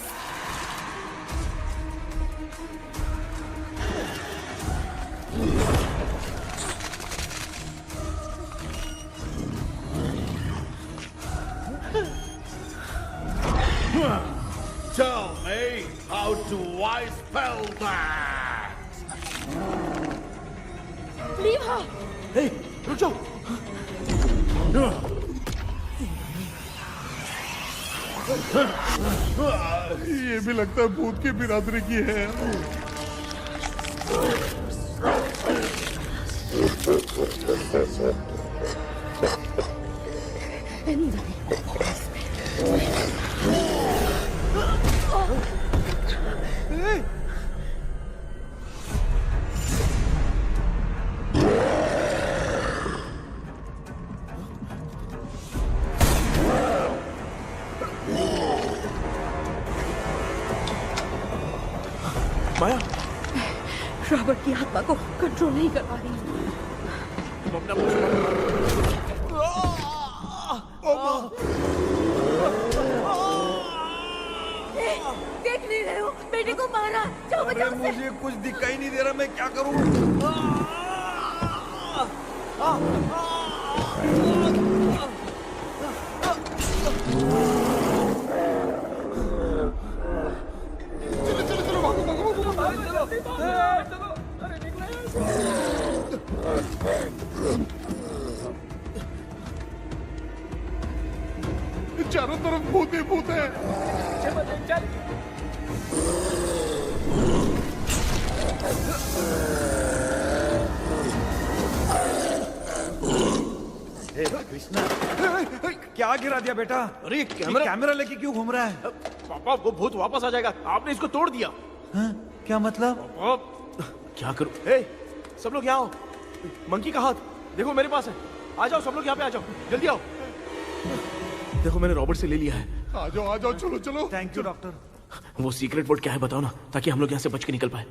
Tell me, how do I spell that? Leave her. Hey, रुक जाओ। ये भी लगता है भूत की बिरादरी की है। माया, रॉबर्ट की आत्मा को कंट्रोल नहीं कर पा रही। तुम अपना मुंह देख नहीं रहे हो? बेटे को मारा। जाओ बचाओ उसे। मुझे कुछ दिखाई नहीं दे रहा, मैं क्या करूं? चारों तरफ भूत ही भूत है। कृष्णा, क्या गिरा दिया बेटा? अरे कैमरा लेके क्यों घूम रहा है? पापा, वो भूत वापस आ जाएगा। आपने इसको तोड़ दिया। क्या मतलब? क्या करूं? सब लोग यहाँ आओ। मंकी का हाथ देखो मेरे पास है। आ जाओ सब लोग, यहाँ पे आ जाओ, जल्दी आओ। देखो मैंने रॉबर्ट से ले लिया है। आ जाओ, चलो चलो। Thank you doctor. वो सीक्रेट वर्ड क्या है बताओ ना, ताकि हम लोग यहाँ से बच के निकल पाए।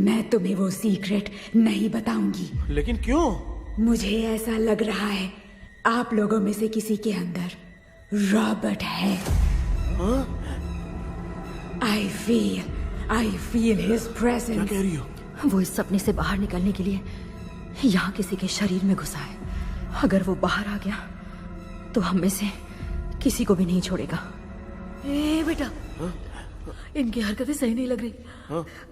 मैं तुम्हें वो सीक्रेट नहीं बताऊंगी। लेकिन क्यों? मुझे ऐसा लग रहा है आप लोगों में से किसी के अंदर रॉबर्ट है। I feel his presence. क्या कह रही हो? वो इस सपने से बाहर निकलने के लिए यहाँ किसी के शरीर में घुसा है। अगर वो बाहर आ गया तो हम में से किसी को भी नहीं छोड़ेगा। ए बेटा, इनकी हरकतें सही नहीं लग रही।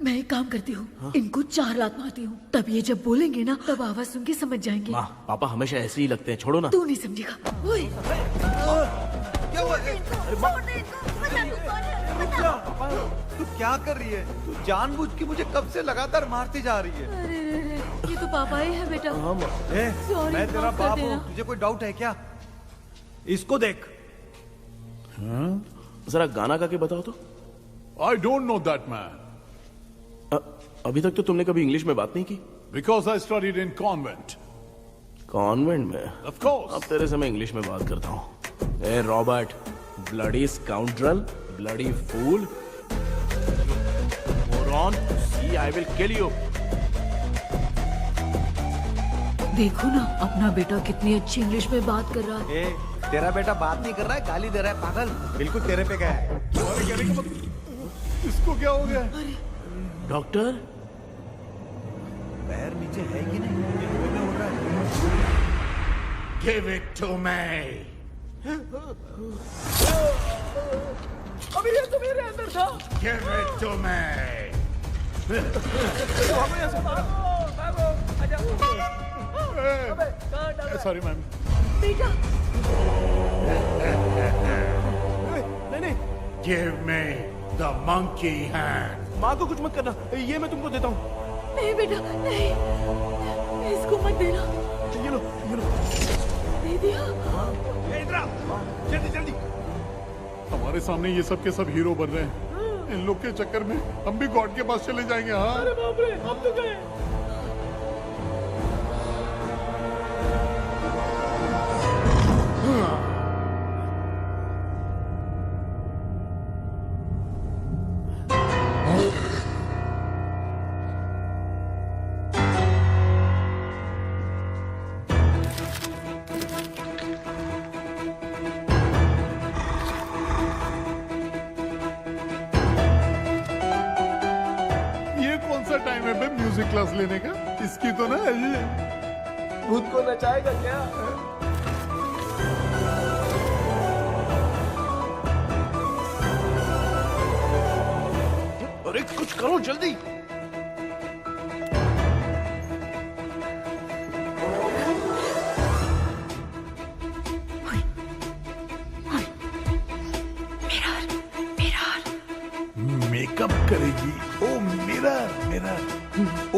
मैं एक काम करती हूँ, इनको 4 लात मारती हूँ, तब ये जब बोलेंगे ना तब आवाज सुन के समझ जाएंगे। पापा हमेशा ऐसे ही लगते हैं, छोड़ो ना। तू नहीं समझेगा। ओए, क्या हुआ? तू क्या कर रही है? तू जानबूझ के मुझे कब से लगातार मारती जा रही है। अरे ये तो पापा ही है बेटा। Sorry, मैं तेरा माफ कर बाप देना। हूँ, तुझे कोई डाउट है क्या? इसको देख। जरा गाना गा के बताओ तो। I don't know that man. अभी तक तो तुमने कभी इंग्लिश में बात नहीं की। Because I studied in convent. Convent में? Of course. अब तेरे से मैं इंग्लिश में बात करता हूँ। ए Robert, bloody scoundrel, bloody fool, moron, see I will kill you. देखो ना अपना बेटा कितनी अच्छी इंग्लिश में बात कर रहा है। तेरा बेटा बात नहीं कर रहा है, गाली दे रहा है। पागल, बिल्कुल तेरे पे गया है। इसको क्या हो गया? डॉक्टर, पैर नीचे है कि नहीं? ये मुंह में हो रहा है। Give it to me. अभी ये तो मेरे अंदर उठो। Give it to me. Sorry, ma'am. बेटा नहीं। Give me the monkey hand. माँ को कुछ मत करना, ये मैं तुमको देता हूँ। नहीं बेटा नहीं, इसको मत देना। ये लो। दे दिया। जल्दी। हमारे सामने ये सब के सब हीरो बन रहे हैं। इन लोग के चक्कर में हम भी गॉड के पास चले जाएंगे। हाँ। अरे बाप रे, हम तो गए। टाइम है म्यूजिक क्लास लेने का। इसकी तो ना खुद को नचाएगा क्या? अरे कुछ करो जल्दी। मेकअप करेगी। ओ मिरर।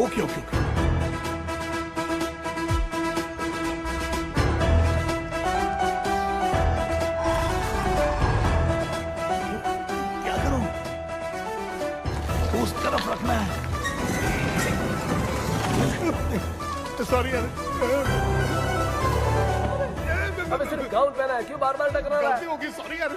ओके। क्या करूं? उस तरफ रखना है। सॉरी यार। अबे सिर्फ गाउन पहना है, क्यों बार-बार टकरा रहा है? गलती होगी, सॉरी यार।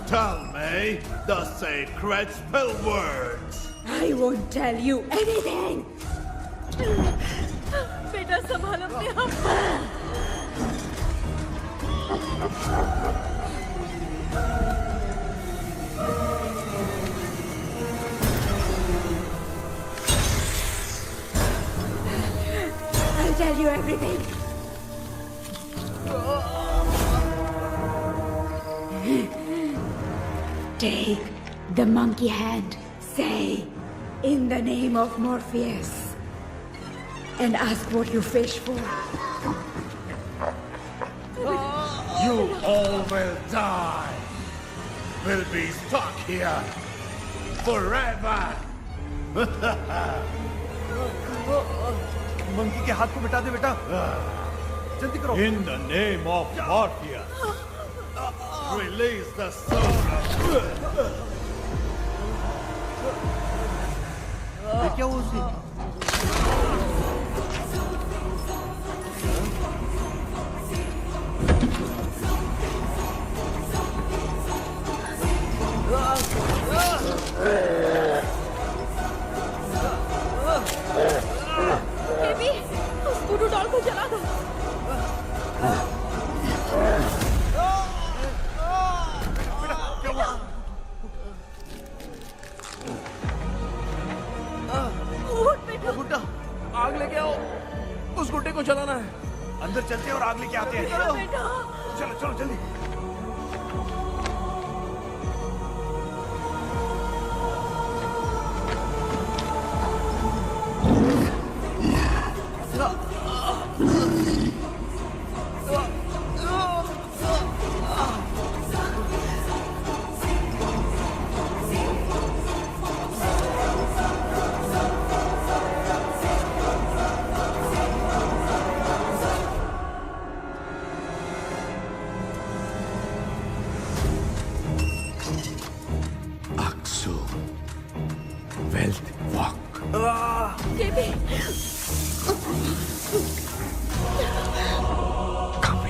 Tell me the sacred spell words. I won't tell you anything. बेटा संभाल अपने आप। I'll tell you everything. Take the monkey hand. Say, in the name of Morpheus, and ask what you fish for. You all will die. Will be stuck here forever. Monkey के हाथ को मिटा दे बेटा। जल्दी करो। In the name of Morpheus, release the soul of... क्या हुआ उसे? बेबी, उस वुडू डॉल को जला दो। गुड्डा, आग लेके आओ। उस गुड्डे को जलाना है। अंदर चलते हैं और आग लेके आते हैं। चलो चलो जल्दी।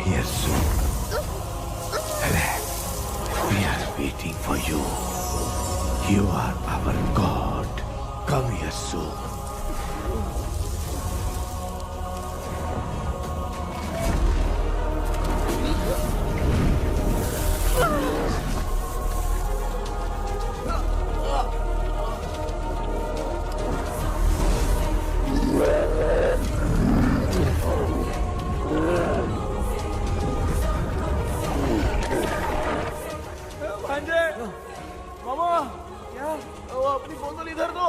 here soon. Relax. We are waiting for you. You are our God. Come here soon. भांजे, मामा, क्या? वो अपनी बोतल इधर दो।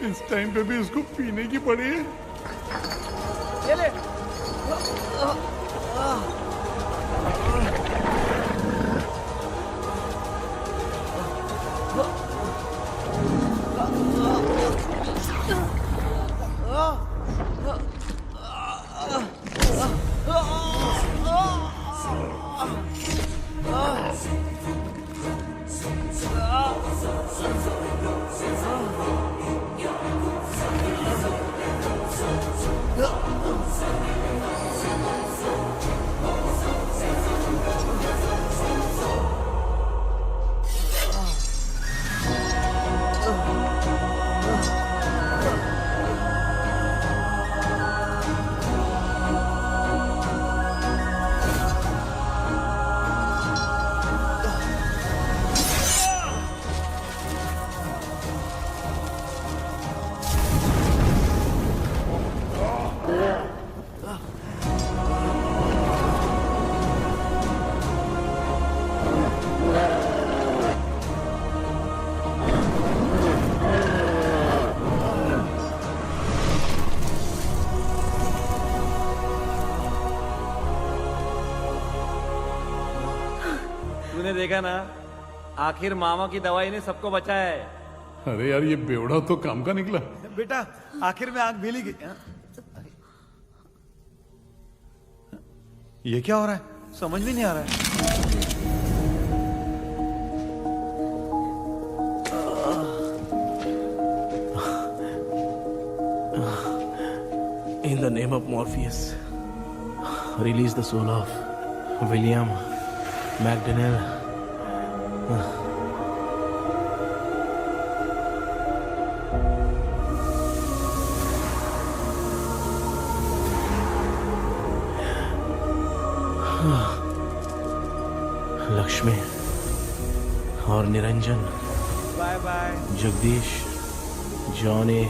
इस टाइम पे भी उसको पीने की पड़ी है। ये ले। तूने देखा ना, आखिर मामा की दवाई ने सबको बचाया है। अरे यार, ये बेवड़ा तो काम का निकला। बेटा, आखिर में आग मिली गई। ये क्या हो रहा है? समझ में नहीं आ रहा है। In the name of Morpheus, release the soul of William McDonnell. Lakshmi और Niranjan, bye bye. Jagdish, Johnny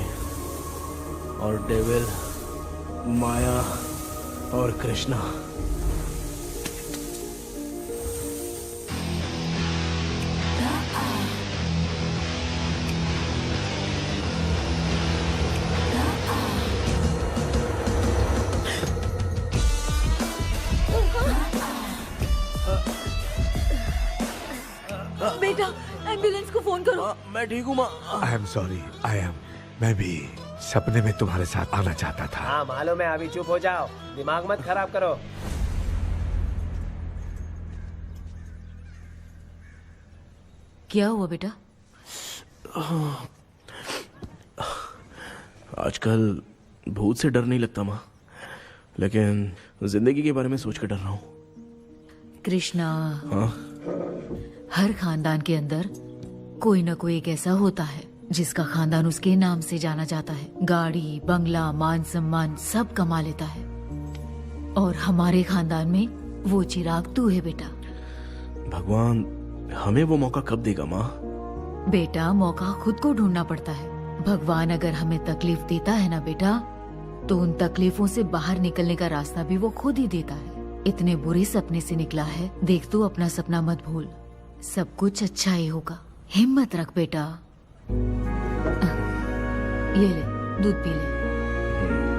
और डेविल, माया और कृष्णा। बेटा, एम्बुलेंस को फोन करो। मैं ठीक हूँ माँ। आई एम सॉरी, मैं भी सपने में तुम्हारे साथ आना चाहता था। हाँ मालूम है, अभी चुप हो जाओ, दिमाग मत खराब करो। क्या हुआ बेटा? आजकल भूत से डर नहीं लगता माँ, लेकिन जिंदगी के बारे में सोच कर डर रहा हूँ। कृष्णा, हाँ? हर खानदान के अंदर कोई ना कोई एक ऐसा होता है जिसका खानदान उसके नाम से जाना जाता है। गाड़ी, बंगला, मान सम्मान सब कमा लेता है, और हमारे खानदान में वो चिराग तू है बेटा। भगवान हमें वो मौका कब देगा माँ? बेटा, मौका खुद को ढूंढना पड़ता है। भगवान अगर हमें तकलीफ देता है ना बेटा, तो उन तकलीफों से बाहर निकलने का रास्ता भी वो खुद ही देता है। इतने बुरे सपने से निकला है, देख तू अपना सपना मत भूल, सब कुछ अच्छा ही होगा। हिम्मत रख बेटा। ये ले, दूध पी ले।